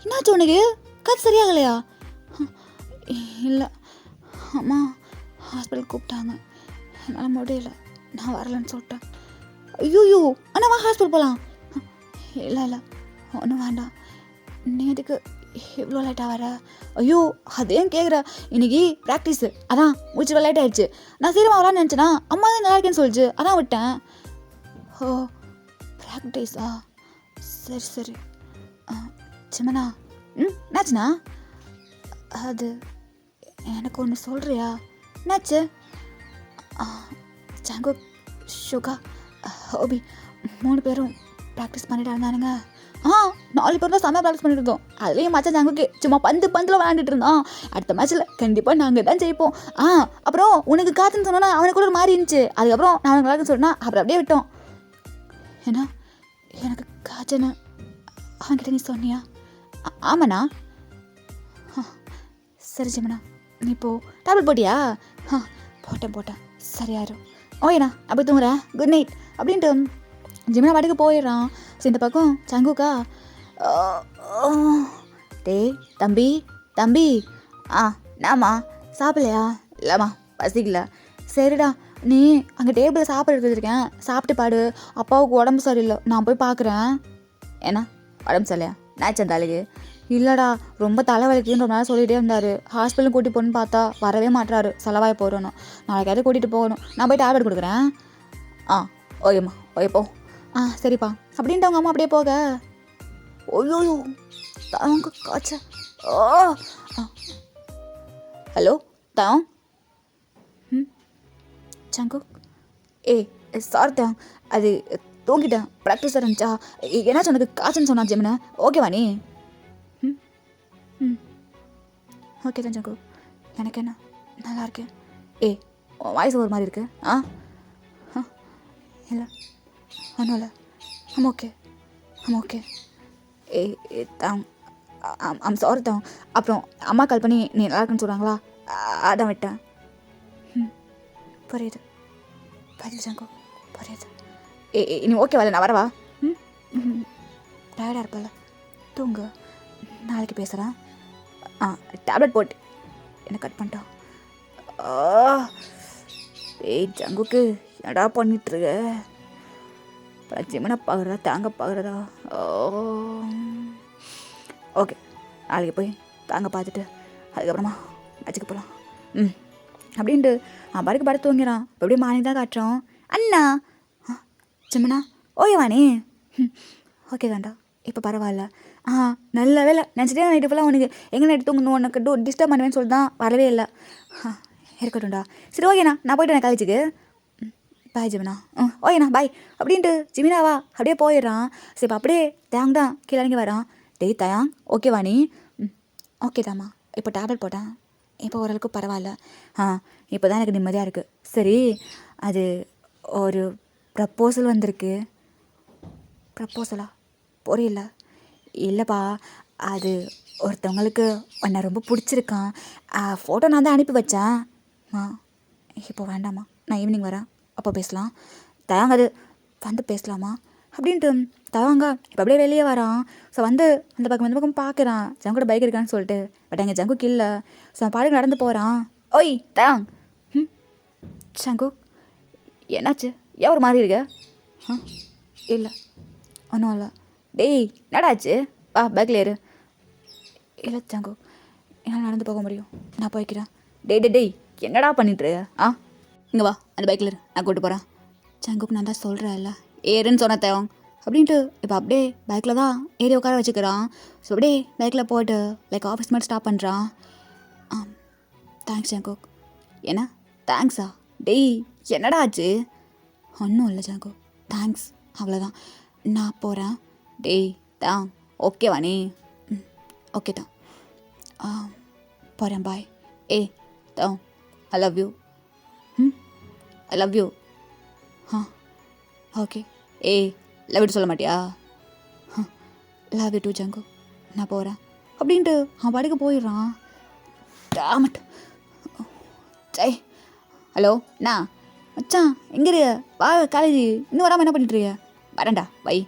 என்னாச்சு உனக்கு? காது சரியாகலையா? இல்லை அம்மா ஹாஸ்பிட்டல் கூப்பிட்டாங்க, என்னால் முடியல, நான் வரலன்னு சொல்லிட்டேன். ஐயோ அண்ணா வா ஹாஸ்பிட்டல் போகலாம். இல்லை ஒன்றும் வேண்டாம், நீ எதுக்கு இவ்வளோ லேட்டாக வர? ஐயோ அதையும் கேட்குற, இன்னைக்கு ப்ராக்டிஸு அதான் முடிச்சு லேட் ஆகிடுச்சு. நான் சீக்கிரமாக வரலான்னு நினச்சேன்னா அம்மா தான் நல்லா இருக்கேன்னு சொல்லிச்சு, அதான் விட்டேன். ப்ராக்டிஸா? சரி. ஜமுனா என்னாச்சுண்ணா? அது எனக்கு ஒன்று சொல்கிறியா? என்னாச்சு? ஜங்கு சுகா ஹோபி 3 பேரும் ப்ராக்டிஸ் பண்ணிட்டு இருந்தானுங்க. 4 பேர் தான் செம்ம ப்ராக்டிஸ் பண்ணிட்டு இருந்தோம். அதுலேயும் மச்சான் ஜங்குக்கு சும்மா பந்தில் விளையாண்டுட்டு இருந்தான். அடுத்த மேட்ச்சில் கண்டிப்பாக நாங்கள் தான் ஜெயிப்போம். அப்புறம் உனக்கு காத்துன்னு சொன்னோன்னா அவனுக்கு கூட ஒரு மாதிரி இருந்துச்சு. அதுக்கப்புறம் நான் அவனுக்கு விளாடுன்னு சொன்னா அப்புறம் அப்படியே விட்டோம். ஏன்னா எனக்கு காய்ச்சல் அவன்கிட்ட நீ சொன்னியா? ஆமாண்ணா. சரி ஜமுனா, நீ இப்போ டேப்லெட் போட்டியா? போட்டேன் சரியாயிரும். ஓகேண்ணா அப்படி தூங்குறேன், குட் நைட் அப்படின்ட்டு ஜமுனா பாட்டுக்கு போயிடுறான். சரி இந்த பக்கம் ஜங்குக்கா, டேய் தம்பி நாமா சாப்பிடலையா? இல்லைம்மா பசிக்கல. சரிடா, நீ அங்கே டேபிளில் சாப்பிட வச்சுருக்கேன், சாப்பிட்டு பாடு. அப்பாவுக்கு உடம்பு சரியில்லை, நான் போய் பார்க்குறேன். ஏன்னா உடம்பு சரியில்லையா? நேச்சன் தலைக்கு இல்லைடா, ரொம்ப தலைவலிக்குன்னு ரொம்ப நாள் சொல்லிகிட்டே இருந்தார். ஹாஸ்பிட்டலும் கூட்டிகிட்டு போகணுன்னு பார்த்தா வரவே மாட்டுறாரு, செலவாகி போகிறணும். நாளைக்காவது கூட்டிகிட்டு போகணும், நான் போய் டேப்லெட் கொடுக்குறேன். ஓகேம்மா, ஓகே போ. சரிப்பா அப்படின்ட்டு அவங்க அம்மா அப்படியே போக, ஓய்யோ தாங்க காய்ச்ச. ஹலோ தாங். சங்கு சாரி தாங், அது தூங்கிட்டேன், ப்ராக்டிஸ் இருந்துச்சா. என்னாச்சும் உனக்கு காய்ச்சல்னு சொன்னா ஜெமினா? ஓகேவா நீ? ஓகே தான் சங்கு, எனக்கு என்ன நல்லா இருக்கேன். வாய்ஸ் ஒரு மாதிரி இருக்கு. இல்லை ஒன்றும் இல்லை, ஓகே ஓகே. தாங், ஐம் சாரி தாங். அப்புறம் அம்மா கால் பண்ணி நீ நல்லா இருக்குன்னு சொல்கிறாங்களா, அதான் விட்டேன். புரியுது புரியுது சங்கு, புரியுது. நீ ஓகே வரல, நான் வரவா? டயர்டாக இருப்பல, தூங்கு, நாளைக்கு பேசுகிறேன். டேப்லெட் போட்டு என்ன கட் பண்ணிட்டான். ஜங்குக்கு என்னடா பண்ணிட்டுருக்க? ஜிமனை பார்க்குறதா தாங்க பார்க்குறதா? ஓகே, நாளைக்கு போய் தாங்க பார்த்துட்டு அதுக்கப்புறமா மேட்சுக்கு போகலாம். அப்படின்ட்டு பாருக்கு படுத்து தூங்கிறான். இப்போ எப்படியும் மார்னிங் தான் காட்டுறோம். அண்ணா ஜிமனா ஓகேவானே? ஓகே தான்டா, இப்போ பரவாயில்ல. நல்ல வேலை, நினச்சிட்டே நைட்டு ஃபுல்லாக உனக்கு எங்கே நைட்டு தூங்கணும், உனக்கு டிஸ்டர்ப் பண்ணுவேன்னு சொல்லி தான் வரவே இல்லை. இருக்கட்டும்டா, சரி ஓகேண்ணா, நான் போய்ட்டு எனக்கு காலேஜுக்கு. பாய் ஜிமினா. ஓகேண்ணா பாய் அப்படின்ட்டு ஜிமினாவா அப்படியே போயிடுறான். சரி இப்போ அப்படியே தேங் தான் கீழே இறங்கி வரான். டேய் தயாங், ஓகேவா நீ? ஓகே தாம்மா, இப்போ டேப்லெட் போட்டேன், இப்போ ஓரளவுக்கு பரவாயில்ல. இப்போ தான் எனக்கு நிம்மதியாக இருக்குது. சரி, அது ஒரு ப்ரப்போசல் வந்திருக்கு. ப்ரப்போசலா? புரியல. இல்லைப்பா, அது ஒருத்தவங்களுக்கு உன்னை ரொம்ப பிடிச்சிருக்கான். ஃபோட்டோ நான் தான் அனுப்பி வச்சேன். இப்போ வேண்டாம்மா, நான் ஈவினிங் வரேன், அப்போ பேசலாம். தயாங்க அது வந்து பேசலாமா அப்படின்ட்டு தவாங்க இப்போ அப்படியே வெளியே வரான். ஸோ வந்து அந்த பக்கம் பார்க்குறான், ஜங்கோட பைக் இருக்கான்னு சொல்லிட்டு. பட் அங்கே ஜங்குக்கு இல்லை. ஸோ அவன் பாட்டுக்கு நடந்து போகிறான். ஓய் தயாங். ஜங்கு என்னாச்சு, ஏன் ஒரு மாதிரி இருக்க? இல்லை ஒன்றும் இல்லை. டேய் நடாச்சு, வா பைக்கில் ஏறு. இல்லை ஜங்கு, என்னால் நடந்து போக முடியும், நான் போய்க்கிறேன். டேய் என்னடா பண்ணிட்டு? இங்கே வா, அந்த பைக்கில் ஏறு, நான் கூப்பிட்டு போகிறேன். ஜங்குக்கு நான் தான் சொல்கிறேன் இல்லை, ஏறுன்னு சொன்ன தேவம் அப்படின்ட்டு இப்போ அப்படியே பைக்கில் தான் ஏறி உட்கார வச்சுக்கிறான். ஸோ அப்படியே பைக்கில் போய்ட்டு லைக் ஆஃபீஸ் மட்டும் ஸ்டாப் பண்ணுறான். Thanks Jungkook. என்ன தேங்க்ஸா? டேய் என்னடா ஆச்சு? ஒன்றும் இல்லை ஜங்கு, தேங்க்ஸ் அவ்வளோதான், நான் போகிறேன். டேய் தான் ஓகேவா நீ? ஓகே தான், போகிறேன், பாய். தான் I love you. I love you. Okay. Love you சொல்ல மாட்டியா? லவ் யூ டூ ஜங்கு, நான் போகிறேன் அப்படின்ட்டு அவன் பாட்டுக்கு போயிடுறான். டாமட். சை, ஹலோ அண்ணா மச்சான் எங்கே இருக்க? வா காலேஜ், இன்னும் வராமல் என்ன பண்ணிட்டுருக்க? வரேன்டா வை.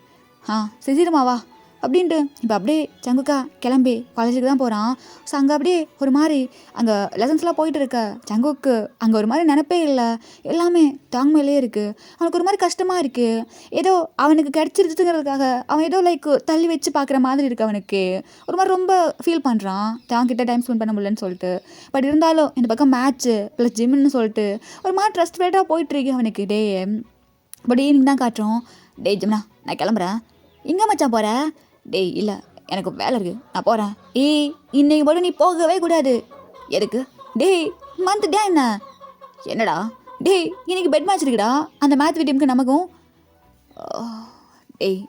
சீக்கிரமா வா அப்படின்ட்டு இப்போ அப்படியே ஜங்குக்கா கிளம்பி காலேஜுக்கு தான் போகிறான். ஸோ அங்கே அப்படியே ஒரு மாதிரி அங்கே லெசன்ஸ்லாம் போயிட்டு இருக்க ஜங்குக்கு அங்கே ஒரு மாதிரி நினைப்பே இல்லை, எல்லாமே தாங் மேலே இருக்குது. அவனுக்கு ஒரு மாதிரி கஷ்டமாக இருக்குது. ஏதோ அவனுக்கு கிடச்சிருச்சுங்கிறதுக்காக அவன் ஏதோ லைக் தள்ளி வச்சு பார்க்குற மாதிரி இருக்குது. அவனுக்கு ஒரு மாதிரி ரொம்ப ஃபீல் பண்ணுறான், தாங்கிட்ட டைம் ஸ்பெண்ட் பண்ண முடியலன்னு சொல்லிட்டு. பட் இருந்தாலும் இந்த பக்கம் மேட்ச்சு ப்ளஸ் ஜிம்னு சொல்லிட்டு ஒரு மாதிரி ட்ரஸ்ட்வேட்டாக போயிட்டுருக்கு அவனுக்கு. டே பட் ஈவினிங் தான் காட்டுறோம். டே ஜிம்னா நான் கிளம்புறேன். எங்கே மச்சான் போகிற? டேய் இல்லை எனக்கு வேலை இருக்குது, நான் போகிறேன். இன்னைக்கு மட்டும் நீ போகவே கூடாது. எதுக்கு? டேய் மந்த்டே என்ன? என்னடா? டேய் இன்னைக்கு பெட் மேட்ச் இருக்குடா, அந்த மேட்ச் டீமுக்கு நமக்கும். டேய்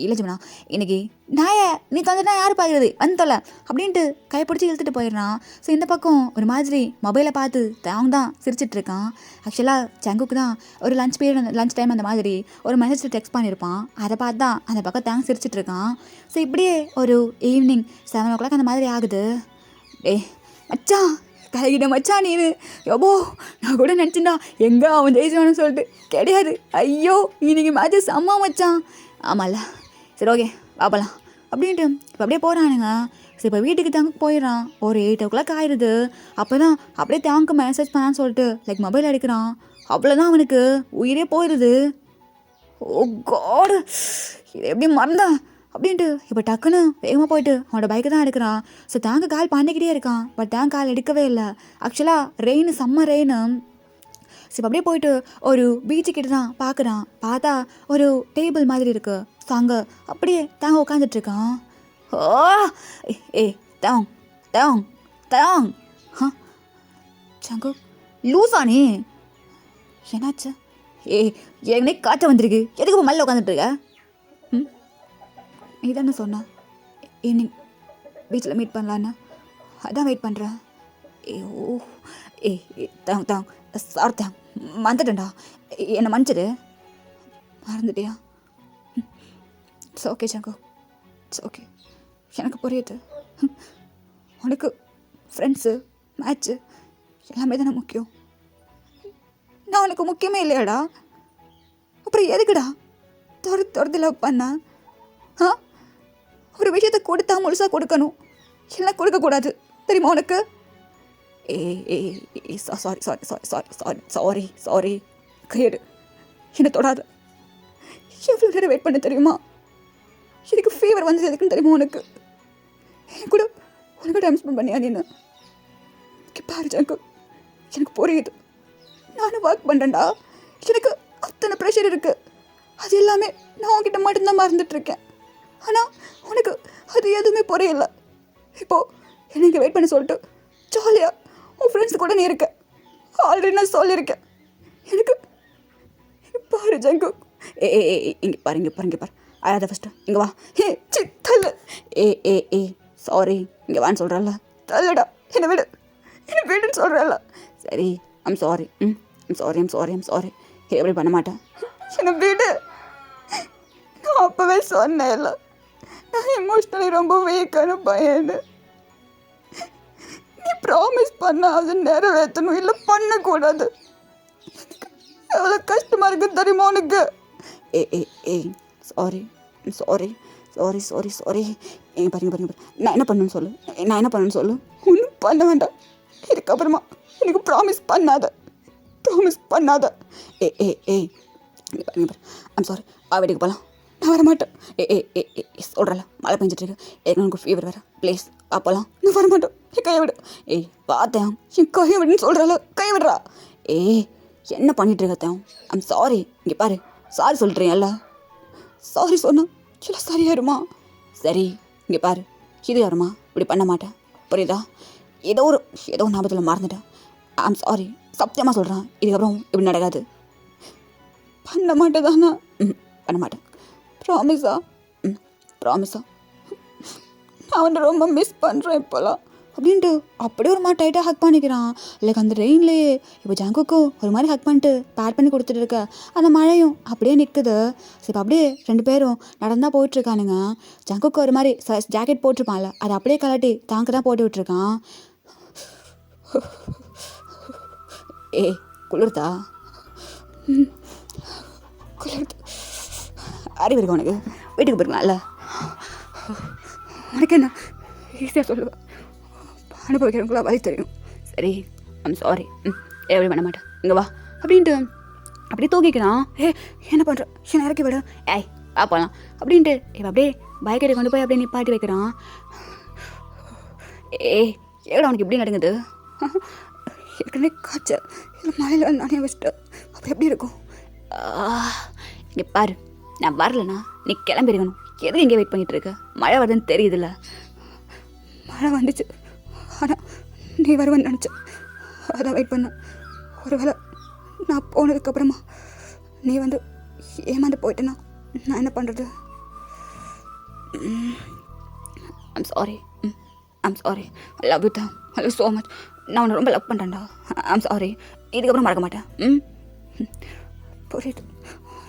இல்லை ஜிம்னா, இன்னைக்கு நாய நீ தொந்தனா யார் பார்க்குறது, வந்து தொலை அப்படின்ட்டு கைப்பிடிச்சி இழுத்துட்டு போயிடுறான். ஸோ இந்த பக்கம் ஒரு மாதிரி மொபைலை பார்த்து அவங்க தான் சிரிச்சிட்ருக்கான். ஆக்சுவலாக ஜங்குக்கு தான் ஒரு லஞ்ச் பீரியட், லஞ்ச் டைம் அந்த மாதிரி ஒரு மெசேஜ் டெக்ஸ்ட் பண்ணியிருப்பான். அதை பார்த்து தான் அந்த பக்கம் தேங்க சிரிச்சிட்ருக்கான். ஸோ இப்படியே ஒரு ஈவினிங் 7 o'clock அந்த மாதிரி ஆகுது. டேய் மச்சான் கலைகிட்ட மச்சான் நீ எவ்வளோ, நான் கூட நினச்சிண்டா எங்கே அவன் ஜெயிச்சுவான்னு சொல்லிட்டு. கிடையாது, ஐயோ இன்னைக்கு மேட்ச்சு செம்ம மச்சான். ஆமாம்ல, சரி ஓகே வாப்பலாம் அப்படின்ட்டு இப்போ அப்படியே போகிறானுங்க. சரி இப்போ வீட்டுக்கு தேங்க போயிடறான். ஒரு 8 o'clock ஆயிடுது. அப்போ தான் அப்படியே தேங்க்கு மெசேஜ் பண்ணான்னு சொல்லிட்டு லைக் மொபைல் எடுக்கிறான். அவ்வளோதான் அவனுக்கு உயிரே போயிடுது. ஓ காடு, இது எப்படி மறந்தேன் அப்படின்ட்டு இப்போ டக்குன்னு வேகமாக போயிட்டு அவனோட பைக்கை தான் எடுக்கிறான். ஸோ தேங்க் கால் பண்ணிக்கிட்டே இருக்கான். பட் தேங்க் கால் எடுக்கவே இல்லை. ஆக்சுவலாக ரெயின், செம்ம ரெயின். ஸோ அப்படியே போயிட்டு ஒரு பீச்சு கிட்ட தான் பார்க்குறான். பார்த்தா ஒரு டேபிள் மாதிரி இருக்குது. ஸோ அங்கே அப்படியே தேங்க உட்காந்துட்ருக்கான். ஓ ஏ தேங் தேங் தேங் சங்கு லூசானே, என்னாச்சு? ஏற்கனவே காற்ற வந்திருக்கு, எதுக்கு இப்போ மல்ல உட்காந்துட்டு இருக்க? நீ தானே சொன்ன ஈவினிங் பீச்சில் மீட் பண்ணலான்னு, அதான் வெயிட் பண்ணுறேன். ஓ தேங் தேங் சார் தேங், மறந்துட்டேன்டா, என்னை மன்னிச்சிடு. மறந்துட்டியா? இட்ஸ் ஓகே சங்கு, இட்ஸ் ஓகே. எனக்கு புரியுது, உனக்கு ஃப்ரெண்ட்ஸு, மேட்ச்சு எல்லாமே தானே முக்கியம். நான் உனக்கு முக்கியமே இல்லையாடா? அப்புறம் எதுக்குடா துரத்து லவ் பண்ண? ஒரு விஷயத்தை கொடுத்தா முழுசாக கொடுக்கணும், இல்லை கொடுக்கக்கூடாது, தெரியுமா உனக்கு? Sorry sorry sorry sorry sorry sorry sorry கையெடு, என்னை தொடாது. எவ்வளோ நேரம் வெயிட் பண்ண தெரியுமா? எனக்கு ஃபீவர் வந்தது எதுக்குன்னு தெரியுமா உனக்கு? என் கூட உனக்கு டைம் ஸ்பெண்ட் பண்ணியா நீನು? பாரு ஜங்கு, எனக்கு புரியுது, நானும் ஒர்க் பண்ணுறேன்டா. எனக்கு அத்தனை ப்ரெஷர் இருக்குது. அது எல்லாமே நான் உங்ககிட்ட மட்டும்தான் மறந்துட்டுருக்கேன். ஆனால் உனக்கு அது எதுவுமே புரியல. இப்போது எனக்கு வெயிட் பண்ணி சொல்லிட்டு ஜாலியாக உன் ஃப்ரெண்ட்ஸ் கூட நீ இருக்க. ஆல்ரெடி நான் சொல்லியிருக்கேன். எனக்கு பாரு ஜங்கு, இங்கே பாரு, இங்கே பாரு, இங்கே பாரு. அழாத ஃபஸ்ட்டு இங்கே வா. சித்தல்ல. சாரி, இங்கே வான்னு சொல்கிறல்ல, தள்ளுடா, என்னை விடு, என்னை விடுன்னு சொல்கிறல்ல. சரி, I'm sorry. I'm sorry, I'm sorry, I'm sorry. எப்படி பண்ண மாட்டேன், என்னை விடு. நான் அப்போவே சொன்னேன் இல்லை, நான் எமோஷ்னலி ரொம்ப வீக்கான பையன். நீ ப்ராமிஸ் பண்ண அது நிறைவேற்றணும், இல்லை பண்ணக்கூடாது. எவ்வளோ கஷ்டமாக இருக்குது தெரியுமா உனக்கு? Sorry sorry sorry sorry sorry. பாருங்க பாருங்க பாரு, நான் என்ன பண்ணணும்னு சொல்லு, நான் என்ன பண்ணணும்னு சொல்லு. ஒன்றும் பண்ண வேண்டாம், இதுக்கப்புறமா எனக்கு ப்ராமிஸ் பண்ணாத, ப்ராமிஸ் பண்ணாத. பாருங்க பாரு, ஐம் சாரி. வீட்டுக்கு போகலாம், நான் வர மாட்டேன். சொல்கிறல, மழை பெஞ்சிட்ருக்கு, எனக்கு ஃபீவர் வேறு, ப்ளீஸ் அப்போலாம் நான் வர மாட்டேன். என் கையை விடு. பார்த்தேன், என் கையை விடுன்னு சொல்கிறல, கை விடுறா. என்ன பண்ணிட்டு இருக்கேன்? I'm sorry. இங்கே பாரு, சாரி சொல்லிட்டுறீங்கல்ல, சாரி சொன்னா இல்லை சரியாயிருமா? சரி இங்கே பாரு, இது யாருமா இப்படி பண்ண மாட்டேன், புரியுதா? ஏதோ ஞாபகத்தில் மறந்துட்டேன். ஐம் சாரி, சத்தியமாக சொல்கிறேன், இதுக்கப்புறம் இப்படி நடக்காது. பண்ண மாட்டேன் தானே? பண்ண மாட்டேன். ப்ராமிஸா? ப்ராமிஸா? நான் அவனை ரொம்ப மிஸ் பண்ணுறேன் இப்போலாம் அப்படின்ட்டு அப்படியே ஒரு மாதிரி டைட்டாக ஹக் பண்ணிக்கிறான். லைக் அந்த ரெயின்லேயே இப்போ ஜங்குக்கும் ஒரு மாதிரி ஹக் பண்ணிட்டு பேட் பண்ணி கொடுத்துட்டு இருக்க. அந்த மழையும் அப்படியே நிற்குது. சரி இப்போ அப்படியே 2 பேரும் நடந்தால் போயிட்டுருக்கானுங்க. ஜங்குக்கு ஒரு மாதிரி ஜாக்கெட் போட்டிருப்பான்ல, அதை அப்படியே கலட்டி தாங்க தான் போட்டு விட்டுருக்கான். குளிர்தா? குளிர்து. அறிவு இருக்கு உனக்கு? வீட்டுக்கு போயிருக்கலாம்ல. உனக்கு என்ன ஈஸியாக சொல்லுவேன், அனுபவிக்கிறவங்களா வழி தெரியும். சரி ஐம் சாரி, எப்படி பண்ண மாட்டேன், இங்கே வா அப்படின்ட்டு அப்படியே தூக்கிக்கிறான். என்ன பண்ணுறேன், என்ன இறக்கி விட, போகலாம் அப்படின்ட்டு இப்போ அப்படியே பைக்கை கொண்டு போய் அப்படியே நிப்பாட்டி வைக்கிறான். ஏடா அவனுக்கு இப்படி நடங்குது? ஏற்கனவே காய்ச்சல், இல்லை மழையில் நானே வச்சுட்டு அப்போ எப்படி இருக்கும்? இங்கே பாரு, நான் வரலண்ணா நீ கிளம்பிருக்கணும். எதுக்கு இங்கே வெயிட் பண்ணிகிட்டு இருக்க? மழை வருதுன்னு தெரியுதுல்ல. மழை வந்துச்சு, ஆனால் நீ வருவேன்னு நினச்சேன், அதான் வெயிட் பண்ணேன். ஒருவேளை நான் போனதுக்கப்புறமா நீ வந்து ஏமாந்து போயிட்டேன்னா நான் என்ன பண்ணுறது? I'm sorry, I'm sorry. I love you தான், ஐ லவ் ஸோ மச். நான் உன்னை ரொம்ப லவ் பண்ணுறேன்டா. ஐம் சாரி, இதுக்கப்புறம் மறக்க மாட்டேன். புரியுது,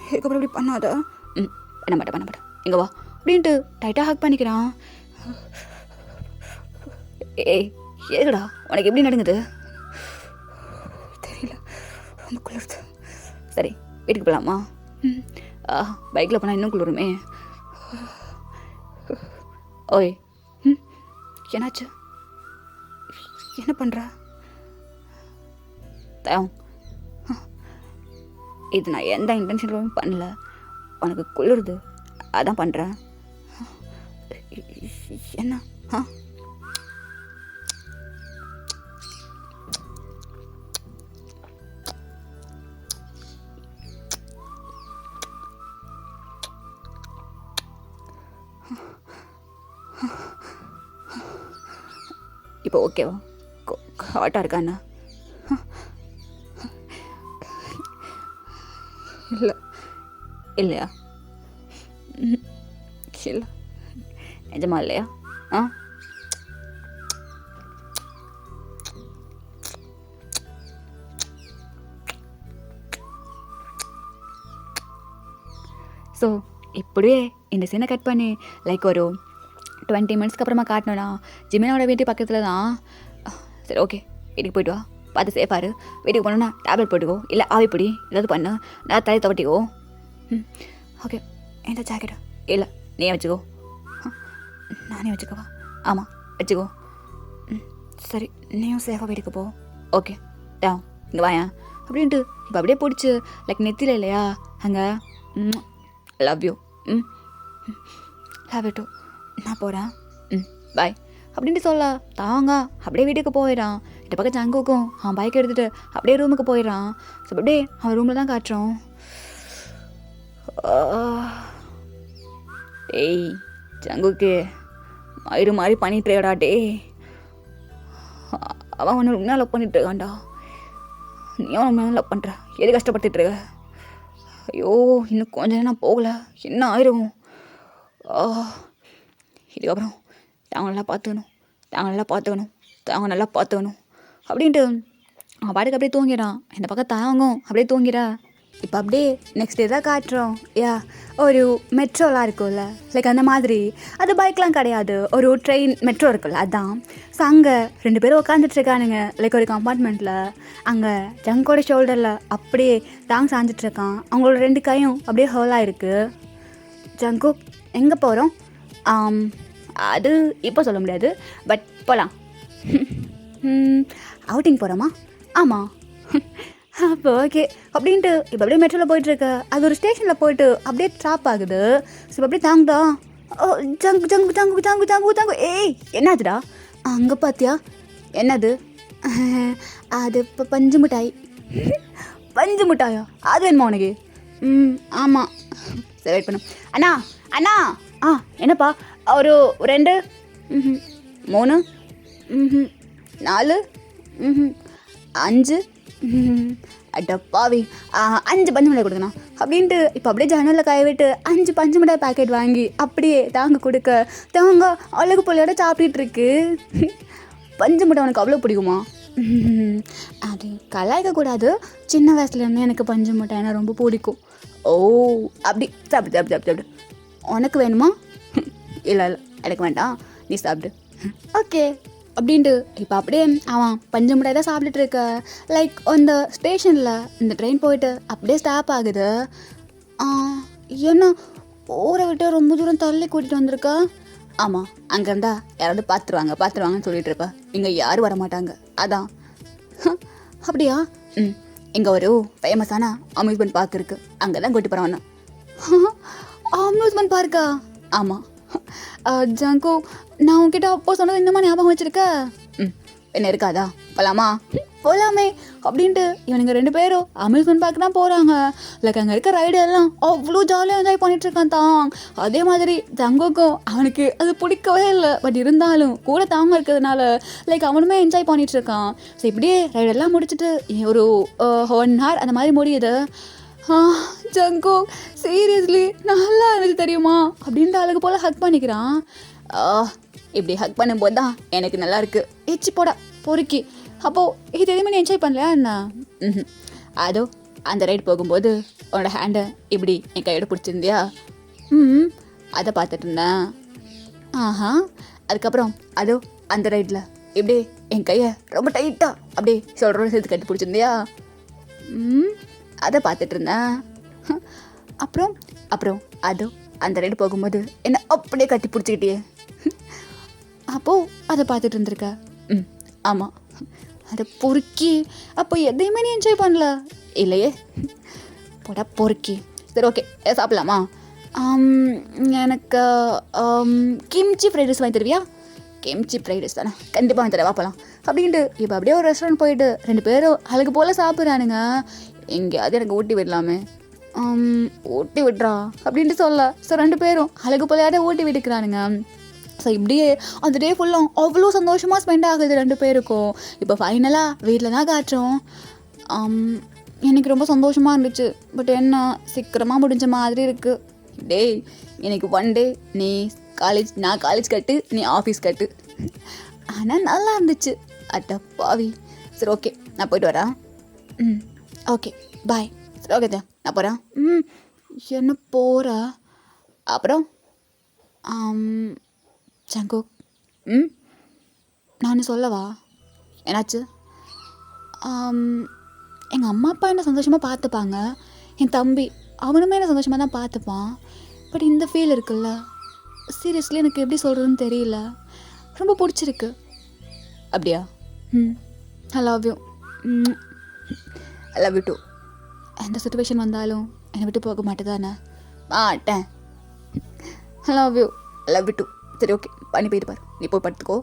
இதுக்கப்புறம் இப்படி பண்ணாத. பண்ண மாட்டேன், இங்கே வா அப்படின்ட்டு டைட்டாக ஹக் பண்ணிக்கிறான். ஏதுடா உனக்கு எப்படி நடங்குது? தெரியல, ரொம்ப குளிர்து. சரி வீட்டுக்கு போகலாமா? பைக்கில் போனால் இன்னும் குளிருமே. ஓய் என்னாச்சு? என்ன பண்ணுற? தயம், இது நான் எந்த இன்டென்ஷனும் பண்ணல. உனக்கு குளிருது அதான் பண்ணுறேன். என்ன? இப்போ ஓகேவா? ஹாட்டாக இருக்காண்ணா? இல்லை இல்லையா? இல்லை நிஜமா இல்லையா? ஸோ இப்படியே இந்த சீனை கட் பண்ணி லைக் ஒரு 20 மினிட்ஸ்க்கு அப்புறமா காட்டணும்னா ஜிமினாவோட வீட்டு பக்கத்தில் தான். சரி ஓகே, வீட்டுக்கு போய்ட்டு வா, பார்த்து சேஃபாரு. வீட்டுக்கு போனோன்னா டேப்லெட் போட்டுக்கோ, இல்லை ஆவி பிடி, ஏதாவது பண்ணு, நான் தலையை துவட்டிக்கோ. ஓகே, எந்த ஜாக்கெட்டா? இல்லை நீயே வச்சுக்கோ. நானே வச்சுக்கவா? ஆமாம் வச்சுக்கோ. சரி, நீயும் சேஃபாக வீட்டுக்கு போ. ஓகே டா, இங்கே வாயா அப்படின்ட்டு இப்போ அப்படியே பிடிச்சி லைக் நெத்தியில் இல்லையா அங்கே love you. Love you too. நான் போகிறேன். பாய் அப்படின்ட்டு சொல்ல தாங்க அப்படியே வீட்டுக்கு போயிடான். இந்த பக்கம் ஜங்குக்கும் அவன் பைக் எடுத்துகிட்டு அப்படியே ரூமுக்கு போயிடான். ஸோ அப்படியே அவன் ரூமில் தான் காட்டுறோம். டேய் ஜங்குக்கு மயிறு மாதிரி பண்ணிட்டுடா. அவன் ஒன்று ரொம்ப லவ் பண்ணிட்டு இருக்கான்டா. நீயும் ரொம்ப லவ் பண்ணுற, எது கஷ்டப்பட்டுட்டு இருக்க? ஐயோ இன்னும் கொஞ்சம் நான் போகலை, என்ன ஆயிரும்? இதுக்கப்புறம் தாங்க நல்லா பார்த்துக்கணும் அப்படின்ட்டு அவன் பாட்டுக்கு அப்படியே தூங்கிடான். இந்த பக்கம் தாங்கும் அப்படியே தூங்கிடா. இப்போ அப்படியே நெக்ஸ்ட் டே தான் காட்டுறோம். ஒரு மெட்ரோலாம் இருக்கும்ல லைக் அந்த மாதிரி. அது பைக்லாம் கிடையாது, ஒரு ட்ரெயின் மெட்ரோ இருக்குல்ல அதுதான். ஸோ அங்கே 2 பேரும் உட்காந்துட்ருக்கானுங்க லைக் ஒரு கம்பார்ட்மெண்ட்டில். அங்கே ஜங்கோட ஷோல்டரில் அப்படியே தாங்க சாஞ்சிட்ருக்கான். அவங்களோட 2 கையும் அப்படியே ஹோலாக இருக்குது. ஜங்கு எங்கே போகிறோம்? அது இப்போ சொல்ல முடியாது, பட் போகலாம். அவுட்டிங் போகிறோமா? ஆமாம். அப்போ ஓகே அப்படின்ட்டு இப்போ அப்படியே மெட்ரோவில் போயிட்டுருக்க. அது ஒரு ஸ்டேஷனில் போயிட்டு அப்படியே ட்ராப் ஆகுது. ஸோ இப்போ அப்படியே தாங்கடா. ஜங்கு ஜங்கு ஜங்கு ஜங்கு ஜங்கு ஜங்கு. ஏய் என்னாச்சுடா? அங்கே பார்த்தியா? என்னது? அது இப்போ பஞ்சு மிட்டாய். பஞ்சு மிட்டாயா? அது வேணுமா உனக்கு? ஆமாம். சரி வெயிட் பண்ணு. அண்ணா அண்ணா. என்னப்பா? ஒரு 2 3 4 5 அடப்பாவி 5 பஞ்சு மிட்டாய் கொடுக்கணும் அப்படின்ட்டு இப்போ அப்படியே ஜன்னலில் காய விட்டு 5 பஞ்சு மிட்டாய் பேக்கெட் வாங்கி அப்படியே தாங்க கொடுக்க தாங்க அழகு பொள்ளையோட சாப்பிட்டுட்டு இருக்கு. பஞ்சு மிட்டாய் உனக்கு அவ்வளோ பிடிக்குமா? அது கலாய்க்கக்கூடாது, சின்ன வயசுலேருந்து எனக்கு பஞ்சு மிட்டாய்னா ரொம்ப பிடிக்கும். ஓ அப்படி சாப்பிடு. உனக்கு வேணுமா? இல்லை எனக்கு வேண்டாம், நீ சாப்பிடு. ஓகே அப்படின்ட்டு இப்போ அப்படியே அவன் பஞ்சு மிட்டாய் தான் சாப்பிட்டுட்டு இருக்க. லைக் அந்த ஸ்டேஷனில் இந்த ட்ரெயின் போயிட்டு அப்படியே ஸ்டாப் ஆகுது. என்ன ஊரை விட்டு ரொம்ப தூரம் தள்ளி கூட்டிகிட்டு வந்திருக்கா? ஆமாம், அங்கே இருந்தால் யாராவது பார்த்துருவாங்கன்னு சொல்லிட்டு இருப்பா. இங்கே யாரும் வரமாட்டாங்க அதான். அப்படியா? இங்கே ஒரு ஃபேமஸான அம்யூஸ்மெண்ட் பார்க் இருக்குது, அங்கே தான் கூட்டி போகிறவண்ணா. அம்யூஸ்மெண்ட் பார்க்கா? ஆமாம். ஜங்கு நான் உன்கிட்ட அப்போ சொன்னது இன்னுமா ஞாபகம் வச்சுருக்க? என்ன இருக்காதா? போகலாமா? போகலாமே அப்படின்ட்டு இவனுங்க 2 பேரும் அம்யூஸ்மெண்ட் பார்க் தான் போகிறாங்க. லைக் அங்கே இருக்க ரைடு எல்லாம் அவ்வளோ ஜாலியாக என்ஜாய் பண்ணிகிட்ருக்கான் தான். அதே மாதிரி ஜங்குக்கும் அவனுக்கு அது பிடிக்கவே இல்லை, பட் இருந்தாலும் கூட தாங்க இருக்கிறதுனால லைக் அவனுமே என்ஜாய் பண்ணிகிட்ருக்கான். ஸோ இப்படியே ரைடெல்லாம் முடிச்சுட்டு ஒரு 1 hour அந்த மாதிரி முடியுது. ஜங்கு சீரியஸ்லி நல்லா இருந்துச்சு தெரியுமா அப்படின்ட்டு அழகு போல் ஹக் பண்ணிக்கிறான். இப்படி ஹக் பண்ணும்போது தான் எனக்கு நல்லா இருக்கு. எச்சி போடா பொறுக்கி. அப்போது இது எதுவுமே நீ என்ஜாய் பண்ணலையா என்ன? அதோ அந்த ரைடு போகும்போது உன்னோட ஹேண்டை இப்படி என் கையோட பிடிச்சிருந்தியா? அதை பார்த்துட்டு இருந்தேன். அதுக்கப்புறம் அதோ அந்த ரைடில் இப்படி என் கையை ரொம்ப டைட்டாக அப்படியே சொல்கிறோட சேர்த்து கட்டி பிடிச்சிருந்தியா? அதை பார்த்துட்டு இருந்தேன். அப்புறம் அதோ அந்த ரைடு போகும்போது என்ன அப்படியே கட்டி பிடிச்சிக்கிட்டியே. அப்போது அதை பார்த்துட்டு இருந்திருக்க. ஆமாம். அதை பொறுக்கி அப்போ எதையுமே நீ என்ஜாய் பண்ணல இல்லையே? போட பொறுக்கி. சரி ஓகே, சாப்பிடலாமா? எனக்கு கிம்ச்சி ஃப்ரைட் ரைஸ் வாங்கி தருவியா? கிம்ச்சி ஃப்ரைட் ரைஸ் தானே, கண்டிப்பாக வாங்கி தரவா போகலாம் அப்படின்ட்டு இப்போ அப்படியே ஒரு ரெஸ்டாரண்ட் போயிட்டு 2 பேரும் அழகு போல் சாப்பிட்றானுங்க. எங்கேயாவது எனக்கு ஊட்டி விடலாமே, ஊட்டி விட்றா அப்படின்ட்டு சொல்ல. ஸோ 2 பேரும் அழகு போலையாட ஊட்டி விட்டுக்கிறானுங்க. ஸோ இப்படியே அந்த டே ஃபுல்லாக அவ்வளோ சந்தோஷமாக ஸ்பெண்ட் ஆகுது 2 பேருக்கும். இப்போ ஃபைனலாக வீட்டில் தான் காட்டுறோம். எனக்கு ரொம்ப சந்தோஷமாக இருந்துச்சு. பட் என்ன சீக்கிரமாக முடிஞ்ச மாதிரி இருக்குது. டேய், எனக்கு 1 டே நீ காலேஜ், நான் காலேஜ் கட்டு, நீ ஆஃபீஸ் கட்டு. ஆனால் நல்லா இருந்துச்சு. அட்ட பாவி. சரி ஓகே, நான் போயிட்டு வரேன். Okay bye. சரி ஓகே தான், நான் போகிறேன். என்ன போகிற? அப்புறம் ஜங்குக், நான் சொல்லவா? என்னாச்சு? எங்கள் அம்மா அப்பா என்ன சந்தோஷமாக பார்த்துப்பாங்க. என் தம்பி அவனுமே என்ன சந்தோஷமாக தான் பார்த்துப்பான். பட் இந்த ஃபீல் இருக்குல்ல, சீரியஸ்லி எனக்கு எப்படி சொல்கிறதுன்னு தெரியல. ரொம்ப பிடிச்சிருக்கு. அப்படியா? I love you. I love you too. எந்த சுச்சுவேஷன் வந்தாலும் என்னை விட்டு போக மாட்டேதானே? மாட்டேன். ஐ love you. I love you டூ. சரி ஓகே, பண்ணி போயிட்டு பாரு. நீ போய் படுத்துக்கோ.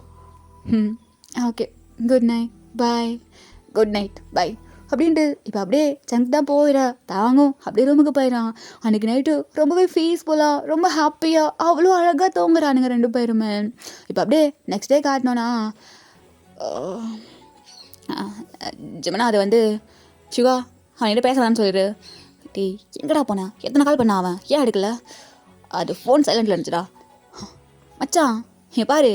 Okay, good night, bye. Good night, bye அப்படின்ட்டு இப்போ அப்படியே ஜங்க் தான் போயிடா தாங்கும். அப்படியே ரூமுக்கு போயிடான். அன்றைக்கி நைட்டு ரொம்பவே பீஸ்ஃபுல்லாக, ரொம்ப ஹாப்பியாக, அவ்வளோ அழகாக தூங்குறானுங்க 2 பேருமே. இப்போ அப்படியே நெக்ஸ்ட் டே காட்டினோன்னா, ஜெமினா அது வந்து சிவா அவன்கிட்ட பேசலான்னு சொல்லிடு. டேய் எங்கடா போனேன்? எத்தனை கால் பண்ண அவன்? ஏன் எடுக்கல? அது ஃபோன் சைலண்டில் இருந்துச்சுடா. மச்சான் என் பாரு,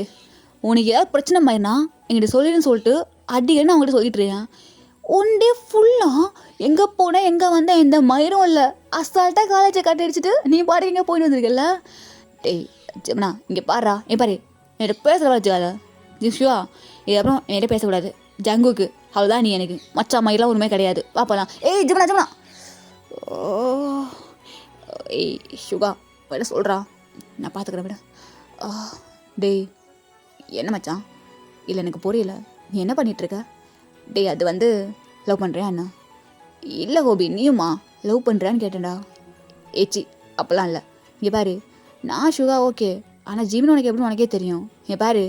உனக்கு ஏதாவது பிரச்சனை மாதிரினா என்கிட்ட சொல்லிடுன்னு சொல்லிட்டு அடிக்கன்னு அவங்ககிட்ட சொல்லிட்டு இருக்கேன். 1 டே ஃபுல்லாக எங்கே போனேன், எங்கே வந்தேன், எந்த மயிரும் இல்லை. அசால்ட்டாக காலேஜை கட்டி அடிச்சுட்டு நீ பாரு எங்கே போயிட்டு வந்திருக்கல. டேய் ஜெமினா இங்கே பாடுறா, என் பாரு என்கிட்ட பேசுகிற வச்சுக்காத ஜிஷுவா. இதுக்கப்புறம் என்கிட்ட பேசக்கூடாது. ஜங்குக்கு அவ்வளோதான் நீ எனக்கு. மச்சா மயிலாம் ஒன்றுமே கிடையாது. பாப்பலாம். ஏய் ஜெமினா ஜெமினா. ஏய் ஷுகா விட சொல்கிறா, நான் பார்த்துக்கிறேன் விட. டேய் என்ன மச்சான்? இல்லை எனக்கு புரியல, நீ என்ன பண்ணிகிட்ருக்க? டேய் அது வந்து லவ் பண்ணுறியா அண்ணா? இல்லை ஹோபி, நீயுமா லவ் பண்ணுறான்னு கேட்டேன்டா. ஏச்சி அப்போல்லாம் இல்லை. இங்கே பாரு, நான் ஷுகா ஓகே, ஆனால் ஜீவன் உனக்கு எப்படின்னு உனக்கே தெரியும். இங்கே பாரு,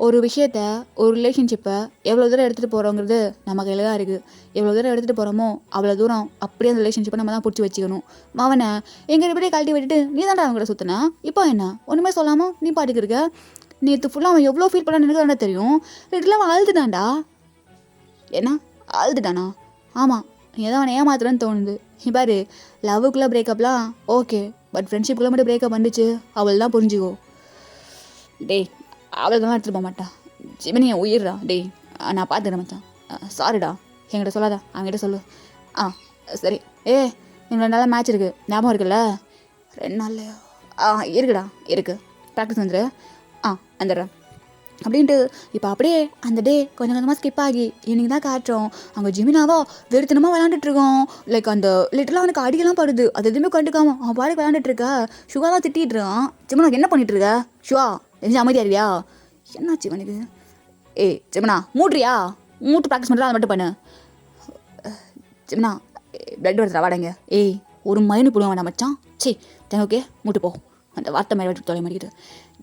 ஒரு விஷயத்த, ஒரு ரிலேஷன்ஷிப்பை எவ்வளோ தூரம் எடுத்துகிட்டு போகிறோங்கிறது நம்ம கையில் தான் இருக்குது. எவ்வளோ தூரம் எடுத்துகிட்டு போகிறோமோ அவ்வளோ தூரம் அப்படியே அந்த ரிலேஷன்ஷிப்பை நம்ம தான் பிடிச்சி வச்சுக்கணும். மாவனை எங்கள் இப்படியே கழட்டி விட்டுட்டு நீ தான்டா அவங்க கூட சுற்றினா. இப்போ என்ன ஒன்றுமே சொல்லாமல் நீ பாட்டுக்கு இருக்க? நேற்று ஃபுல்லாக அவன் எவ்வளோ ஃபீல் பண்ணான்னு எனக்கு தானே தெரியும். ரெட்டில் அவன் அழுதுட்டான்டா. என்ன அழுதுட்டானா? ஆமாம், நீ தான் அவனை ஏமாத்துறன்னு தோணுது. நீ பாரு, லவ்வுக்குள்ளே பிரேக்கப்லாம் ஓகே, பட் ஃப்ரெண்ட்ஷிப்புக்குள்ளே மட்டும் பிரேக்கப் வந்துச்சு, அவள் தான் புரிஞ்சுக்கோ. டேய் அவளுக்கெல்லாம் எடுத்துகிட்டு போக மாட்டா. ஜிமினி என் உயிர்றா. டேய் நான் பார்த்துக்கிறேன் மச்சான். சாரிடா, என்கிட்ட சொல்லாதா, அவங்ககிட்ட சொல்லு. சரி. எங்களோட நல்ல மேட்ச் இருக்குது, ஞாபகம் இருக்குல்ல? 2 நாள்லையா? இருக்குடா, இருக்குது. ப்ராக்டிஸ் வந்துடு. வந்துடுறேன் அப்படின்ட்டு இப்போ அப்படியே அந்த டே கொஞ்சம் கொஞ்சமாக ஸ்கிப் ஆகி ஈவினிங் தான் காட்டுறோம். அங்கே ஜிமினாவா வெறுத்தனமாக விளாண்டுட்ருக்கோம். லைக் அந்த லிட்டரெலாம் அவனுக்கு அடியெல்லாம் படுது. அது எதுவுமே கண்டுக்காம அவன் பாடி விளாண்டுட்ருக்கா. ஷுகா தான் திட்டிகிட்ருக்கான். ஜிமினா என்ன பண்ணிகிட்ருக்க? ஷுவா எரிஞ்சு அமைதியா இருவியா? என்னாச்சு இவனுக்கு? ஏய் ஜிமினா மூட்றியா? மூட்டு ப்ராக்டிஸ் பண்ணுறா, அதை மட்டும் பண்ணு. ஜிமினா பிளட் வருதுடா, வாடங்க. ஏய் ஒரு மைனு போடுவான் வேண்டாம் மச்சான். சரி ஓகே, மூட்டு போ. அந்த வார்த்தை மாதிரி விட்டு தொலை மாட்டிக்கிட்டு.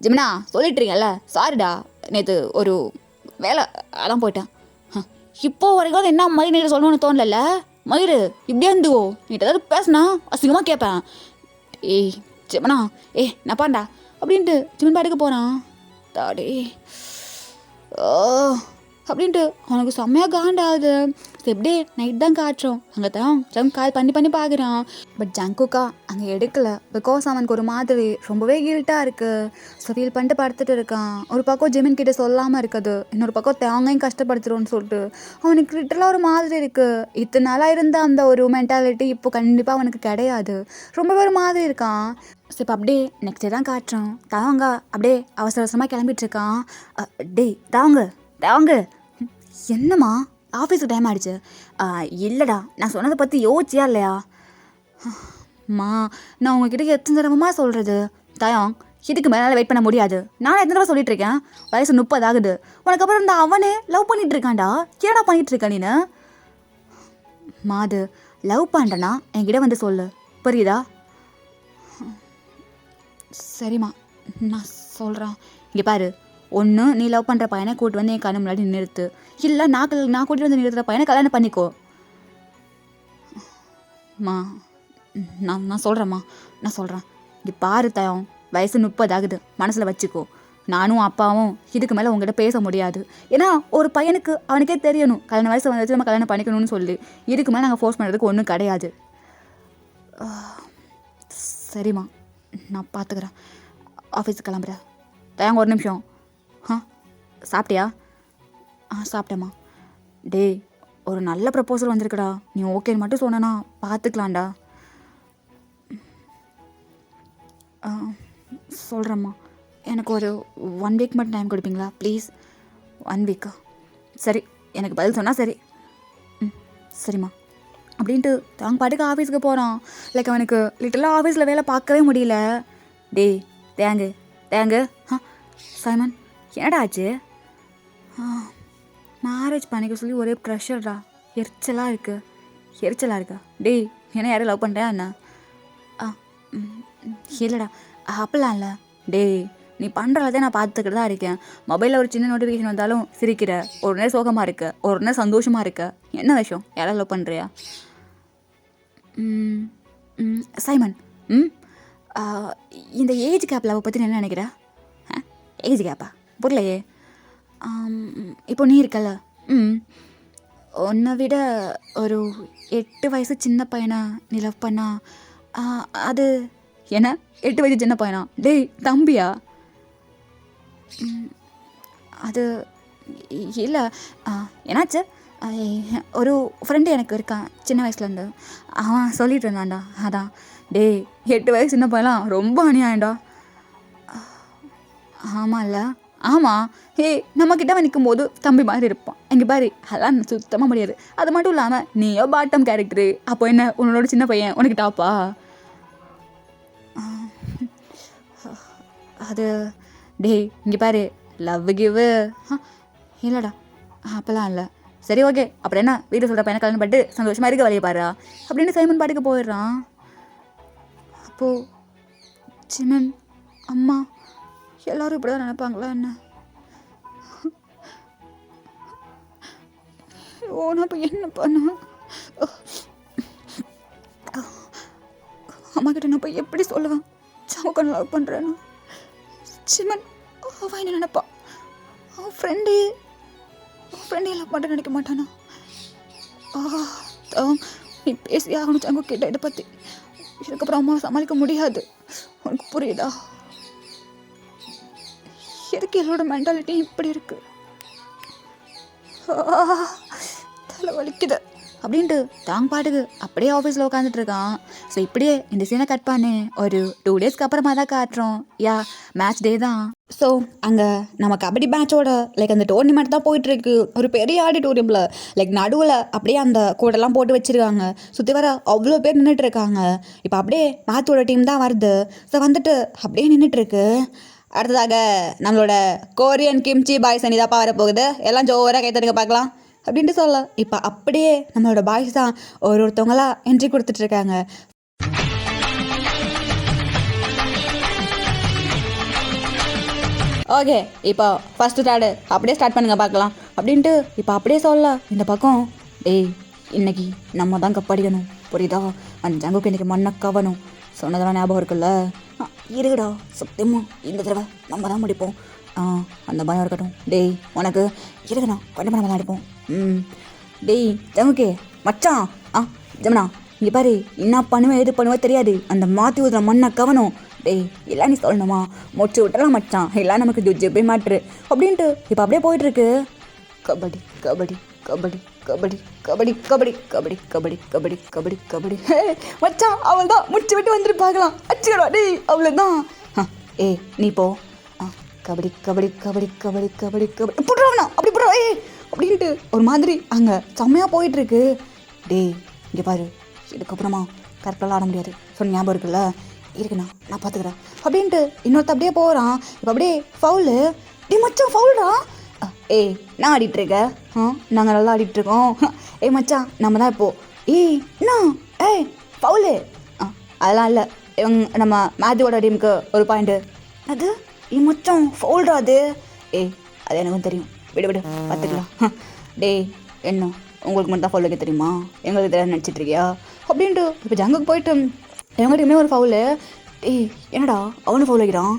ஜிமினா சொல்லிட்டுருங்கல்ல, சாரிடா நேற்று ஒரு வேலை அதான் போயிட்டேன். இப்போ வரைக்கும் என்ன மயிர் நேற்று சொல்லணும்னு தோணல. மயிர் இப்படியே இருந்துவோ, நீட்டு ஏதாவது பேசினா அசிங்கமாக கேட்பேன். ஏய் ஜிமினா நான் பாண்டா அப்படின்ட்டு ஜிமின் பாட்டுக்கு போகிறான். தாடே அப்படின்ட்டு அவனுக்கு செம்மையாக காண்டாகுது. எப்படியே நைட் தான் காட்டுறோம். அங்கே தான் ஜங்க் கால் பண்ணி பார்க்குறான். பட் ஜங்குக்கா அங்கே எடுக்கலை. பிகாஸ் அவனுக்கு ஒரு மாதிரி ரொம்பவே கில்ட்டாக இருக்குது. ஸோ ஃபீல் பண்ணிட்டு படுத்துட்டு இருக்கான். ஒரு பக்கம் ஜிமின் கிட்டே சொல்லாமல் இருக்குது, இன்னொரு பக்கம் தேங்கையும் கஷ்டப்படுத்துகிறோன்னு சொல்லிட்டு அவனுக்கு லிட்டரலாக ஒரு மாதிரி இருக்குது. இத்தனை நாளாக இருந்த அந்த ஒரு மென்டாலிட்டி இப்போ கண்டிப்பாக அவனுக்கு கிடையாது. ரொம்பவே ஒரு மாதிரி இருக்கான். ஸோ இப்போ அப்படியே நெக்ஸ்ட் டே தான் காட்டுறோம். தாங்க அப்படியே அவசர அவசரமாக கிளம்பிட்டுருக்கான். டேய் தாங்க என்னம்மா ஆஃபீஸுக்கு டைம் ஆகிடுச்சு? இல்லைடா, நான் சொன்னதை பற்றி யோசிச்சியா இல்லையா? நான் உங்ககிட்ட எத்தனை தடவைமா சொல்கிறது? தயம் இதுக்கு மேலே வெயிட் பண்ண முடியாது. நான் எத்தனை தடவை சொல்லிட்டு இருக்கேன், வயசு 30 ஆகுது. உனக்கு அப்புறம் இந்த அவனே லவ் பண்ணிட்டு இருக்கான்டா. ஏடா பண்ணிட்டு இருக்க நீனு? மாது, லவ் பண்ணுறேன்னா என்கிட்ட வந்து சொல்லு, புரியுதா? சரிம்மா, நான் சொல்கிறேன். இங்கே பாரு, ஒன்று நீ லவ் பண்ணுற பையனை கூட்டு வந்து என் கண்ணு முன்னாடி நிறுத்து, இல்லை நான் கூட்டிட்டு வந்து நிறுத்துகிற பையனை கல்யாணம் பண்ணிக்கோ. நான் சொல்கிறேம்மா, நான் சொல்கிறேன். இங்கே பாரு தயம், வயசு 30 ஆகுது, மனசில் வச்சுக்கோ. நானும் அப்பாவும் இதுக்கு மேலே உங்கள்கிட்ட பேச முடியாது. ஏன்னா ஒரு பையனுக்கு அவனுக்கே தெரியணும் கல்யாண வயசு வந்துச்சு, நம்ம கல்யாணம் பண்ணிக்கணும்னு சொல்லி. இதுக்கு மேலே நாங்கள் ஃபோர்ஸ் பண்ணுறதுக்கு ஒன்றும் கிடையாது. சரிம்மா, நான் பார்த்துக்கிறேன். ஆஃபீஸுக்கு கிளம்புறேன். தயாங்க ஒரு நிமிஷம். சாப்பிட்டியா? சாப்பிட்டேம்மா. டேய், ஒரு நல்ல ப்ரப்போசல் வந்திருக்குடா. நீ ஓகேன்னு மட்டும் சொன்னா பார்த்துக்கலாம்டா. சொல்கிறேம்மா, எனக்கு ஒரு 1 வீக் மட்டும் டைம் கொடுப்பீங்களா ப்ளீஸ்? 1 வீக்கா? சரி, எனக்கு பதில் சொன்னால் சரி. சரிம்மா அப்படின்ட்டு தாங்க பாட்டுக்கு ஆஃபீஸுக்கு போகிறான். லைக் அவனுக்கு லிட்டலாக ஆஃபீஸில் வேலை பார்க்கவே முடியல. டேய் தேங்கு சைமன், என்னடா ஆச்சு? மேரேஜ் பண்ணிக்க சொல்லி ஒரே ப்ரெஷர்டா. எரிச்சலாக இருக்கா? டேய், என்ன யாரும் லவ் பண்ணுறியா என்ன? இல்லைடா, அப்பெல்லாம் இல்லை. டேய், நீ பண்ணுறதை நான் பார்த்துக்கிட்டு தான் இருக்கேன். மொபைலில் ஒரு சின்ன நோட்டிஃபிகேஷன் வந்தாலும் சிரிக்கிற, ஒரு நேரம் சோகமாக இருக்க, ஒரு நேரம் சந்தோஷமாக இருக்க. என்ன விஷயம்? யாராவது லவ் பண்ணுறியா? சைமன், இந்த ஏஜ் கேப் லவ் பற்றி என்ன நினைக்கிற? ஏஜ் கேப்பா? புரியலையே. இப்போ நீ இருக்கல, உன்னை விட ஒரு 8 வயசு சின்ன பையனா நீ லவ் பண்ணா அது என்ன? 8 வயசு சின்ன பையனா? டேய் தம்பியா? அது இல்லை. என்னாச்சு? ஒரு ஃப்ரெண்டு எனக்கு இருக்கான் சின்ன வயசுலேருந்து. அவன் சொல்லிட்டு இருந்தான்டா. அதான். டேய், 8 வயசு சின்ன பையலாம் ரொம்ப அநியாயம்டா. ஆமாம்ல? ஆமாம். நம்மக்கிட்ட அவன் நிற்கும் போது தம்பி மாதிரி இருப்பான். எங்கே பாரு, அதெல்லாம் சுத்தமாக முடியாது. அது மட்டும் இல்லாமல் நீயோ பாட்டம் கேரக்டரு. அப்போ என்ன, உன்னோட சின்ன பையன் உனக்கு டாப்பா? அது டேய், இங்கே பாரு, லவ் கிவ் இல்லைடா, அப்போல்லாம் இல்லை. சரி, ஓகே, அப்புறம் என்ன, வீட்டில் சொல்கிற பையனை கல்யாணம் பண்ணிட்டு சந்தோஷமாக இருக்க வழியை பாரு அப்படின்னு சைமன் பாட்டுக்கு போயிடுறான். அப்போது சிமன் அம்மா எல்லோரும் இப்படி தான் நினைப்பாங்களா என்ன? நான் இப்போ என்ன பண்ணுவேன்? அம்மா கிட்ட நான் போய் எப்படி சொல்லுவேன் சவுக்கன் லவ் பண்ணுறேன்னு? சிமன் அவன் என்ன நினைப்பா? அவன் ஃப்ரெண்டே லவ் பண்ணுற நினைக்க மாட்டானா? நீ பேசி ஆகணும் சங்கு கிட்ட இதை பற்றி. இதுக்கப்புறம் அம்மாவை சமாளிக்க முடியாது. உனக்கு புரியுதா? எதுக்கு என்னோட மென்டாலிட்டி இப்படி இருக்கு? தலை வலிக்குது அப்படின்ட்டு தாங்க பாட்டுக்கு அப்படியே ஆஃபீஸில் உட்காந்துட்டு இருக்கான். ஸோ இப்படியே இந்த சீனை கட் பண்ணி ஒரு 2 டேஸ்க்கு அப்புறமா தான் காட்டுறோம். மேட்ச் டே தான். ஸோ அங்கே நம்ம கபடி மேட்சோட லைக் அந்த டோர்னிமெண்ட் தான் போயிட்டுருக்கு. ஒரு பெரிய ஆடிட்டோரியமில் லைக் நடுவில் அப்படியே அந்த கூடெல்லாம் போட்டு வச்சுருக்காங்க. சுற்றி வர அவ்வளோ பேர் நின்றுட்டுருக்காங்க. இப்போ அப்படியே மேட்சோட டீம் தான் வருது. ஸோ வந்துட்டு அப்படியே நின்றுட்டுருக்கு. அடுத்ததாக நம்மளோட கொரியன் கிம்ச்சி பாய்ஸ் அணி தான்ப்பா வரப்போகுது. எல்லாம் ஜோராக கைத்தடுங்க பார்க்கலாம் அப்படின்ட்டு சொல்ல. இப்போ அப்படியே நம்மளோட பாய்ஸ் தான் ஒருத்தவங்களா என்ட்ரி கொடுத்துட்ருக்காங்க. ஓகே, இப்போ ஃபஸ்ட்டு ஸ்டார்டு அப்படியே ஸ்டார்ட் பண்ணுங்க பார்க்கலாம் அப்படின்ட்டு இப்போ அப்படியே சொல்ல. இந்த பக்கம் டேய், இன்னைக்கு நம்ம தான் கப்படிக்கணும், புரியுதா? அந்த ஜங்குக்கு இன்றைக்கி மண்ணை கவனும் சொன்னதெல்லாம் ஞாபகம் இருக்குல்ல? இருக்குடா, சத்தியமா இந்த தடவை நம்ம தான் முடிப்போம். அந்த பயம் இருக்கட்டும். டேய், உனக்கு இருக்குண்ணா, கண்டிப்பாக நம்ம தான் அடிப்போம். டேய் ஜங்குக்கே மச்சான், ஜமுனா இங்கே பாரு, என்ன பண்ணுவேன் எது பண்ணுவேன் தெரியாது. அந்த மாற்றி ஊதுற மண்ணை கவனம். டேய், எல்லாம் நீ சொல்லணுமா? முடிச்சு விட்டலாம் மச்சான், எல்லாம் நமக்கு ஜிப்பே மாட்டுரு அப்படின்ட்டு இப்போ அப்படியே போயிட்டுருக்கு. கபடி கபடி கபடி கபடி கபடி கபடி கபடி கபடி கபடி கபடி கபடி மச்சான், அவள் தான் முடிச்சு விட்டு வந்துட்டு பார்க்கலாம். அச்சுடா டேய், அவ்வளோதான். நீ போ. கபடி கபடி கபடி கபடி கபடி கபடி புடுறவனா அப்படி புடுறா அப்படின்ட்டு ஒரு மாதிரி அங்கே செம்மையாக போயிட்டுருக்கு. டேய் இங்கே பாரு, இதுக்கப்புறமா கரெக்டாக ஆட முடியாது. சொன்ன ஞாபகம் இருக்குல்ல? இருக்குண்ணா, நான் பார்த்துக்கிறேன் அப்படின்ட்டு இன்னொருத்த அப்படியே போகிறான். இப்போ அப்படியே ஃபவுலு. மச்சான் ஃபவுல்டா. ஏய் நான் ஆடிட்டுருக்க. நாங்கள் நல்லா ஆடிட்டுருக்கோம். ஏய் மச்சான் நம்ம தான் இப்போது. என்ன ஃபவுலு. அதெல்லாம் இல்லை, நம்ம மேத்யூவோட டீமுக்கு ஒரு பாயிண்ட்டு. அது மச்சான் ஃபவுல்டா அது. அது எனக்கும் தெரியும், விடு விடு பார்த்துக்கலாம். டேய் என்ன உங்களுக்கு மட்டும் தான் ஃபவுல் வைக்க தெரியுமா, எங்களுக்கு தெரியாது நினச்சிட்ருக்கியா அப்படின்ட்டு. இப்போ ஜங்குக்கு போயிட்டு எங்கள்கிட்டயுமே ஒரு ஃபவுலு. என்னடா அவனு ஃபவுல் வைக்கிறான்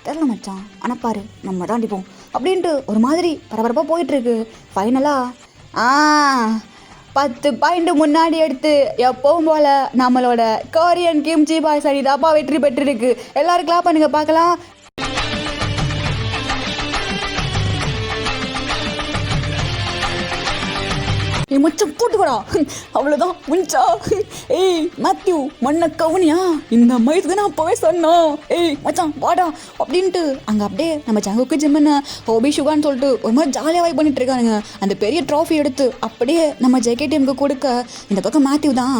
தெரில மச்சான், ஆனால் பாரு நம்ம தான் அடிப்போம் அப்படின்ட்டு ஒரு மாதிரி பரபரப்பாக போயிட்டுருக்கு. ஃபைனலாக 10 பாயிண்ட் முன்னாடி எடுத்து எப்பவும் போல் நம்மளோட கொரியன் கிம்ச்சி பாய்ஸ் அணி தாப்பா வெற்றி பெற்றிருக்கு. எல்லோரும் கிளாப் பண்ணுங்க பார்க்கலாம். மச்சம் போட்டுக்கடா, அவ்வளோதான் முஞ்சா. மேத்யூ மண்ணை கவுனியா, இந்த மயத்துக்கு நான் போய் சொன்னோம். மச்சான் வாடா அப்படின்ட்டு அங்கே அப்படியே நம்ம ஜங்குக்கு ஜிம்முன்னு ஹோபி ஷுகான்னு சொல்லிட்டு ஒரு மாதிரி ஜாலியாக வைப் பண்ணிட்டு இருக்கானுங்க. அந்த பெரிய ட்ராஃபி எடுத்து அப்படியே நம்ம ஜேகே டீமுக்கு கொடுக்க இந்த பக்கம் மேத்யூ தான்.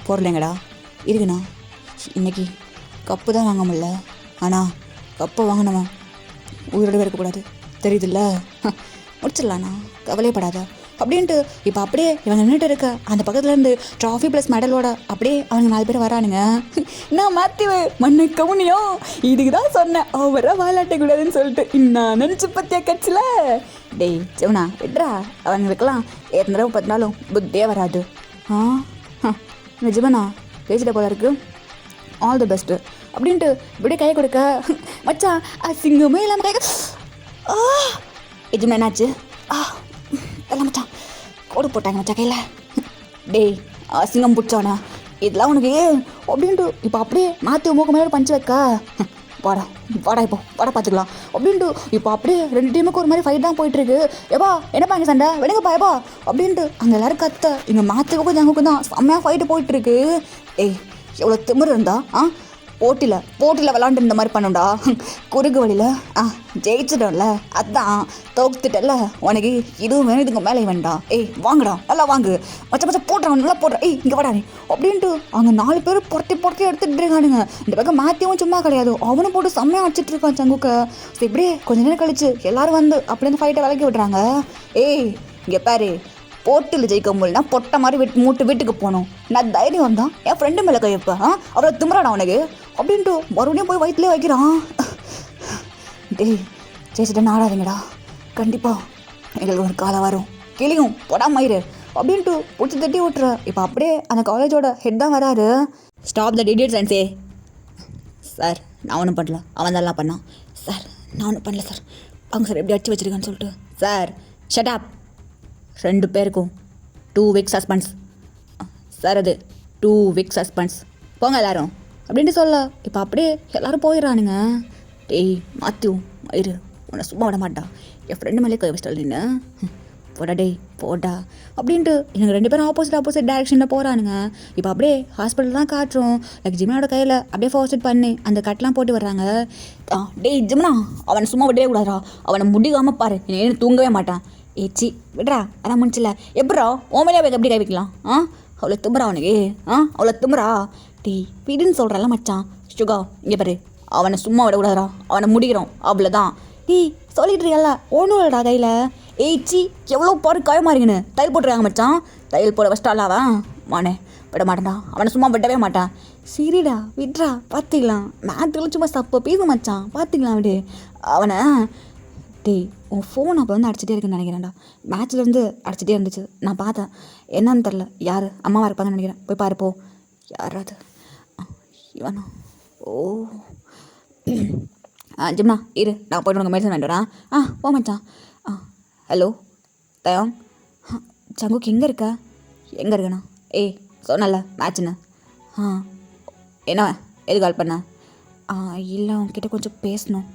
போடலைங்கடா இருக்குண்ணா, இன்னைக்கு கப்பு தான் வாங்க முடியல, ஆனால் கப்பை வாங்கினவன் உயிரோடு இருக்கக்கூடாது தெரியுதுல்ல, முடிச்சிடலாண்ணா கவலைப்படாத அப்படின்ட்டு. இப்போ அப்படியே இவங்க நின்றுட்டு இருக்க அந்த பக்கத்துலேருந்து ட்ராஃபி ப்ளஸ் மெடலோட அப்படியே அவங்க 4 பேர் வரானுங்க. நான் மேத்யூ மண்ணை கவுனியோ, இதுக்கு தான் சொன்னேன் அவரை வாலாட்டக்கூடாதுன்னு சொல்லிட்டு. நான் நினச்சி பற்றியா கட்சியில். டேய் சிவனா விட்றா, அவங்களுக்கெல்லாம் எத்தனை தடவை பார்த்தினாலும் புத்தியே வராது. நிஜமாண்ணா பேசிட்ட போல இருக்கு, ஆல் தி பெஸ்ட்டு அப்படின்ட்டு இப்படியே கை கொடுக்க. மச்சான் அசிங்கமே இல்லாமல் கை எஜுமே என்னாச்சு எல்லாம் மச்சான் கோடு போட்டாங்க மச்சான் கையில். டேய் அசிங்கம் பிடிச்சவனா இதெல்லாம் உனக்கு அப்படின்ட்டு. இப்போ அப்படியே மேத்யூ மூக்கு மேலே பஞ்சு வைக்க. வாடா வாடா இப்போ வாடா பார்த்துக்கலாம் அப்படின்ட்டு. இப்போ அப்படியே 2 டீமுக்கு ஒரு மாதிரி ஃபைட் தான் போயிட்டுருக்கு. எப்பா என்னப்பா இங்கே சண்டை விடுங்கப்பா எப்பா அப்படின்ட்டு அங்கே எல்லோரும் கத்த. இங்கே மேத்யூவுக்கும் ஜங்குக்கும் தான் செம்மையாக ஃபைட்டு போயிட்டுருக்கு. எவ்வளோ திமிரு இருந்தா போட்டியில் விளாண்டு இந்த மாதிரி பண்ணுண்டா, குறுக்கு வழியில் ஜெயிச்சிட்டோம்ல, அதான் தோத்துட்டல, உனக்கு இதுவும் வேணும் இதுக்கு மேலே வேண்டாம். வாங்கடா நல்லா வாங்கு மச்ச போட்டுறான் நல்லா போடுற. இங்கே வாடா நீ அப்படின்ட்டு அவங்க 4 பேர் பொறுத்தி எடுத்துகிட்டு இருக்கானுங்க. இந்த பக்கம் மேத்யூவும் சும்மா கிடையாது, அவனும் போட்டு செம்மையாக அடிச்சிட்டு இருக்கான் சங்குக்க. இப்படியே கொஞ்ச நேரம் கழிச்சு எல்லாரும் வந்து அப்படியே அந்த ஃபைட்டை விலக்கி விடுறாங்க. இங்கே பாரு, போட்டில் ஜெயிக்க முடியலனா பொட்டை மாதிரி மூட்டு வீட்டுக்கு போகணும். நான் தைரியம் தான் என் ஃப்ரெண்டு மேலே கையப்பேன், அவ்வளோ திமிராடா அவனுக்கு அப்படின்ட்டு மறுபடியும் போய் வயிற்றுலேயே வைக்கிறான். ஜெயிச்சிட்ட ஆடாதீங்கடா, கண்டிப்பாக எங்களுக்கு ஒரு காலம் வரும், கிளியும் பொடாமயிரு அப்படின்ட்டு பிடிச்சி தட்டி விட்டுற. இப்போ அப்படியே அந்த காலேஜோட ஹெட் தான் வராரு. Stop the டிடியட் சயின்ஸே. சார் நான் ஒன்றும் பண்ணல, அவன் தான் எல்லாம் பண்ணான். சார் நான் ஒன்றும் பண்ணல சார், அவங்க சார் எப்படி அடிச்சு வச்சுருக்கான்னு சொல்லிட்டு. சார் ஷட் அப், 2 பேருக்கும் 2 வீக் சஸ்பென்ஸ் சார். அது 2 வீக் சஸ்பென்ஸ் போங்க எல்லாரும் அப்படின்ட்டு சொல்ல. இப்போ அப்படியே எல்லோரும் போயிடறானுங்க. மேத்யூ மயிறு உன்னை சும்மா விட மாட்டா, என் ஃப்ரெண்டு மேலே கை வச்சிட்டு நின்று போடா போடா அப்படின்ட்டு எனக்கு 2 பேரும் ஆப்போசிட் டைரெக்ஷனில் போகிறானுங்க. இப்போ அப்படியே ஹாஸ்பிட்டல் தான் காட்டுறோம். ஜிம்னாவோட கையில் அப்படியே ஃபோர்ஸ்ட் பண்ணி அந்த கட்டெலாம் போட்டு வர்றாங்க. ஜிம்னா அவனை சும்மா விடவே கூடாதா, அவனை முடிக்காமல் பாரு, என்ன தூங்கவே மாட்டான். ஏச்சி விட்றா அதான் முடிச்சில்ல, எப்படா ஓமையிலே போய் எப்படி கை வைக்கலாம்? அவ்வளோ திமுறா அவனுக்கு, அவ்வளோ திமுறா. விடுன்னு சொல்கிறால மச்சான். சுகா இங்கே பாரு, அவனை சும்மா விடக்கூடாதா, அவனை முடிக்கிறோம் அவ்வளோதான். சொல்லிட்டு இருக்கல ஒன்றும் இல்லைடா கையில். ஏச்சி எவ்வளோ பாரு காயமாறிங்கன்னு தையல் போட்டுருக்காங்க மச்சான். தையல் போட ஃபஸ்ட்டால அவன் மானே விட மாட்டேன்டா, அவனை சும்மா விடவே மாட்டான். சரிடா விட்றா பார்த்துக்கலாம், மேத்துக்குள்ள சும்மா சப்போ பேச மச்சான் பார்த்துக்கலாம் விடு அவனை. உன் ஃபோன் அப்போ வந்து அடிச்சிட்டே இருக்குன்னு நினைக்கிறேன்டா, மேட்ச்லேருந்து அடிச்சிட்டே இருந்துச்சு, நான் பார்த்தேன். என்னன்னு தெரில, யார் அம்மாவாக இருப்பாங்கன்னு நினைக்கிறேன், போய் பாருப்போ. யாராவது இவனா? ஓ ஜிம்னா இரு, நான் போய்ட்டு உனக்கு மெடிசன் வேண்டுறேன். போ மச்சான். ஹலோ தயம், சங்குக்கு எங்கே இருக்கண்ணா? சொன்னல மேட்ச்னு. என்ன எது கால் பண்ண? இல்லை உங்ககிட்ட கொஞ்சம் பேசணும்.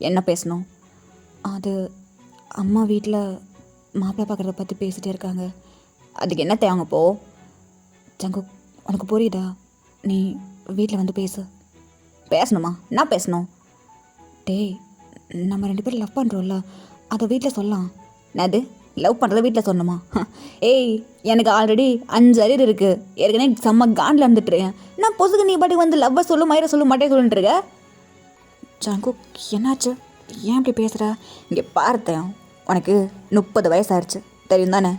என்ன பேசணும்? அது அம்மா வீட்டில் மாப்பிள்ளை பார்க்குறத பற்றி பேசிகிட்டே இருக்காங்க, அதுக்கு என்ன தேவைங்க போ. சங்கு உனக்கு புரியுதா, நீ வீட்டில் வந்து பேசணுமா? என்ன பேசணும்? நம்ம 2 பேரும் லவ் பண்ணுறோம்ல, அதை வீட்டில் சொல்லலாம். அது லவ் பண்ணுறத வீட்டில் சொன்னோமா? ஏய், எனக்கு ஆல்ரெடி 5 அரியர் இருக்குது, ஏற்கனவே செம்ம காண்டில் இருந்துட்டுருக்கேன். நான் பொசுக்கு நீ பாட்டுக்கு வந்து லவ்வை சொல்லு மயிரை சொல்லு மாட்டே சொல்லிட்டுருக்க. ஜாங்கு, என்னாச்சு? ஏன் இப்படி பேசுகிற? இங்கே பார்த்தேன், உனக்கு 30 வயசாகிடுச்சு தெரியும் தானே?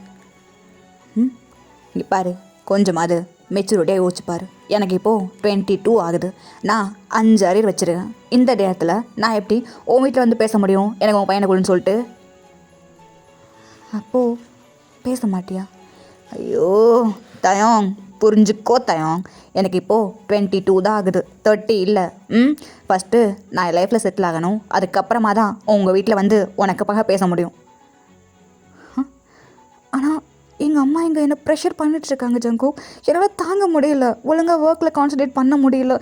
இங்கே பாரு, கொஞ்சமாவது மெச்சூரிட்டியாக யோசிச்சுப்பாரு. எனக்கு இப்போது 22 ஆகுது. நான் 5 அரியர் வச்சுருக்கேன். இந்த நேரத்தில் நான் எப்படி உன் வீட்டில் வந்து பேச முடியும் எனக்கு உன் பையனை கொடுன்னு சொல்லிட்டு? அப்போது பேச மாட்டியா? ஐயோ தயம், புரிஞ்சுக்கோ தயம், எனக்கு இப்போது 22 தான் ஆகுது, 30 இல்லை. ஃபஸ்ட்டு நான் என் லைஃப்பில் செட்டில் ஆகணும், அதுக்கப்புறமா தான் உங்கள் வீட்டில் வந்து உனக்கு பேச முடியும். ஆனால் எங்கள் அம்மா இங்கே என்ன ப்ரெஷர் பண்ணிட்டுருக்காங்க ஜங்கு. என்னால் தாங்க முடியல, ஒழுங்காக ஒர்க்கில் கான்சன்ட்ரேட் பண்ண முடியல,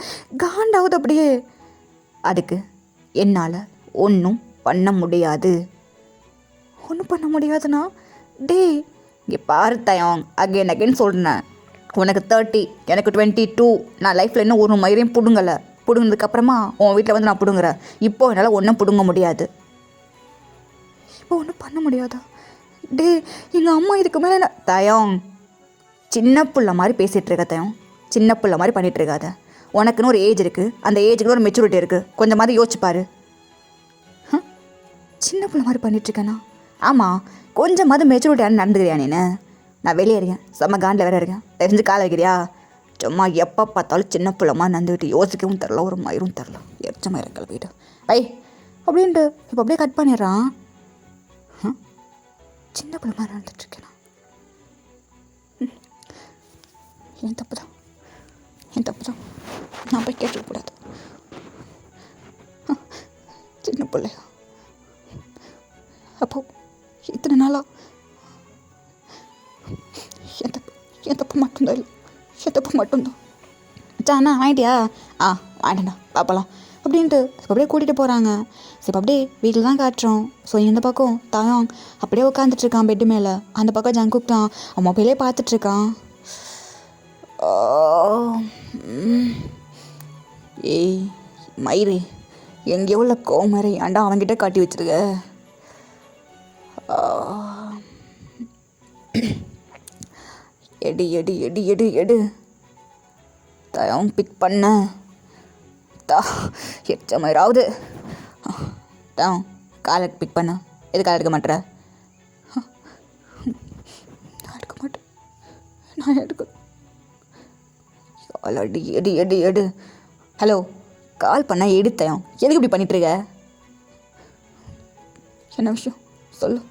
காண்டாகுது அப்படியே. அதுக்கு என்னால் ஒன்றும் பண்ண முடியாது. ஒன்றும் பண்ண முடியாதுண்ணா? டே இங்கே பாரு தயம், அகைன் சொல்கிறேன், உனக்கு 30, எனக்கு 22. நான் லைஃப்பில் இன்னும் ஒரு மயிரையும் பிடுங்கலை. பிடுங்கினதுக்கப்புறமா உன் வீட்டில் வந்து நான் பிடுங்குறேன். இப்போது என்னால் ஒன்றும் பிடுங்க முடியாது. இப்போ ஒன்றும் பண்ண முடியாதா? டே எங்கள் அம்மா இதுக்கு மேலே என்ன? தயம், சின்ன பிள்ளை மாதிரி பேசிகிட்டு இருக்க தயம், சின்ன பிள்ளை மாதிரி பண்ணிகிட்டு இருக்காத. உனக்குன்னு ஒரு ஏஜ் இருக்குது, அந்த ஏஜுக்கு ஒரு மெச்சூரிட்டி இருக்குது, கொஞ்சமாதிரி யோசிச்சுப்பாரு. சின்ன பிள்ளை மாதிரி பண்ணிகிட்ருக்கேண்ணா? ஆமாம், கொஞ்சமாவது மெச்சூரிட்டியான நடந்துக்கிறியா நீ? நான் வெளியே இருக்கேன், செம்ம காண்டில் வேறு இருக்கேன், தெரிஞ்சு காலை வைக்கிறியா? சும்மா எப்போ பார்த்தாலும் சின்ன பிள்ளைமா நடந்துக்கிட்டு யோசிக்கவும் தரல, ஒரு மயிரும் தரல, எரிச்ச மயிரை கிளப்பிட்டு ஐ அப்படின்ட்டு இப்போ அப்படியே கட் பண்ணிடுறான். சின்ன பிள்ளை மாதிரி நடந்துட்டுருக்கேண்ணா. என் தப்பு தான், என் தப்பு தான், நான் போய் கேட்டுக்கூடாது. சின்ன பிள்ளையா? அப்போ இத்தனை நாளாக என் தப்பு மட்டும்தான், இல்லை என் தப்பு மட்டும்தான். அண்ணா வாங்கிட்டியா? வாங்கிட்டேன்டா, பார்ப்பலாம் அப்படின்ட்டு அப்படியே கூட்டிகிட்டு போகிறாங்க. சரி அப்படியே வீட்டில் தான் காட்டுறோம். ஸோ இந்த பக்கம் தயம் அப்படியே உட்காந்துட்ருக்கான் பெட்டு மேலே, அந்த பக்கம் ஜங்குக் தான் அவன் மொபைலே பார்த்துட்ருக்கான். ஏய் மயிறு, எங்கேயோ உள்ள கோமரை ஏன்டா அவன்கிட்ட காட்டி வச்சிருக்க? எடு எடு எடு எடு எடு தயம், பிக் பண்ண எச்ச மயிராவது. தயம், காலை பிக் பண்ண. எது காலை எடுக்க மாட்டேற? நான் எடுக்க மாட்டேன், நான் எடுக்க. அடி எடு எடு எடு. ஹலோ, கால் பண்ண எடுத்தயம், எதுக்கு இப்படி பண்ணிட்டுருக்க? என்ன விஷயம் சொல்லு,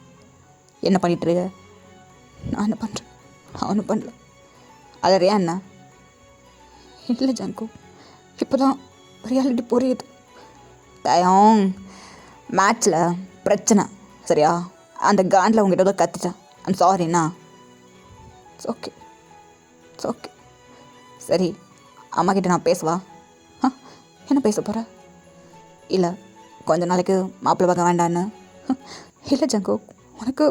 என்ன பண்ணிட்டுருக்க? நான் என்ன பண்ணுறேன்? நான் ஒன்றும் பண்ணல. அலறியா என்ன? இல்லை ஜங்கு, இப்போ தான் ரியாலிட்டி புரியுது. தயம், மேட்ச்சில் பிரச்சனை சரியா? அந்த காண்டில் உங்ககிட்ட தான் கற்றுட்டேன். ஐம் சாரிண்ணா. It's okay, it's okay. சரி, அம்மாக்கிட்ட நான் பேசுவா? என்ன பேச போகிற? இல்லை கொஞ்ச நாளைக்கு மாப்பிள்ளை பார்க்க வேண்டான்னு? இல்லை ஜங்கு, உனக்கு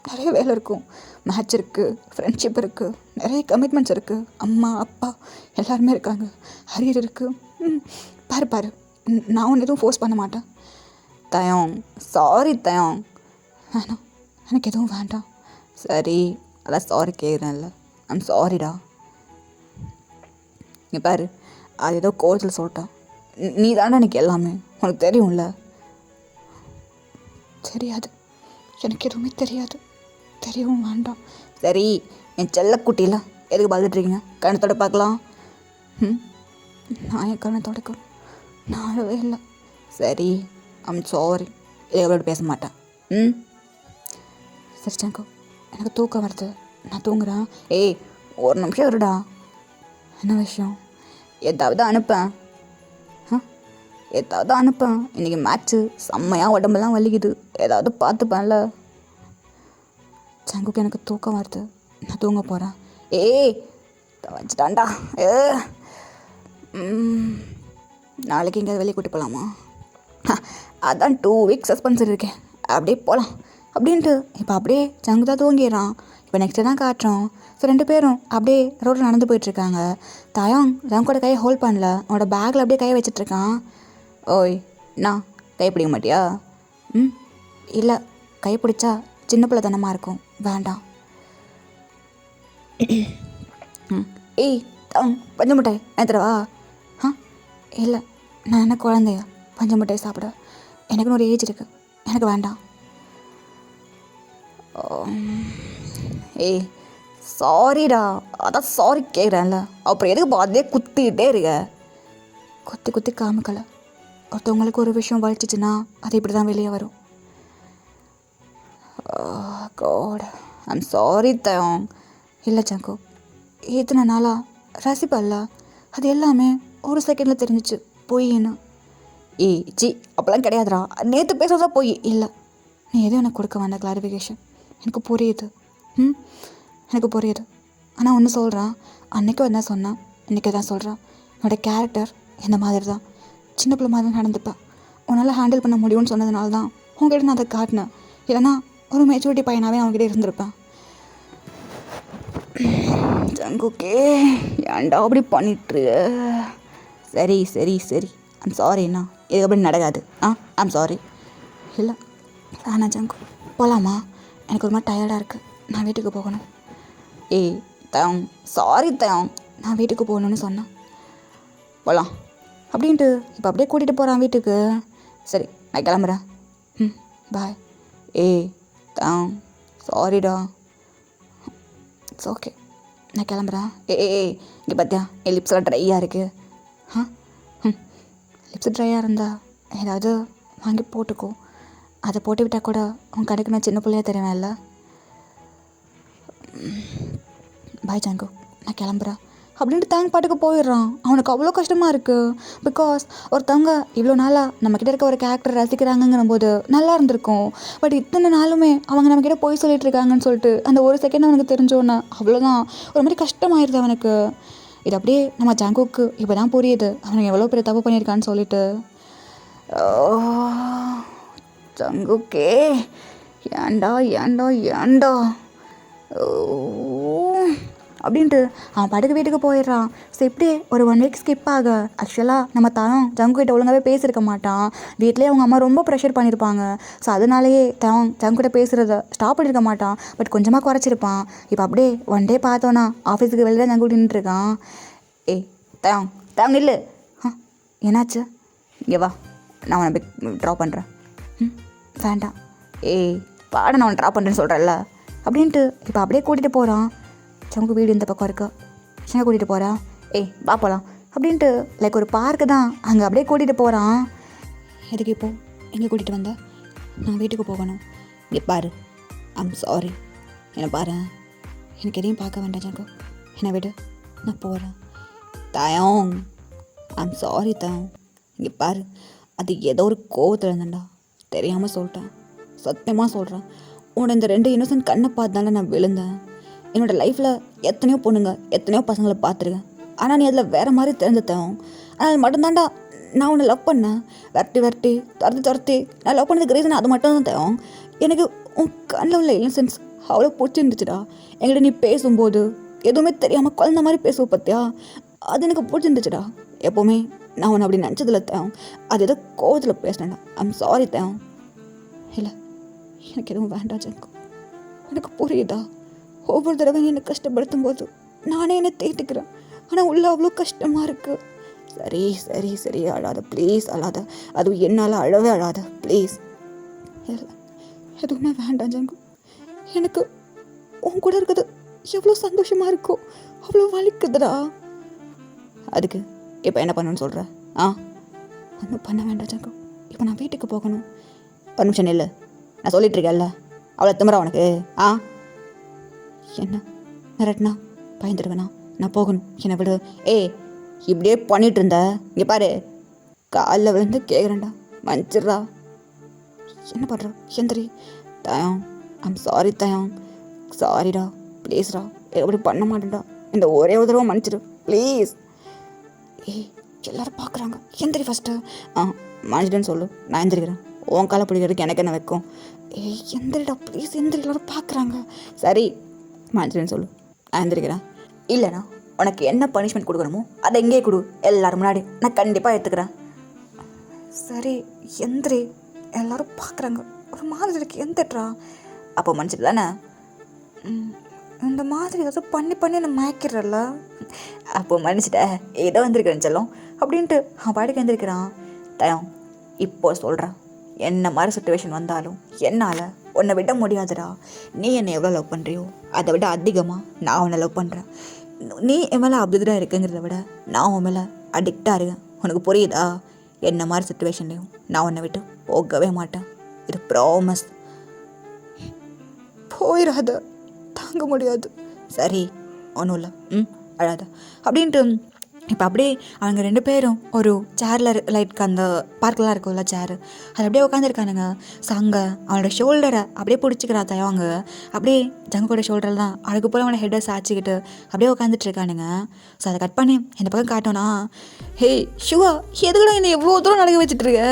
நிறைய வேலை இருக்கும், மேட்ச் இருக்குது, ஃப்ரெண்ட்ஷிப் இருக்குது, நிறைய கமிட்மெண்ட்ஸ் இருக்குது, அம்மா அப்பா எல்லாருமே இருக்காங்க, அரியர் இருக்குது. பாரு நான் ஒன்று எதுவும் ஃபோர்ஸ் பண்ண மாட்டேன். தயம், சாரி தயம், வேணாம், எனக்கு எதுவும் வேண்டாம். சரி அதான் சாரி கேட்குறேன்ல, ஐம் சாரிடா. இங்கே பாரு, அது ஏதோ கோர்ஸில் சொல்லிட்டான், நீ தானே எனக்கு எல்லாமே, உனக்கு தெரியும்ல? தெரியாது, எனக்கு எதுவுமே தெரியாது, தெரியவும் வேண்டாம். சரி என் செல்லக்குட்டியில் எதுக்கு பார்த்துட்ருக்கீங்க? கணத்தோட பார்க்கலாம். நான் என் கணத்தோட நான் அழவே இல்லை. சரி ஐம் சாரி, எவ்வளோ பேச மாட்டேன். சரி ஜங்கு, எனக்கு தூக்கம் வருது, நான் தூங்குறேன். ஏய் ஒரு நிமிஷம் இருடா. என்ன விஷயம்? ஏதாவது அனுப்பேன், ஏதாவது அனுப்பேன். இன்றைக்கி மேட்ச்சு செம்மையாக உடம்பெல்லாம் வலிக்குது, ஏதாவது பார்த்துப்பேன்ல. ஜங்குக்கு எனக்கு தூக்கம் வருது, நான் தூங்க போகிறேன். ஏய் வச்சுட்டான்டா. நாளைக்கு எங்கேயாவது வெளியே கூட்டி போகலாமா? அதான் 2 வீக்ஸ் சஸ்பென்ஸ் இருக்கேன், அப்படியே போகலாம் அப்படின்ட்டு இப்போ அப்படியே ஜங்கு தான் தூங்கிடுறான். இப்போ நெக்ஸ்ட்டு தான் காட்டுறோம். ஸோ 2 பேரும் அப்படியே ரோட்டில் நடந்து போயிட்டுருக்காங்க. தயம் ஜங்கோட கையை ஹோல்ட் பண்ணல, அவனோட பேக்கில் அப்படியே கையை வச்சிட்ருக்கான். ஓய் கை பிடிக்க மாட்டியா? இல்லை, கை பிடிச்சா சின்ன பிள்ளை தனமாக இருக்கும், வேண்டாம். ஏய் பஞ்சு மிட்டாய் ஏத்துறவா? இல்லை, நான் என்ன குழந்தையா பஞ்சு மிட்டாய் சாப்பிட? எனக்குன்னு ஒரு ஏஜ் இருக்குது, எனக்கு வேண்டாம். ஏய் சாரிடா, அதான் சாரி கேட்குறேன்ல, அப்புறம் எதுக்கு பாதிலே குத்திக்கிட்டே இருக்க? குத்தி குத்தி காமிக்கலை. ஒருத்தவங்களுக்கு ஒரு விஷயம் வலிச்சிச்சுன்னா அது இப்படி தான் வெளியே வரும். காட், ஐம் சாரி தயம். இல்லை ஜங்கு, இத்தனை நாளாக ரசிப்பல்ல, அது எல்லாமே ஒரு செகண்டில் தெரிஞ்சிச்சு பொய்ன்னு. ஏய் ஜி, அப்போல்லாம் கிடையாதுடா, நேற்று பேசுறதா பொய். இல்லை, நீ எதுவும் எனக்கு கொடுக்க வேண்டாம் கிளாரிஃபிகேஷன். எனக்கு புரியுது, எனக்கு புரியுது. ஆனால் ஒன்று சொல்கிறேன், அன்றைக்கும் என்ன சொன்னேன், இன்றைக்கி தான் சொல்கிறேன். என்னோடய கேரக்டர் இந்த மாதிரி தான், சின்ன பிள்ளை மாதிரி தான் நடந்துப்பேன். உன்னால் ஹேண்டில் பண்ண முடியும்னு சொன்னதுனால தான் உங்ககிட்ட நான் அதை காட்டினேன். இல்லைனா ஒரு மெச்சூரிட்டி பையனாகவே அவங்ககிட்ட இருந்திருப்பேன். ஜங்குக்கே, ஏன்டா அப்படி பண்ணிட்டு? சரி சரி சரி, ஐம் சாரிண்ணா, இது அப்படி நடக்காது. I'm sorry. இல்லை வேணாம் ஜங்கு, போகலாமா? எனக்கு ஒரு மாதிரி டயர்டாக இருக்குது, நான் வீட்டுக்கு போகணும். ஏய் தயம், சாரி தயம், நான் வீட்டுக்கு போகணுன்னு சொன்னேன். போகலாம் அப்படின்ட்டு இப்போ அப்படியே கூட்டிகிட்டு போகிறான் வீட்டுக்கு. சரி, நான் கிளம்புறேன். பாய். ஏய் தயம், சாரிடா. இட்ஸ் ஓகே, நான் கிளம்புறேன். ஏய் இங்கே பார்த்தியா, என் லிப்ஸ்லாம் ட்ரையாக இருக்குது. லிப்ஸ் ட்ரையாக இருந்தா ஏதாவது வாங்கி போட்டுக்கோ. அதை போட்டு விட்டால் கூட உன் கடைக்கு நான் சின்ன பிள்ளையாக தெரிவேன்ல. பாய் ஜாங்கு, நான் கிளம்புறேன் அப்படின்ட்டு தேங்க் பாட்டுக்கு போயிடுறான். அவனுக்கு அவ்வளோ கஷ்டமாக இருக்குது. பிகாஸ் ஒருத்தவங்க இவ்வளோ நாளாக நம்மக்கிட்ட இருக்க ஒரு கேரக்டர் ரசிக்கிறாங்கங்கிற போது நல்லா இருந்திருக்கும். பட் இத்தனை நாளுமே அவங்க நம்மக்கிட்ட போய் சொல்லிட்டு இருக்காங்கன்னு சொல்லிட்டு அந்த ஒரு செகண்ட் அவனுக்கு தெரிஞ்சோன்னே அவ்வளோதான், ஒரு மாதிரி கஷ்டமாயிருது அவனுக்கு. இது அப்படியே நம்ம ஜாங்குக்கு இப்போ தான் புரியுது அவனுக்கு எவ்வளோ பெரிய தப்பு பண்ணியிருக்கான்னு சொல்லிட்டு. ஜங்குக்கே, ஏண்டா ஏண்டா ஏண்டா அப்படின்ட்டு அவன் படுக்க வீட்டுக்கு போயிடுறான். ஸோ இப்படி ஒரு 1 வீக் ஸ்கிப் ஆக, ஆக்சுவலாக நம்ம தரம் ஜங்குக்கிட்ட ஒழுங்காகவே பேசியிருக்க மாட்டான். வீட்லேயே அவங்க அம்மா ரொம்ப ப்ரெஷர் பண்ணியிருப்பாங்க. ஸோ அதனாலேயே ஜங்குக்கிட்ட பேசுகிறத ஸ்டாப் பண்ணியிருக்க மாட்டான், பட் கொஞ்சமாக குறைச்சிருப்பான். இப்போ அப்படியே 1 டே பார்த்தோன்னா ஆஃபீஸுக்கு வெளியே தான் ஜங்கு நின்றுருக்கான். ஏய் தயம் இல்லை, என்னாச்சு? இங்கே வா, நான் உன்னை ட்ராப் பண்ணுறேன். வேண்டாம். ஏய் பாட, நான் உன்னை ட்ராப் பண்ணுறேன்னு சொல்கிறேன்ல அப்படின்ட்டு இப்போ அப்படியே கூட்டிகிட்டு போகிறான். ஜங்கு வீடு இந்த பக்கம் இருக்கா, எங்கே கூட்டிகிட்டு போகிறா? ஏய் வா போகலாம் அப்படின்ட்டு லைக் ஒரு பார்க்கு தான், அங்கே அப்படியே கூட்டிகிட்டு போகிறான். எதுக்கு இப்போ எங்கே கூட்டிகிட்டு வந்த? நான் வீட்டுக்கு போகணும். இங்கே பாரு, ஐம் சாரி, என்னை பாரு, எனக்கு எதையும் பார்க்க வேண்டாம் ஜங்கு, என்னை விடு, நான் போகிறேன். தயம், ஐம் சாரி தயம், இங்கே பாரு, அது ஏதோ ஒரு கோவத்தில் இருந்தேன்டா, தெரியாமல் சொல்லிட்டேன், சத்தியமாக சொல்கிறேன். உன்னோட இந்த 2 இன்னோசன்ட் கண்ணை பார்த்தால நான் விழுந்தேன். என்னோடய லைஃப்பில் எத்தனையோ பொண்ணுங்க எத்தனையோ பசங்களை பார்த்துருக்கேன், ஆனால் நீ அதில் வேறு மாதிரி தெரிஞ்சுத்தேன். ஆனால் அது மட்டும்தான்டா நான் உன்னை லவ் பண்ணேன். வரட்டி துரத்தி நான் லவ் பண்ணதுக்கு ரீசன் அது மட்டும் தான் தேவை. எனக்கு உன் கண்ணில் உள்ள இன்னசென்ஸ் அவ்வளோ பிடிச்சிருந்துச்சுடா. என்கிட்ட நீ பேசும்போது எதுவுமே தெரியாமல் குழந்த மாதிரி பேசுவோம் பார்த்தியா, அது எனக்கு பிடிச்சிருந்துச்சுடா. எப்போவுமே நான் உன்னை அப்படி நினச்சதில்ல தேவை, அது ஏதோ கோவத்தில் பேசினேன்டா. ஐம் சாரி தேவை. இல்லை, எனக்கு எதுவும் வேண்டாம் ஜங்கு, எனக்கு புரியுதா? ஒவ்வொரு தடவை என்னை கஷ்டப்படுத்தும் போது நானே என்னை தேட்டிக்கிறேன், ஆனால் உள்ளே அவ்வளோ கஷ்டமாக இருக்குது. சரி சரி சரி, அழாத ப்ளீஸ், அழாத. அதுவும் என்னால் அழவே அழாத ப்ளீஸ். இல்லை, எதுவுமே வேண்டாம் ஜங்கு, எனக்கு உன் கூட இருக்குது எவ்வளோ சந்தோஷமாக இருக்கோ அவ்வளோ வலிக்குதுடா. அதுக்கு இப்போ என்ன பண்ணணும்னு சொல்கிற? ஒன்றும் பண்ண வேண்டாம் ஜங்கு, இப்போ நான் வீட்டுக்கு போகணும். ஒரு நிமிஷம் இல்லை, நான் சொல்லிகிட்ருக்கேன்ல, அவ்வளோ திமிரா உனக்கு? என்ன மிரட்டினா பயந்துடுவேண்ணா? நான் போகணும், என்னை விடு. ஏய் இப்படியே பண்ணிகிட்டு இருந்த, இங்கே பாரு, காலில் விழுந்து கேட்குறேன்டா, மன்னிச்சிட்றா. என்ன பண்ணுற எந்திரி. தயம், ஐம் சாரி தயம், சாரிடா ப்ளீஸ்டா, எப்படி பண்ண மாட்டேன்டா, இந்த ஒரே ஒரு தடவை மன்னிச்சிடு ப்ளீஸ். ஏய் எல்லோரும் பார்க்குறாங்க, எந்திரி ஃபஸ்ட்டு. மன்னிச்சிட்டேன்னு சொல்லு, நான் எந்திரிக்கிறேன். உன் காலை பிடிக்கிறதுக்கு எனக்கு என்ன வைக்கும்? ஏய் எந்திரிடா ப்ளீஸ், எந்திரி, எல்லோரும் பார்க்குறாங்க. சரி மன்னிச்சிட்டேன்னு சொல்லு, நான் எந்திரிக்கிறேன். இல்லைண்ணா உனக்கு என்ன பனிஷ்மெண்ட் கொடுக்கணுமோ அதை எங்கேயே கொடு, எல்லோரும் முன்னாடி நான் கண்டிப்பாக எடுத்துக்கிறேன். சரி எந்திரி, எல்லோரும் பார்க்குறாங்க, ஒரு மாதிரி இருக்கு, எந்திரா. அப்போ மன்னிச்சிடலாண்ணே. இந்த மாதிரி ஏதாவது பண்ணி என்னை மயக்கிறல்ல. அப்போ மன்னிச்சிட்ட, ஏதோ வந்திருக்கேன் செல்லம் அப்படின்ட்டு அவன் பாட்டுக்கு வந்திருக்கிறான். தயம் இப்போ சொல்கிறேன், என்ன மாதிரி சுச்சுவேஷன் வந்தாலும் என்னால் உன்னை விட முடியாதுடா. நீ என்னை எவ்வளோ லவ் பண்ணுறியோ அதை விட அதிகமாக நான் உன்னை லவ் பண்ணுறேன். நீ என் மேலே அப்துதான் இருக்குங்கிறத விட நான் உன் மேலே அடிக்டாக இருக்கேன். உனக்கு புரியுதா? என்ன மாதிரி சுச்சுவேஷன்லையும் நான் உன்னை விட்டு போகவே மாட்டேன். இது ப்ராமிஸ். போயிடாத, தாங்க முடியாது. சரி, ஒன்றும் இல்லை, அழாத அப்படின்ட்டு. இப்போ அப்படியே அவங்க 2 பேரும் ஒரு சேரில் லைக் அந்த பார்க்கெலாம் இருக்கும்ல சேரு, அது அப்படியே உட்காந்துருக்கானுங்க. ஸோ அங்கே அவனோட ஷோல்டரை அப்படியே பிடிச்சிக்கிறா தயவாங்க. அப்படியே ஜங்கோட ஷோல்டரில் தான் அதுக்கு போல் அவனை ஹெட்டை சாய்ச்சிக்கிட்டு அப்படியே உட்காந்துட்ருக்கானுங்க. ஸோ அதை கட் பண்ணி இந்த பக்கம் காட்டோன்னா, ஹே ஷுவா, எதுக்கூட என்னை எவ்வளோ தூரம் நடக்க வச்சுட்ருக்க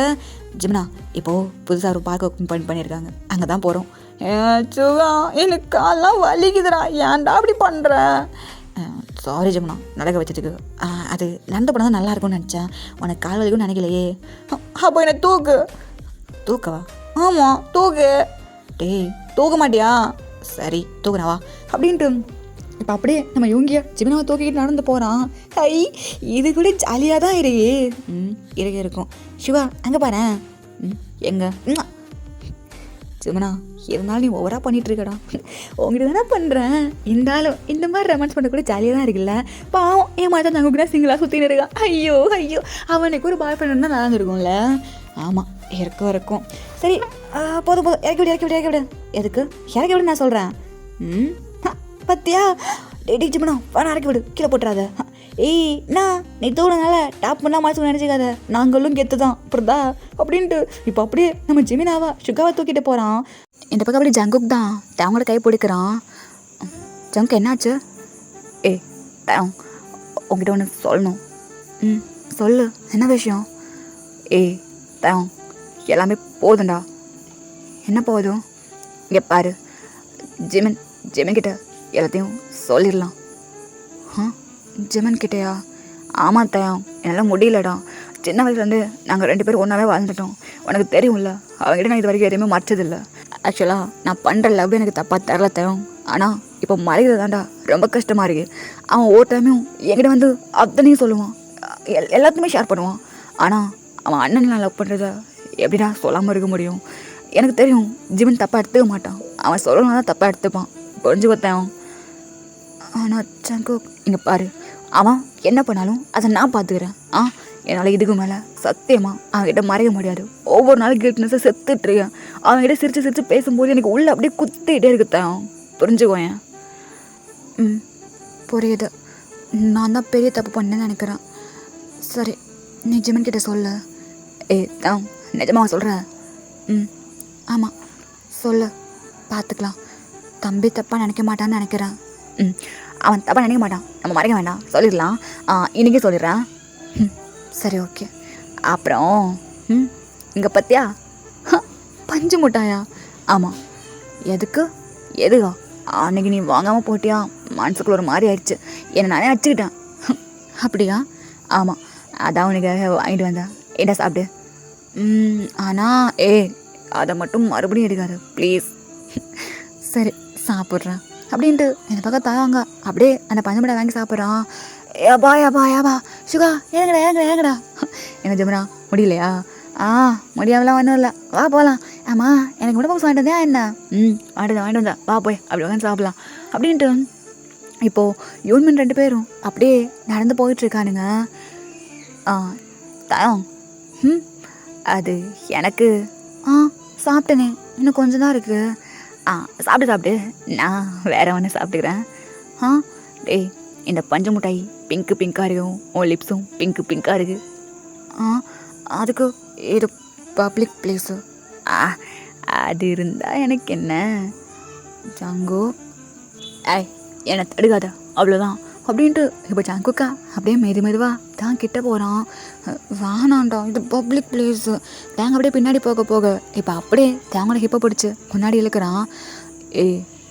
ஜிம்னா. இப்போது புதுசாக ஒரு பார்க் ஓப்பன் பண்ணியிருக்காங்க, அங்கே தான் போகிறோம். சுகா, எனக்கு காலெலாம் வலிக்குதுடா, ஏன்டா அப்படி பண்ணுற? சாரி ஜமுனா, நடக்க வச்சதுக்கு. அது நடந்து போனால் தான் நல்லா இருக்கும்னு நினச்சேன், உனக்கு கால் வலிக்கும்னு நினைக்கலையே. அப்போ என்ன தூக்கவா? ஆமாம் தூக்கு. டேய் தூக்க மாட்டியா? சரி தூக்குனவா அப்படின்ட்டு. இப்போ அப்படியே நம்ம இவங்க ஜிமினாவை தூக்கிக்கிட்டு நடந்து போகிறான். ஐ, இது கூட ஜாலியாக தான் இருக்கும். சிவா அங்கே பாரு. எங்கே ஜிமினா, இருந்தாலும் நீ ஓவராக பண்ணிகிட்ருக்கடா. உங்ககிட்ட தானே பண்ணுறேன். இருந்தாலும் இந்த மாதிரி ரொமான்ஸ் பண்ண கூட ஜாலியாக தான் இருக்குல்ல. பாவம் என் மாதிரி நாங்கள் கூட சிங்கிளாக சுற்றின்னு இருக்கான். ஐயோ அவனுக்கு ஒரு பாய் ஃப்ரெண்ட் தான் நல்லா இருக்கும்ல. ஆமாம் இருக்கும். சரி போதும் இறக்கி விடு. எதுக்கு இறக்கி விடு நான் சொல்கிறேன். பத்தியா டேடி ஜிமினா, வேணா இறக்கி விடு, கீழே போட்டுறாத. ஏய் நான் நீ தூடுனால டாப் பண்ணலாம் மாசம் நினச்சிக்காத, நாங்களும் கெத்து தான் புரிதா அப்படின்ட்டு. இப்போ அப்படியே நம்ம ஜிமினாவா சுகாவை தூக்கிட்டு போகிறான். இந்த பக்கம் அப்படியே ஜங்குக் தான் தேவங்களோட கை பிடிக்கிறான். ஜங்கு என்னாச்சு? ஏய் தேவ், உங்ககிட்ட ஒன்று சொல்லணும். சொல்லு, என்ன விஷயம்? ஏய் தேவ், எல்லாமே போதும்டா. என்ன போதும்? இங்கே பாரு, ஜிமின் கிட்ட எல்லாத்தையும் சொல்லிடலாம். ஜிமன் கிட்டேயா? ஆமாம் தயம், என்னால் முடியலடா. சின்ன வயசுலேருந்து நாங்கள் 2 பேரும் ஒன்றாவே வாழ்ந்துட்டோம், உனக்கு தெரியும்ல. அவங்ககிட்ட நான் இது வரைக்கும் எதுவுமே மறைச்சதில்லை. ஆக்சுவலாக நான் பண்ணுற லவ் எனக்கு தப்பாக தரல தயம், ஆனால் இப்போ மறைகிறது தான்டா ரொம்ப கஷ்டமாக இருக்குது. அவன் ஒவ்வொரு டைமும் என்கிட்ட வந்து அத்தனையும் சொல்லுவான், எல்லாத்தையுமே ஷேர் பண்ணுவான். ஆனால் அவன் அண்ணன் நான் லவ் பண்ணுறத எப்படிடா சொல்லாமல் இருக்க முடியும்? எனக்கு தெரியும் ஜிமன் தப்பாக எடுத்துக்க மாட்டான், அவன் சொல்லணும் தான் தப்பாக எடுத்துப்பான், புரிஞ்சு கொடுத்தேன். ஆனால் சங்கோ இங்கே பாரு, அவன் என்ன பண்ணாலும் அதை நான் பார்த்துக்கிறேன். என்னால் இதுக்கு மேலே சத்தியமாக அவன்கிட்ட மறைய முடியாது. ஒவ்வொரு நாளும் கில்ட்னஸை செத்துட்ருக்கேன். அவன்கிட்ட சிரித்து பேசும்போது எனக்கு உள்ளே அப்படியே குத்திகிட்டே இருக்குத்தான், புரிஞ்சுக்கோயேன். புரியுது, நான் தான் பெரிய தப்பு பண்ணேன்னு நினைக்கிறேன். சரி நீ ஜிமன் கிட்ட சொல்ல. தான் நிஜமாக சொல்கிறேன்? ஆமாம் சொல்லு, பார்த்துக்கலாம். தம்பி தப்பாக நினைக்க மாட்டான்னு நினைக்கிறேன். அவன் தப்பாக நினைக்க மாட்டான், நம்ம மறைக்க வேண்டாம், சொல்லிடலாம். இன்றைக்கே சொல்லிடுறேன். சரி ஓகே. அப்புறம் இங்கே பத்தியா பஞ்சு முட்டாயா? ஆமாம். எதுக்கா அன்றைக்கி நீ வாங்காமல் போட்டியா? மனசுக்குள்ள ஒரு மாதிரி ஆயிடுச்சு, என்னை நானே அடிச்சுக்கிட்டேன். அப்படியா? ஆமாம், அதான் உனக்காக வாங்கிட்டு வந்தேன், என்ன சாப்பிடு. ஆனால் அதை மட்டும் மறுபடியும் எடுக்காது ப்ளீஸ். சரி சாப்பிட்றேன் அப்படின்ட்டு இந்த பக்கம் தாங்க அப்படியே அந்த பஞ்சு வாங்கி சாப்பிட்றான். ஏபா சுகா, ஏங்கடா. என்ன ஜமுனா, முடியலையா? முடியாமலாம் ஒன்றும் இல்லை, வா போகலாம். ஆமாம் எனக்கு கூட வாங்கிட்டு வந்தேன். என்ன வாங்கிட்டு வந்தேன், வா போய் அப்படி உட்காந்து சாப்பிட்லாம் அப்படின்ட்டு. இப்போது யூன்மன் 2 பேரும் அப்படியே நடந்து போயிட்டுருக்கானுங்க. தயம் அது எனக்கு சாப்பிட்டேனே, இன்னும் கொஞ்சம் தான் இருக்குது. சாப்பிட்டு நான் வேறு ஒன்று சாப்பிட்டுக்கிறேன். டேய், இந்த பஞ்சு மிட்டாய் பிங்காக இருக்கும், உன் லிப்ஸும் பிங்காக இருக்குது. அதுக்கு ஏதோ பப்ளிக் பிளேஸு அது இருந்தால் எனக்கு என்ன ஜாங்கோ? என்னை தடுக்காத அவ்வளோதான் அப்படின்ட்டு. இப்போ ஜாங்குக்கா அப்படியே மெதுவாக தான் கிட்ட போகிறான். வேணாண்டா, இது பப்ளிக் பிளேஸு. தேங்க அப்படியே பின்னாடி போக இப்போ அப்படியே தேங்கோட ஹிப்பை பிடிச்சி முன்னாடி இழுக்கிறான்.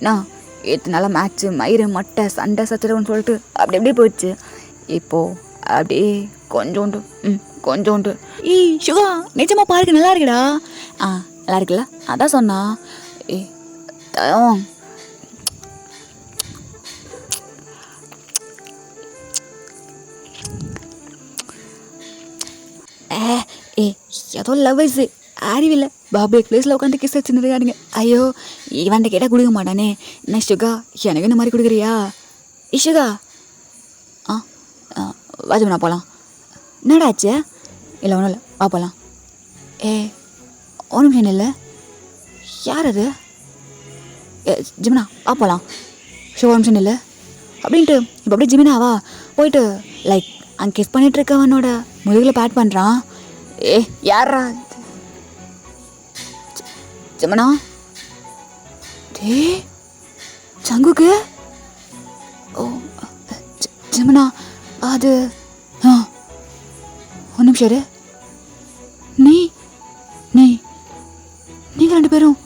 நான் எத்தனை நாளாக மேட்ச்சு, மயிறு, மட்டை, சண்டை சச்சரவுன்னு சொல்லிட்டு அப்படியே போயிடுச்சு. இப்போது அப்படியே கொஞ்சோண்டு சுகா, நிஜமாக பார்க்க நல்லா இருக்குடா. நல்லா இருக்குல்ல, அதான் சொன்னா. தயம் ஏ ஏதோ லவ்வர்ஸு அறிவில்லை பப்ளிக் பிளேஸில் உட்காந்து கிஸ் வச்சுருக்காருங்க. ஐயோ இவன்ட்ட கேட்டால் கொடுக்க மாட்டானே. என்ன சுகா எனக்கு இந்த மாதிரி கொடுக்குறியா? சுகா வாஜுமண்ணா போகலாம். என்னடாச்சு? இல்லை ஒன்றும் இல்லை, வா போகலாம். ஏ ஒரு நிமிஷம் இல்லை, யார் அது? ஜிமினா வா போகலாம். ஷோ ஒரு நிமிஷம் இல்லை அப்படின்ட்டு இப்போ அப்படியே ஜிமினாவா போயிட்டு லைக் அங்கே கிஸ் பண்ணிகிட்டு இருக்கவனோட முதுகில் பேட் பண்ணுறான். ஏ யாரா ஜிமினா? டே சங்குக்கு? ஓ ஜிமினா அது ஒரு நிமிஷம் இரு. நீங்கள் ரெண்டு பேரும்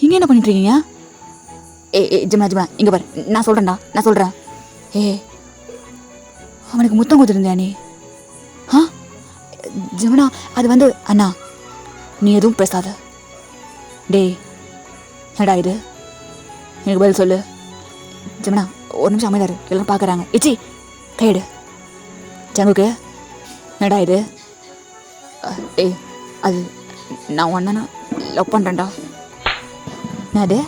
இங்கே என்ன பண்ணிட்டுருக்கீங்க? ஜிமினா இங்கே பாரு, நான் சொல்கிறேன். அவனுக்கு முத்தம் கொடுத்துருந்தியா நீ? ஜிமினா அது அண்ணா நீ எதுவும் பேசாத. டேய் என்னடா இது, எனக்கு பதில் சொல்லு. ஜிமினா ஒரு நிமிஷம் அமைதாரு, எல்லாம் பார்க்குறாங்க. இச்சி கையெடு. சங்குக்கு என்னடா இது? டேய் அது நான் ஒன்னா லவ் பண்ணுறேன்டா. என்னது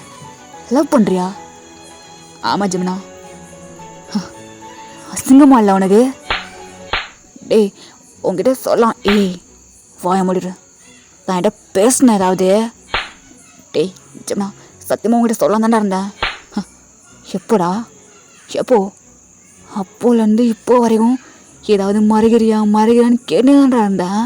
லவ் பண்ணுறியா? ஆமாம் ஜிமினா. அசிங்கமா இல்லை உனக்கு? டேய் உங்ககிட்ட சொல்லலாம். வாய முடிடு, நான் என்கிட்ட பேசினேன் ஏதாவது? டேய் ஜிமினா சத்தியமாக உங்ககிட்ட சொல்லலாம் தானே இருந்தேன். எப்போடா? எப்போ? அப்போலேருந்து இப்போ வரைக்கும் ஏதாவது மறைகிறான்னு கேட்டுதான்டா இருந்தேன்.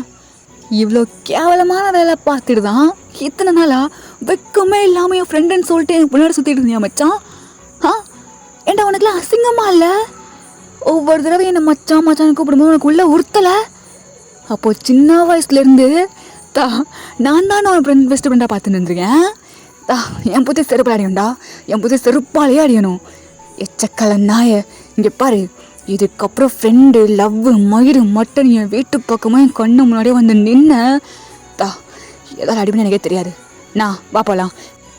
இவ்வளோ கேவலமான வேலை பார்த்துட்டு தான் இத்தனை நாளாக வெக்கமே இல்லாமல் என் ஃப்ரெண்டுன்னு சொல்லிட்டு எனக்கு முன்னாடி சுற்றிட்டு இருந்தியா மச்சான்? ஏன்டா உனக்குலாம் அசிங்கமா இல்லை? ஒவ்வொரு தடவை என்னை மச்சான் கூப்பிடும்போது உனக்கு உள்ள உறுத்தலை? அப்போது சின்ன வயசுலேருந்து நான் தான் அவன் ஃப்ரெண்ட் பெஸ்ட் ஃப்ரெண்டாக பார்த்துட்டு இருந்திருக்கேன். என் புத்தி செருப்பால் அடியணும்டா, என் புத்தி செருப்பாலேயே அடியணும். எச்சக்கலை நாய இங்கே பாரு, இதுக்கப்புறம் ஃப்ரெண்டு லவ்வு மயிறு மட்டும் என் வீட்டு பக்கமாக என் கண்ணு முன்னாடியே வந்து நின்ன ஏதாவது அடிப்படை எனக்கே தெரியாது. நான் வா போகலாம்.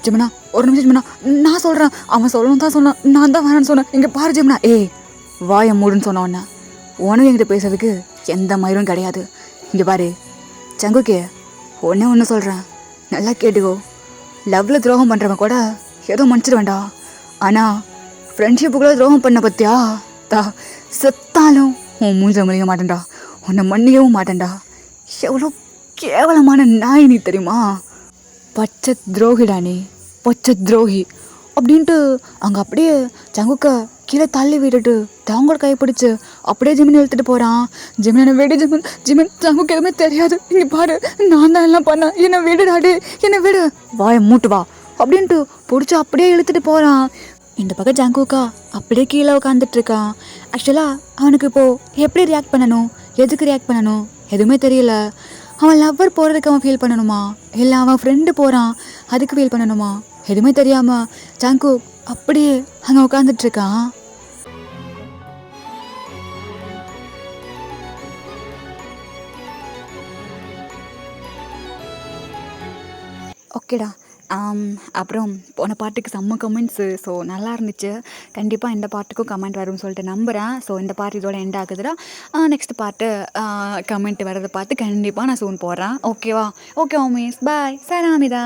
ஜிமினா ஒரு நிமிஷம் ஜிமினா, நான் சொல்கிறேன். அவன் சொல்லணும் தான் சொன்னான், நான் தான் வேணான்னு சொன்னேன். இங்கே பாரு ஜிமினா, வாய மூடுன்னு சொன்ன உடனே உனக்கு என்கிட்ட பேசுறதுக்கு எந்த மயிரும் கிடையாது. இங்கே பாரு சங்குக்கு ஒன்று சொல்கிறேன், நல்லா கேட்டுக்கோ. லவ்வில் துரோகம் பண்ணுறவன் கூட ஏதோ மன்னிச்சிட வேண்டாம், ஆனால் ஃப்ரெண்ட்ஷிப்புக்குள்ளே துரோகம் பண்ண பற்றியா செத்தாலும் உன் மூஞ்ச மன்னிக்க மாட்டேன்டா, உன்னை மன்னிக்கவும் மாட்டேன்டா. எவ்வளோ கேவலமான நாய் நீ தெரியுமா? பச்சை துரோகிடா நீ, பச்சை துரோகி அப்படின்ட்டு அங்கே அப்படியே சங்குக்க கீழே தள்ளி விட்டுட்டு தாங்கோட கை பிடிச்சி அப்படியே ஜிமின் இழுத்துட்டு போகிறான். ஜிமினை விடு ஜிமின் சங்குக்கு எதுவுமே தெரியாது. இங்கே பாரு நான் தான் எல்லாம் பண்ணேன், என்னை விடுடாடு, என்னை விடு, வாயை மூட்டு வா அப்படின்ட்டு பிடிச்சி அப்படியே இழுத்துட்டு போகிறான். இந்த பக்கம் ஜங்குக்கா அப்படியே கீழே உட்காந்துட்ருக்கான். ஆக்சுவலாக அவனுக்கு இப்போது எப்படி ரியாக்ட் பண்ணணும், எதுக்கு ரியாக்ட் பண்ணணும் எதுவுமே தெரியல. அவன் லவ்வர் போகிறதுக்கு அவன் ஃபீல் பண்ணணுமா, இல்லை அவன் ஃப்ரெண்டு போகிறான் அதுக்கு ஃபீல் பண்ணணுமா எதுவுமே தெரியாமல் ஜங்கு அப்படியே அங்கே உட்காந்துட்ருக்கான். ஓகேடா. அப்புறம் போன பாட்டுக்கு செம்ம கமெண்ட்ஸு. ஸோ நல்லா இருந்துச்சு. கண்டிப்பாக இந்த பாட்டுக்கும் கமெண்ட் வரும்னு சொல்லிட்டு நம்புகிறேன். ஸோ இந்த பாட்டு இதோட எண்ட் ஆகுதுடா. நெக்ஸ்ட் பாட்டு கமெண்ட் வரதை பார்த்து கண்டிப்பாக நான் சூன் போடுறேன். ஓகேவா? ஓகே ஓமேஸ், பாய், சராமிதா.